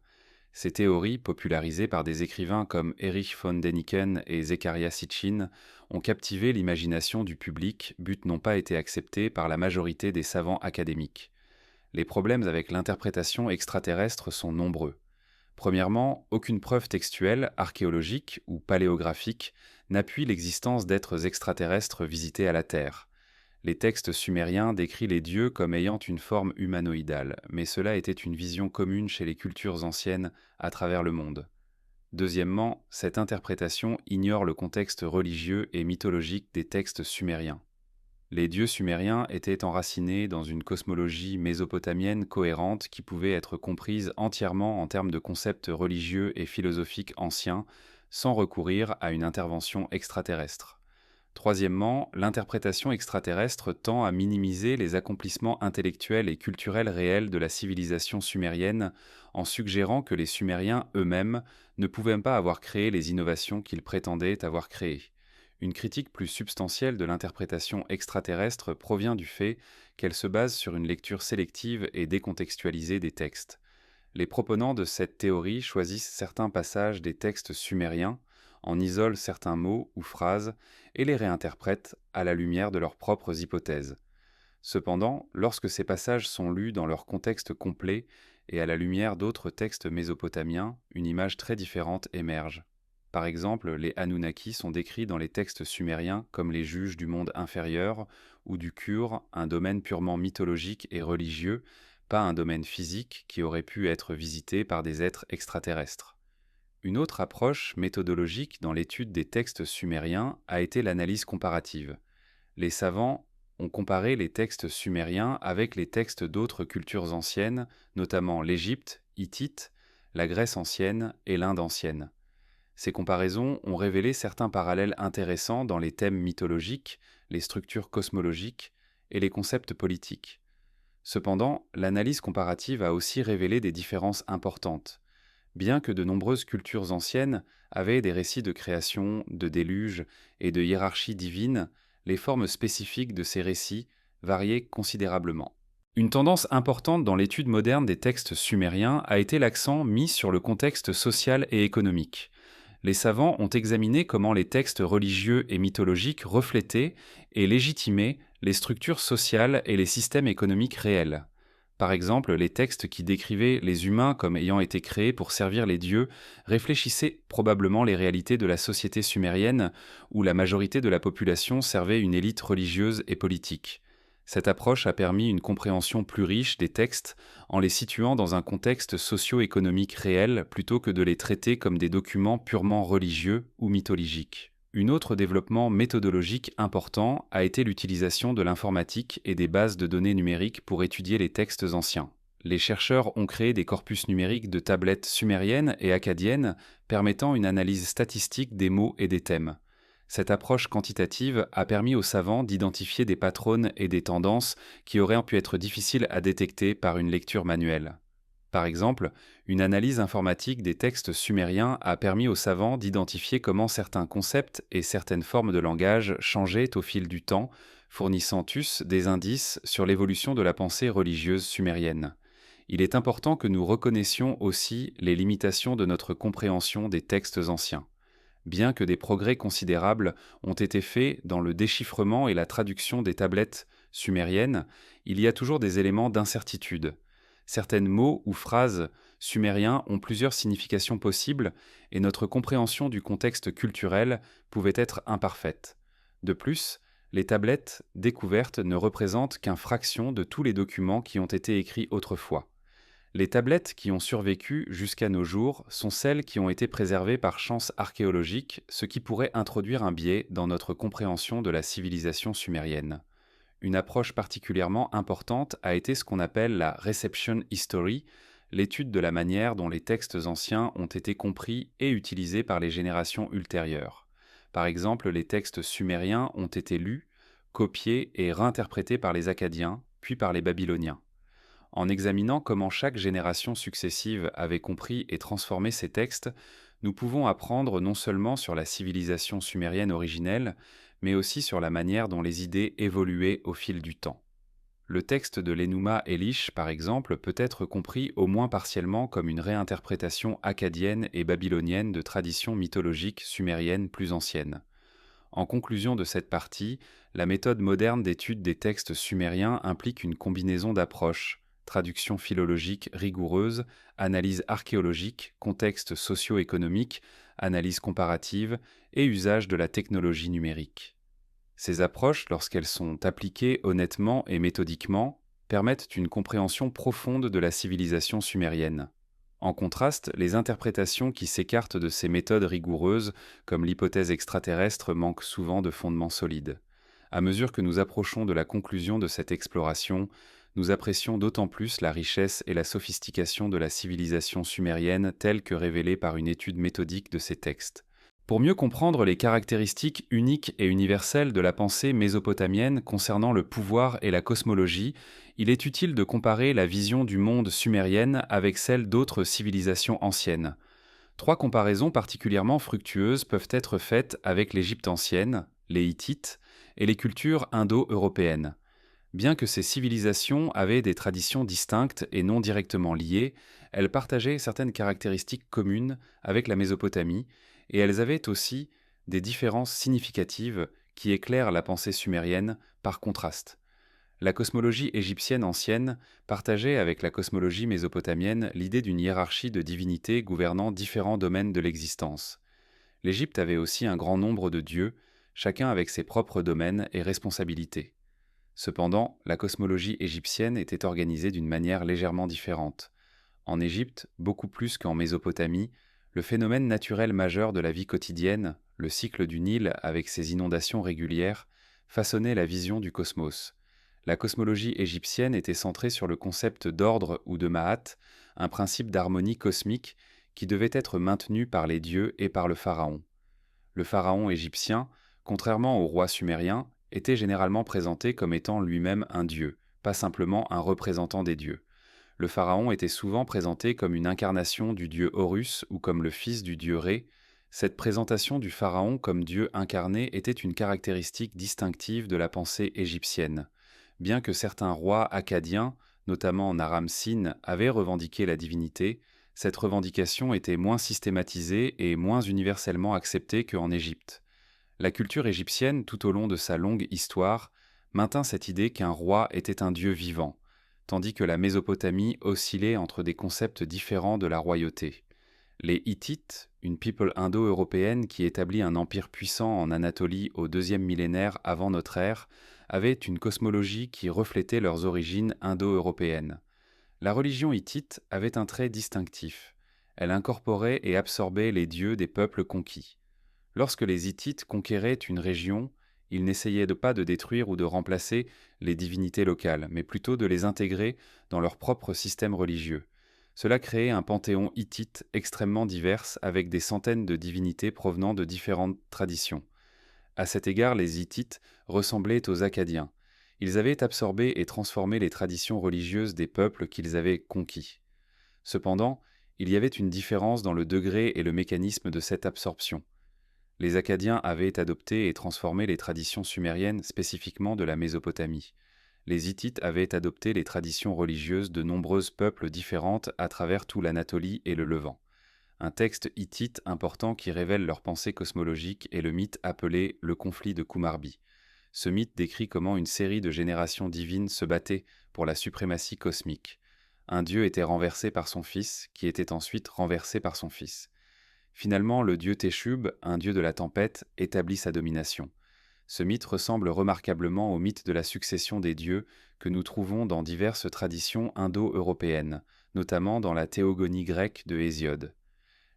Ces théories, popularisées par des écrivains comme Erich von Däniken et Zecharia Sitchin, ont captivé l'imagination du public, but n'ont pas été acceptés par la majorité des savants académiques. Les problèmes avec l'interprétation extraterrestre sont nombreux. Premièrement, aucune preuve textuelle, archéologique ou paléographique n'appuie l'existence d'êtres extraterrestres visités à la Terre. Les textes sumériens décrivent les dieux comme ayant une forme humanoïdale, mais cela était une vision commune chez les cultures anciennes à travers le monde. Deuxièmement, cette interprétation ignore le contexte religieux et mythologique des textes sumériens. Les dieux sumériens étaient enracinés dans une cosmologie mésopotamienne cohérente qui pouvait être comprise entièrement en termes de concepts religieux et philosophiques anciens, sans recourir à une intervention extraterrestre. Troisièmement, l'interprétation extraterrestre tend à minimiser les accomplissements intellectuels et culturels réels de la civilisation sumérienne en suggérant que les Sumériens eux-mêmes ne pouvaient pas avoir créé les innovations qu'ils prétendaient avoir créées. Une critique plus substantielle de l'interprétation extraterrestre provient du fait qu'elle se base sur une lecture sélective et décontextualisée des textes. Les proponents de cette théorie choisissent certains passages des textes sumériens, en isolent certains mots ou phrases et les réinterprètent à la lumière de leurs propres hypothèses. Cependant, lorsque ces passages sont lus dans leur contexte complet et à la lumière d'autres textes mésopotamiens, une image très différente émerge. Par exemple, les Anunnaki sont décrits dans les textes sumériens comme les juges du monde inférieur ou du Kur, un domaine purement mythologique et religieux, pas un domaine physique qui aurait pu être visité par des êtres extraterrestres. Une autre approche méthodologique dans l'étude des textes sumériens a été l'analyse comparative. Les savants ont comparé les textes sumériens avec les textes d'autres cultures anciennes, notamment l'Égypte, Hittite, la Grèce ancienne et l'Inde ancienne. Ces comparaisons ont révélé certains parallèles intéressants dans les thèmes mythologiques, les structures cosmologiques et les concepts politiques. Cependant, l'analyse comparative a aussi révélé des différences importantes. Bien que de nombreuses cultures anciennes avaient des récits de création, de déluge et de hiérarchie divine, les formes spécifiques de ces récits variaient considérablement. Une tendance importante dans l'étude moderne des textes sumériens a été l'accent mis sur le contexte social et économique. Les savants ont examiné comment les textes religieux et mythologiques reflétaient et légitimaient les structures sociales et les systèmes économiques réels. Par exemple, les textes qui décrivaient les humains comme ayant été créés pour servir les dieux réfléchissaient probablement les réalités de la société sumérienne où la majorité de la population servait une élite religieuse et politique. Cette approche a permis une compréhension plus riche des textes en les situant dans un contexte socio-économique réel plutôt que de les traiter comme des documents purement religieux ou mythologiques. Un autre développement méthodologique important a été l'utilisation de l'informatique et des bases de données numériques pour étudier les textes anciens. Les chercheurs ont créé des corpus numériques de tablettes sumériennes et akkadiennes permettant une analyse statistique des mots et des thèmes. Cette approche quantitative a permis aux savants d'identifier des patrons et des tendances qui auraient pu être difficiles à détecter par une lecture manuelle. Par exemple, une analyse informatique des textes sumériens a permis aux savants d'identifier comment certains concepts et certaines formes de langage changeaient au fil du temps, fournissant des indices sur l'évolution de la pensée religieuse sumérienne. Il est important que nous reconnaissions aussi les limitations de notre compréhension des textes anciens. Bien que des progrès considérables ont été faits dans le déchiffrement et la traduction des tablettes sumériennes, il y a toujours des éléments d'incertitude. Certains mots ou phrases sumériens ont plusieurs significations possibles et notre compréhension du contexte culturel pouvait être imparfaite. De plus, les tablettes découvertes ne représentent qu'une fraction de tous les documents qui ont été écrits autrefois. Les tablettes qui ont survécu jusqu'à nos jours sont celles qui ont été préservées par chance archéologique, ce qui pourrait introduire un biais dans notre compréhension de la civilisation sumérienne. Une approche particulièrement importante a été ce qu'on appelle la Reception History, l'étude de la manière dont les textes anciens ont été compris et utilisés par les générations ultérieures. Par exemple, les textes sumériens ont été lus, copiés et réinterprétés par les Akkadiens, puis par les Babyloniens. En examinant comment chaque génération successive avait compris et transformé ces textes, nous pouvons apprendre non seulement sur la civilisation sumérienne originelle, mais aussi sur la manière dont les idées évoluaient au fil du temps. Le texte de l'Enuma Elish, par exemple, peut être compris au moins partiellement comme une réinterprétation akkadienne et babylonienne de traditions mythologiques sumériennes plus anciennes. En conclusion de cette partie, la méthode moderne d'étude des textes sumériens implique une combinaison d'approches: traduction philologique rigoureuse, analyse archéologique, contexte socio-économique, analyse comparative et usage de la technologie numérique. Ces approches, lorsqu'elles sont appliquées honnêtement et méthodiquement, permettent une compréhension profonde de la civilisation sumérienne. En contraste, les interprétations qui s'écartent de ces méthodes rigoureuses, comme l'hypothèse extraterrestre, manquent souvent de fondements solides. À mesure que nous approchons de la conclusion de cette exploration, nous apprécions d'autant plus la richesse et la sophistication de la civilisation sumérienne telle que révélée par une étude méthodique de ces textes. Pour mieux comprendre les caractéristiques uniques et universelles de la pensée mésopotamienne concernant le pouvoir et la cosmologie, il est utile de comparer la vision du monde sumérienne avec celle d'autres civilisations anciennes. 3 comparaisons particulièrement fructueuses peuvent être faites avec l'Égypte ancienne, les Hittites et les cultures indo-européennes. Bien que ces civilisations avaient des traditions distinctes et non directement liées, elles partageaient certaines caractéristiques communes avec la Mésopotamie, et elles avaient aussi des différences significatives qui éclairent la pensée sumérienne par contraste. La cosmologie égyptienne ancienne partageait avec la cosmologie mésopotamienne l'idée d'une hiérarchie de divinités gouvernant différents domaines de l'existence. L'Égypte avait aussi un grand nombre de dieux, chacun avec ses propres domaines et responsabilités. Cependant, la cosmologie égyptienne était organisée d'une manière légèrement différente. En Égypte, beaucoup plus qu'en Mésopotamie, le phénomène naturel majeur de la vie quotidienne, le cycle du Nil avec ses inondations régulières, façonnait la vision du cosmos. La cosmologie égyptienne était centrée sur le concept d'ordre ou de Ma'at, un principe d'harmonie cosmique qui devait être maintenu par les dieux et par le pharaon. Le pharaon égyptien, contrairement au roi sumérien, était généralement présenté comme étant lui-même un dieu, pas simplement un représentant des dieux. Le pharaon était souvent présenté comme une incarnation du dieu Horus ou comme le fils du dieu Ré. Cette présentation du pharaon comme dieu incarné était une caractéristique distinctive de la pensée égyptienne. Bien que certains rois akkadiens, notamment Naram-Sin, avaient revendiqué la divinité, cette revendication était moins systématisée et moins universellement acceptée qu'en Égypte. La culture égyptienne, tout au long de sa longue histoire, maintint cette idée qu'un roi était un dieu vivant, tandis que la Mésopotamie oscillait entre des concepts différents de la royauté. Les Hittites, une people indo-européenne qui établit un empire puissant en Anatolie au deuxième millénaire avant notre ère, avaient une cosmologie qui reflétait leurs origines indo-européennes. La religion hittite avait un trait distinctif. Elle incorporait et absorbait les dieux des peuples conquis. Lorsque les Hittites conquéraient une région, ils n'essayaient pas de détruire ou de remplacer les divinités locales, mais plutôt de les intégrer dans leur propre système religieux. Cela créait un panthéon hittite extrêmement divers avec des centaines de divinités provenant de différentes traditions. À cet égard, les Hittites ressemblaient aux Akkadiens. Ils avaient absorbé et transformé les traditions religieuses des peuples qu'ils avaient conquis. Cependant, il y avait une différence dans le degré et le mécanisme de cette absorption. Les Akkadiens avaient adopté et transformé les traditions sumériennes spécifiquement de la Mésopotamie. Les Hittites avaient adopté les traditions religieuses de nombreux peuples différentes à travers tout l'Anatolie et le Levant. Un texte hittite important qui révèle leur pensée cosmologique est le mythe appelé le conflit de Kumarbi. Ce mythe décrit comment une série de générations divines se battaient pour la suprématie cosmique. Un dieu était renversé par son fils, qui était ensuite renversé par son fils. Finalement, le dieu Téchub, un dieu de la tempête, établit sa domination. Ce mythe ressemble remarquablement au mythe de la succession des dieux que nous trouvons dans diverses traditions indo-européennes, notamment dans la théogonie grecque de Hésiode.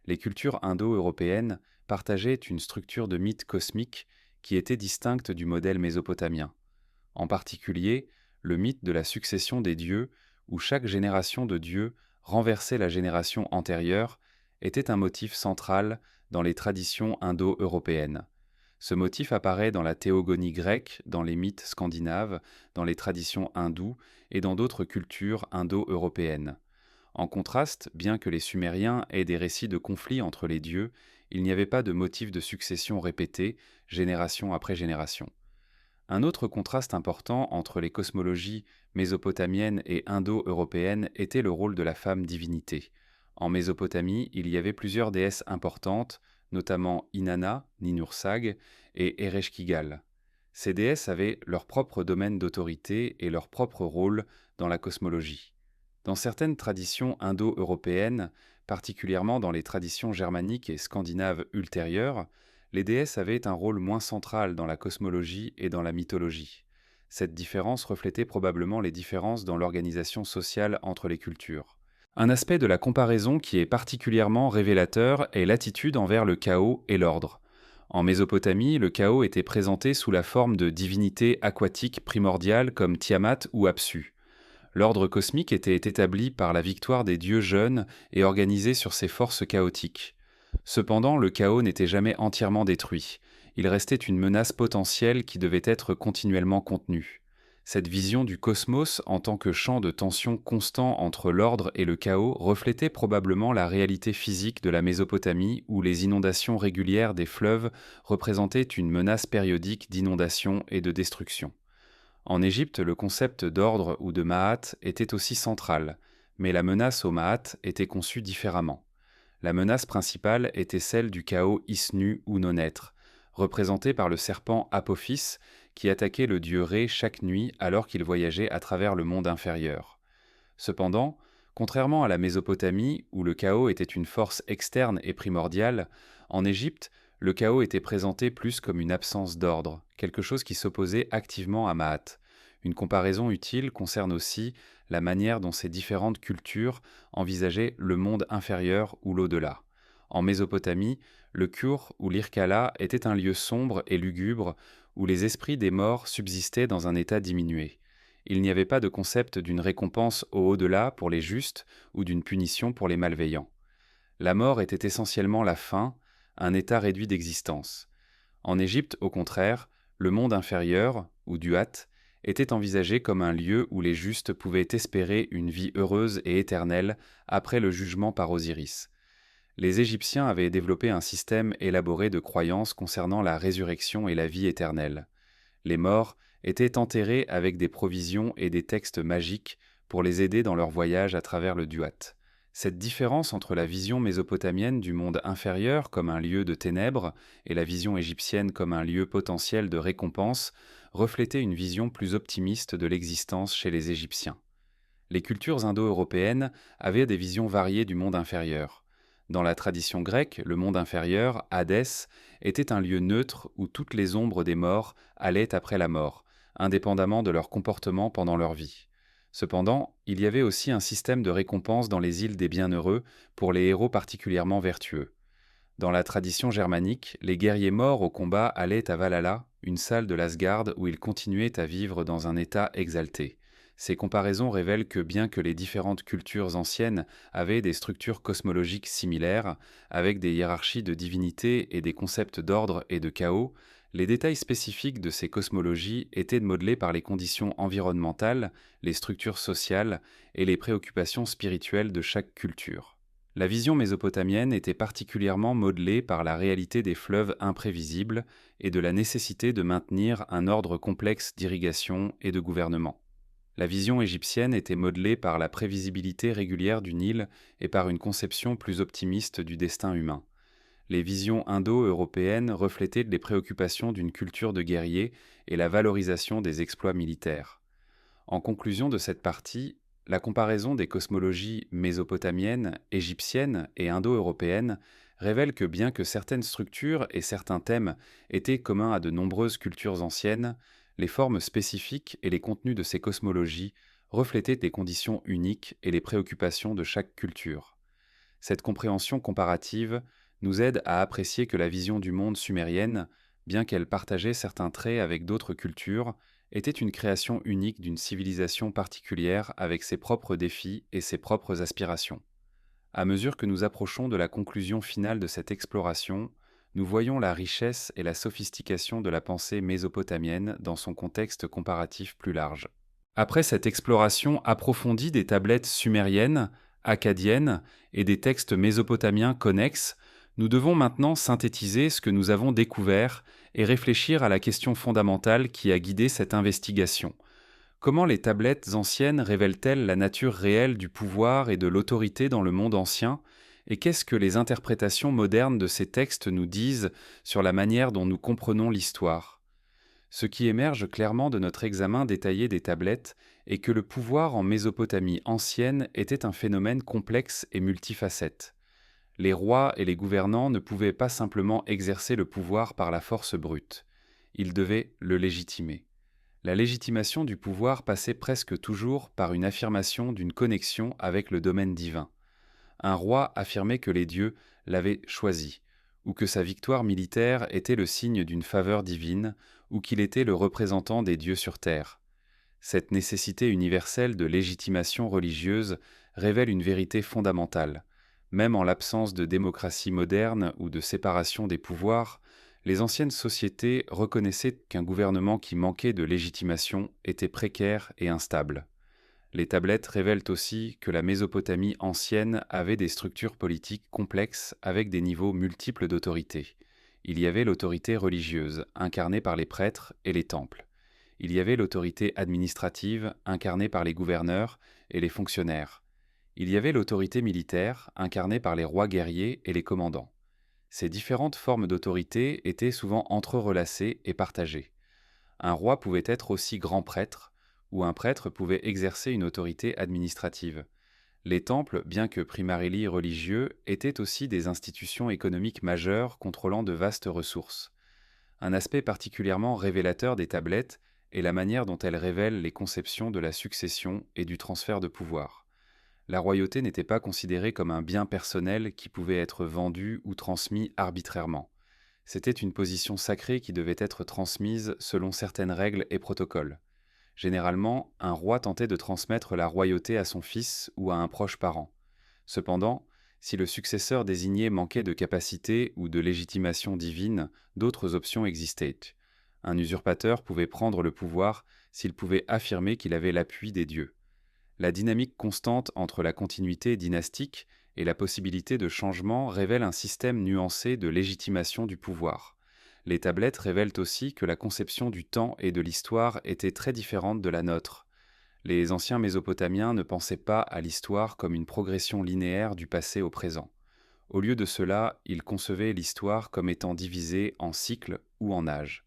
Les cultures indo-européennes partageaient une structure de mythe cosmique qui était distincte du modèle mésopotamien. En particulier, le mythe de la succession des dieux, où chaque génération de dieux renversait la génération antérieure, était un motif central dans les traditions indo-européennes. Ce motif apparaît dans la théogonie grecque, dans les mythes scandinaves, dans les traditions hindoues et dans d'autres cultures indo-européennes. En contraste, bien que les Sumériens aient des récits de conflits entre les dieux, il n'y avait pas de motif de succession répété, génération après génération. Un autre contraste important entre les cosmologies mésopotamiennes et indo-européennes était le rôle de la femme divinité. En Mésopotamie, il y avait plusieurs déesses importantes, notamment Inanna, Ninursag et Ereshkigal. Ces déesses avaient leur propre domaine d'autorité et leur propre rôle dans la cosmologie. Dans certaines traditions indo-européennes, particulièrement dans les traditions germaniques et scandinaves ultérieures, les déesses avaient un rôle moins central dans la cosmologie et dans la mythologie. Cette différence reflétait probablement les différences dans l'organisation sociale entre les cultures. Un aspect de la comparaison qui est particulièrement révélateur est l'attitude envers le chaos et l'ordre. En Mésopotamie, le chaos était présenté sous la forme de divinités aquatiques primordiales comme Tiamat ou Apsu. L'ordre cosmique était établi par la victoire des dieux jeunes et organisé sur ces forces chaotiques. Cependant, le chaos n'était jamais entièrement détruit. Il restait une menace potentielle qui devait être continuellement contenue. Cette vision du cosmos en tant que champ de tension constant entre l'ordre et le chaos reflétait probablement la réalité physique de la Mésopotamie où les inondations régulières des fleuves représentaient une menace périodique d'inondation et de destruction. En Égypte, le concept d'ordre ou de Ma'at était aussi central, mais la menace au Ma'at était conçue différemment. La menace principale était celle du chaos isnu ou non-être, représenté par le serpent Apophis qui attaquait le dieu Ré chaque nuit alors qu'il voyageait à travers le monde inférieur. Cependant, contrairement à la Mésopotamie, où le chaos était une force externe et primordiale, en Égypte, le chaos était présenté plus comme une absence d'ordre, quelque chose qui s'opposait activement à Maat. Une comparaison utile concerne aussi la manière dont ces différentes cultures envisageaient le monde inférieur ou l'au-delà. En Mésopotamie, le Kur ou l'Irkala était un lieu sombre et lugubre où les esprits des morts subsistaient dans un état diminué. Il n'y avait pas de concept d'une récompense au au-delà pour les justes ou d'une punition pour les malveillants. La mort était essentiellement la fin, un état réduit d'existence. En Égypte, au contraire, le monde inférieur, ou Duat, était envisagé comme un lieu où les justes pouvaient espérer une vie heureuse et éternelle après le jugement par Osiris. Les Égyptiens avaient développé un système élaboré de croyances concernant la résurrection et la vie éternelle. Les morts étaient enterrés avec des provisions et des textes magiques pour les aider dans leur voyage à travers le Duat. Cette différence entre la vision mésopotamienne du monde inférieur comme un lieu de ténèbres et la vision égyptienne comme un lieu potentiel de récompense reflétait une vision plus optimiste de l'existence chez les Égyptiens. Les cultures indo-européennes avaient des visions variées du monde inférieur. Dans la tradition grecque, le monde inférieur, Hadès, était un lieu neutre où toutes les ombres des morts allaient après la mort, indépendamment de leur comportement pendant leur vie. Cependant, il y avait aussi un système de récompense dans les îles des bienheureux pour les héros particulièrement vertueux. Dans la tradition germanique, les guerriers morts au combat allaient à Valhalla, une salle de l'Asgard où ils continuaient à vivre dans un état exalté. Ces comparaisons révèlent que bien que les différentes cultures anciennes avaient des structures cosmologiques similaires, avec des hiérarchies de divinités et des concepts d'ordre et de chaos, les détails spécifiques de ces cosmologies étaient modelés par les conditions environnementales, les structures sociales et les préoccupations spirituelles de chaque culture. La vision mésopotamienne était particulièrement modelée par la réalité des fleuves imprévisibles et de la nécessité de maintenir un ordre complexe d'irrigation et de gouvernement. La vision égyptienne était modelée par la prévisibilité régulière du Nil et par une conception plus optimiste du destin humain. Les visions indo-européennes reflétaient les préoccupations d'une culture de guerriers et la valorisation des exploits militaires. En conclusion de cette partie, la comparaison des cosmologies mésopotamienne, égyptienne et indo-européenne révèle que bien que certaines structures et certains thèmes étaient communs à de nombreuses cultures anciennes, les formes spécifiques et les contenus de ces cosmologies reflétaient les conditions uniques et les préoccupations de chaque culture. Cette compréhension comparative nous aide à apprécier que la vision du monde sumérienne, bien qu'elle partageait certains traits avec d'autres cultures, était une création unique d'une civilisation particulière avec ses propres défis et ses propres aspirations. À mesure que nous approchons de la conclusion finale de cette exploration, nous voyons la richesse et la sophistication de la pensée mésopotamienne dans son contexte comparatif plus large. Après cette exploration approfondie des tablettes sumériennes, akkadiennes et des textes mésopotamiens connexes, nous devons maintenant synthétiser ce que nous avons découvert et réfléchir à la question fondamentale qui a guidé cette investigation. Comment les tablettes anciennes révèlent-elles la nature réelle du pouvoir et de l'autorité dans le monde ancien, et qu'est-ce que les interprétations modernes de ces textes nous disent sur la manière dont nous comprenons l'histoire ? Ce qui émerge clairement de notre examen détaillé des tablettes est que le pouvoir en Mésopotamie ancienne était un phénomène complexe et multifacette. Les rois et les gouvernants ne pouvaient pas simplement exercer le pouvoir par la force brute. Ils devaient le légitimer. La légitimation du pouvoir passait presque toujours par une affirmation d'une connexion avec le domaine divin. Un roi affirmait que les dieux l'avaient choisi, ou que sa victoire militaire était le signe d'une faveur divine, ou qu'il était le représentant des dieux sur terre. Cette nécessité universelle de légitimation religieuse révèle une vérité fondamentale. Même en l'absence de démocratie moderne ou de séparation des pouvoirs, Les anciennes sociétés reconnaissaient qu'un gouvernement qui manquait de légitimation était précaire et instable. Les tablettes révèlent aussi que la Mésopotamie ancienne avait des structures politiques complexes avec des niveaux multiples d'autorité. Il y avait l'autorité religieuse, incarnée par les prêtres et les temples. Il y avait l'autorité administrative, incarnée par les gouverneurs et les fonctionnaires. Il y avait l'autorité militaire, incarnée par les rois guerriers et les commandants. Ces différentes formes d'autorité étaient souvent entrerelacées et partagées. Un roi pouvait être aussi grand prêtre, ou un prêtre pouvait exercer une autorité administrative. Les temples, bien que primarily religieux, étaient aussi des institutions économiques majeures contrôlant de vastes ressources. Un aspect particulièrement révélateur des tablettes est la manière dont elles révèlent les conceptions de la succession et du transfert de pouvoir. La royauté n'était pas considérée comme un bien personnel qui pouvait être vendu ou transmis arbitrairement. C'était une position sacrée qui devait être transmise selon certaines règles et protocoles. Généralement, un roi tentait de transmettre la royauté à son fils ou à un proche parent. Cependant, si le successeur désigné manquait de capacité ou de légitimation divine, d'autres options existaient. Un usurpateur pouvait prendre le pouvoir s'il pouvait affirmer qu'il avait l'appui des dieux. La dynamique constante entre la continuité dynastique et la possibilité de changement révèle un système nuancé de légitimation du pouvoir. Les tablettes révèlent aussi que la conception du temps et de l'histoire était très différente de la nôtre. Les anciens Mésopotamiens ne pensaient pas à l'histoire comme une progression linéaire du passé au présent. Au lieu de cela, ils concevaient l'histoire comme étant divisée en cycles ou en âges.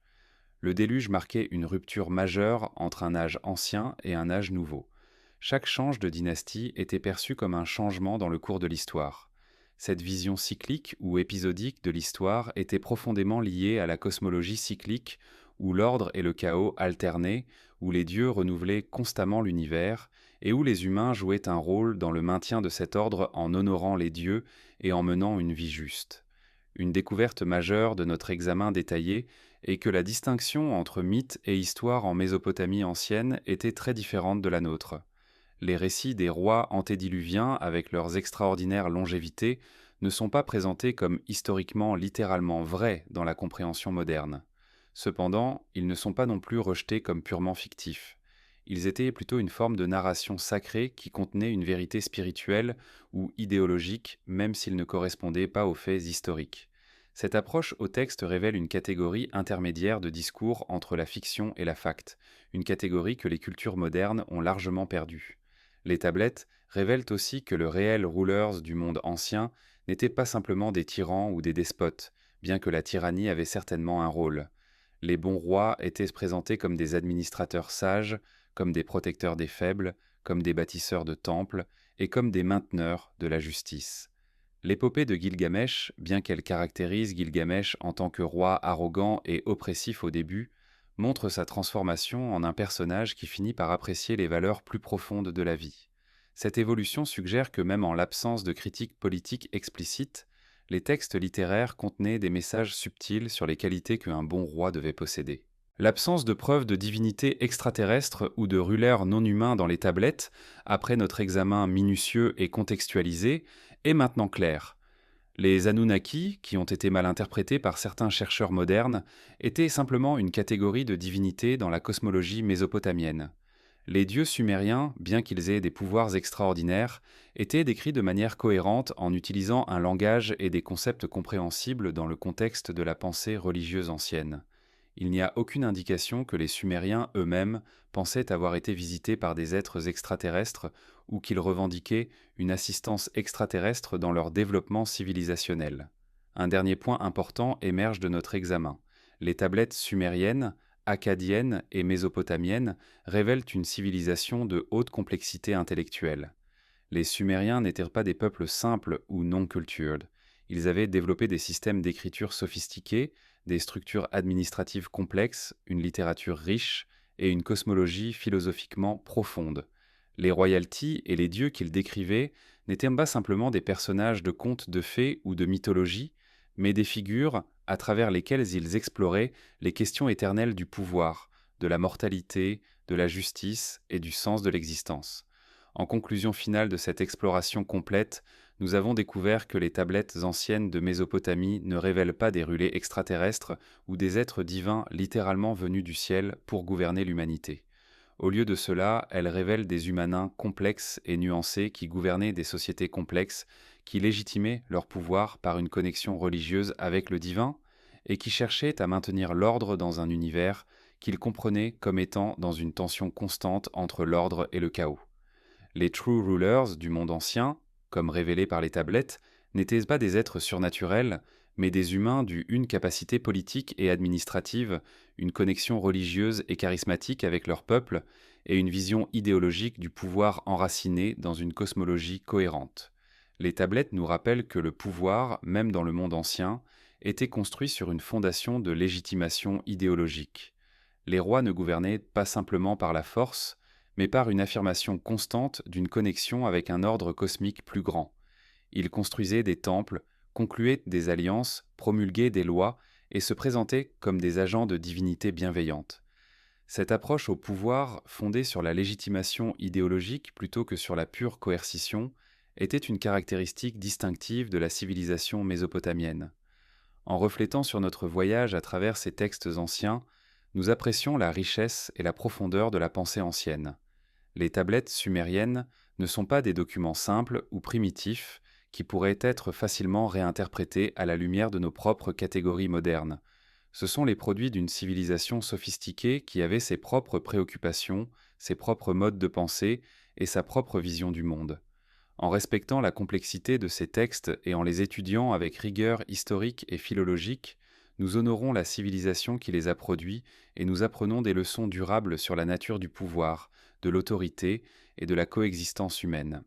Le déluge marquait une rupture majeure entre un âge ancien et un âge nouveau. Chaque change de dynastie était perçu comme un changement dans le cours de l'histoire. Cette vision cyclique ou épisodique de l'histoire était profondément liée à la cosmologie cyclique, où l'ordre et le chaos alternaient, où les dieux renouvelaient constamment l'univers, et où les humains jouaient un rôle dans le maintien de cet ordre en honorant les dieux et en menant une vie juste. Une découverte majeure de notre examen détaillé est que la distinction entre mythe et histoire en Mésopotamie ancienne était très différente de la nôtre. Les récits des rois antédiluviens, avec leurs extraordinaires longévités, ne sont pas présentés comme historiquement littéralement vrais dans la compréhension moderne. Cependant, ils ne sont pas non plus rejetés comme purement fictifs. Ils étaient plutôt une forme de narration sacrée qui contenait une vérité spirituelle ou idéologique, même s'ils ne correspondaient pas aux faits historiques. Cette approche au texte révèle une catégorie intermédiaire de discours entre la fiction et la facte, une catégorie que les cultures modernes ont largement perdue. Les tablettes révèlent aussi que le réel rulers du monde ancien n'étaient pas simplement des tyrans ou des despotes, bien que la tyrannie avait certainement un rôle. Les bons rois étaient présentés comme des administrateurs sages, comme des protecteurs des faibles, comme des bâtisseurs de temples et comme des mainteneurs de la justice. L'épopée de Gilgamesh, bien qu'elle caractérise Gilgamesh en tant que roi arrogant et oppressif au début, montre sa transformation en un personnage qui finit par apprécier les valeurs plus profondes de la vie. Cette évolution suggère que même en l'absence de critiques politiques explicites, les textes littéraires contenaient des messages subtils sur les qualités qu'un bon roi devait posséder. L'absence de preuves de divinité extraterrestre ou de rulers non humains dans les tablettes, après notre examen minutieux et contextualisé, est maintenant claire. Les Anunnaki, qui ont été mal interprétés par certains chercheurs modernes, étaient simplement une catégorie de divinités dans la cosmologie mésopotamienne. Les dieux sumériens, bien qu'ils aient des pouvoirs extraordinaires, étaient décrits de manière cohérente en utilisant un langage et des concepts compréhensibles dans le contexte de la pensée religieuse ancienne. Il n'y a aucune indication que les Sumériens eux-mêmes pensaient avoir été visités par des êtres extraterrestres ou qu'ils revendiquaient une assistance extraterrestre dans leur développement civilisationnel. Un dernier point important émerge de notre examen. Les tablettes sumériennes, akkadiennes et mésopotamiennes révèlent une civilisation de haute complexité intellectuelle. Les Sumériens n'étaient pas des peuples simples ou non cultured. Ils avaient développé des systèmes d'écriture sophistiqués, des structures administratives complexes, une littérature riche et une cosmologie philosophiquement profonde. Les royalties et les dieux qu'ils décrivaient n'étaient pas simplement des personnages de contes de fées ou de mythologie, mais des figures à travers lesquelles ils exploraient les questions éternelles du pouvoir, de la mortalité, de la justice et du sens de l'existence. En conclusion finale de cette exploration complète, nous avons découvert que les tablettes anciennes de Mésopotamie ne révèlent pas des relais extraterrestres ou des êtres divins littéralement venus du ciel pour gouverner l'humanité. Au lieu de cela, elles révèlent des humanins complexes et nuancés qui gouvernaient des sociétés complexes, qui légitimaient leur pouvoir par une connexion religieuse avec le divin, et qui cherchaient à maintenir l'ordre dans un univers qu'ils comprenaient comme étant dans une tension constante entre l'ordre et le chaos. Les True Rulers du monde ancien, comme révélés par les tablettes, n'étaient pas des êtres surnaturels, mais des humains d'une capacité politique et administrative, une connexion religieuse et charismatique avec leur peuple, et une vision idéologique du pouvoir enracinée dans une cosmologie cohérente. Les tablettes nous rappellent que le pouvoir, même dans le monde ancien, était construit sur une fondation de légitimation idéologique. Les rois ne gouvernaient pas simplement par la force, mais par une affirmation constante d'une connexion avec un ordre cosmique plus grand. Ils construisaient des temples, concluaient des alliances, promulguaient des lois et se présentaient comme des agents de divinité bienveillante. Cette approche au pouvoir, fondée sur la légitimation idéologique plutôt que sur la pure coercition, était une caractéristique distinctive de la civilisation mésopotamienne. En reflétant sur notre voyage à travers ces textes anciens, nous apprécions la richesse et la profondeur de la pensée ancienne. Les tablettes sumériennes ne sont pas des documents simples ou primitifs qui pourraient être facilement réinterprétés à la lumière de nos propres catégories modernes. Ce sont les produits d'une civilisation sophistiquée qui avait ses propres préoccupations, ses propres modes de pensée et sa propre vision du monde. En respectant la complexité de ces textes et en les étudiant avec rigueur historique et philologique, nous honorons la civilisation qui les a produits et nous apprenons des leçons durables sur la nature du pouvoir, de l'autorité et de la coexistence humaine.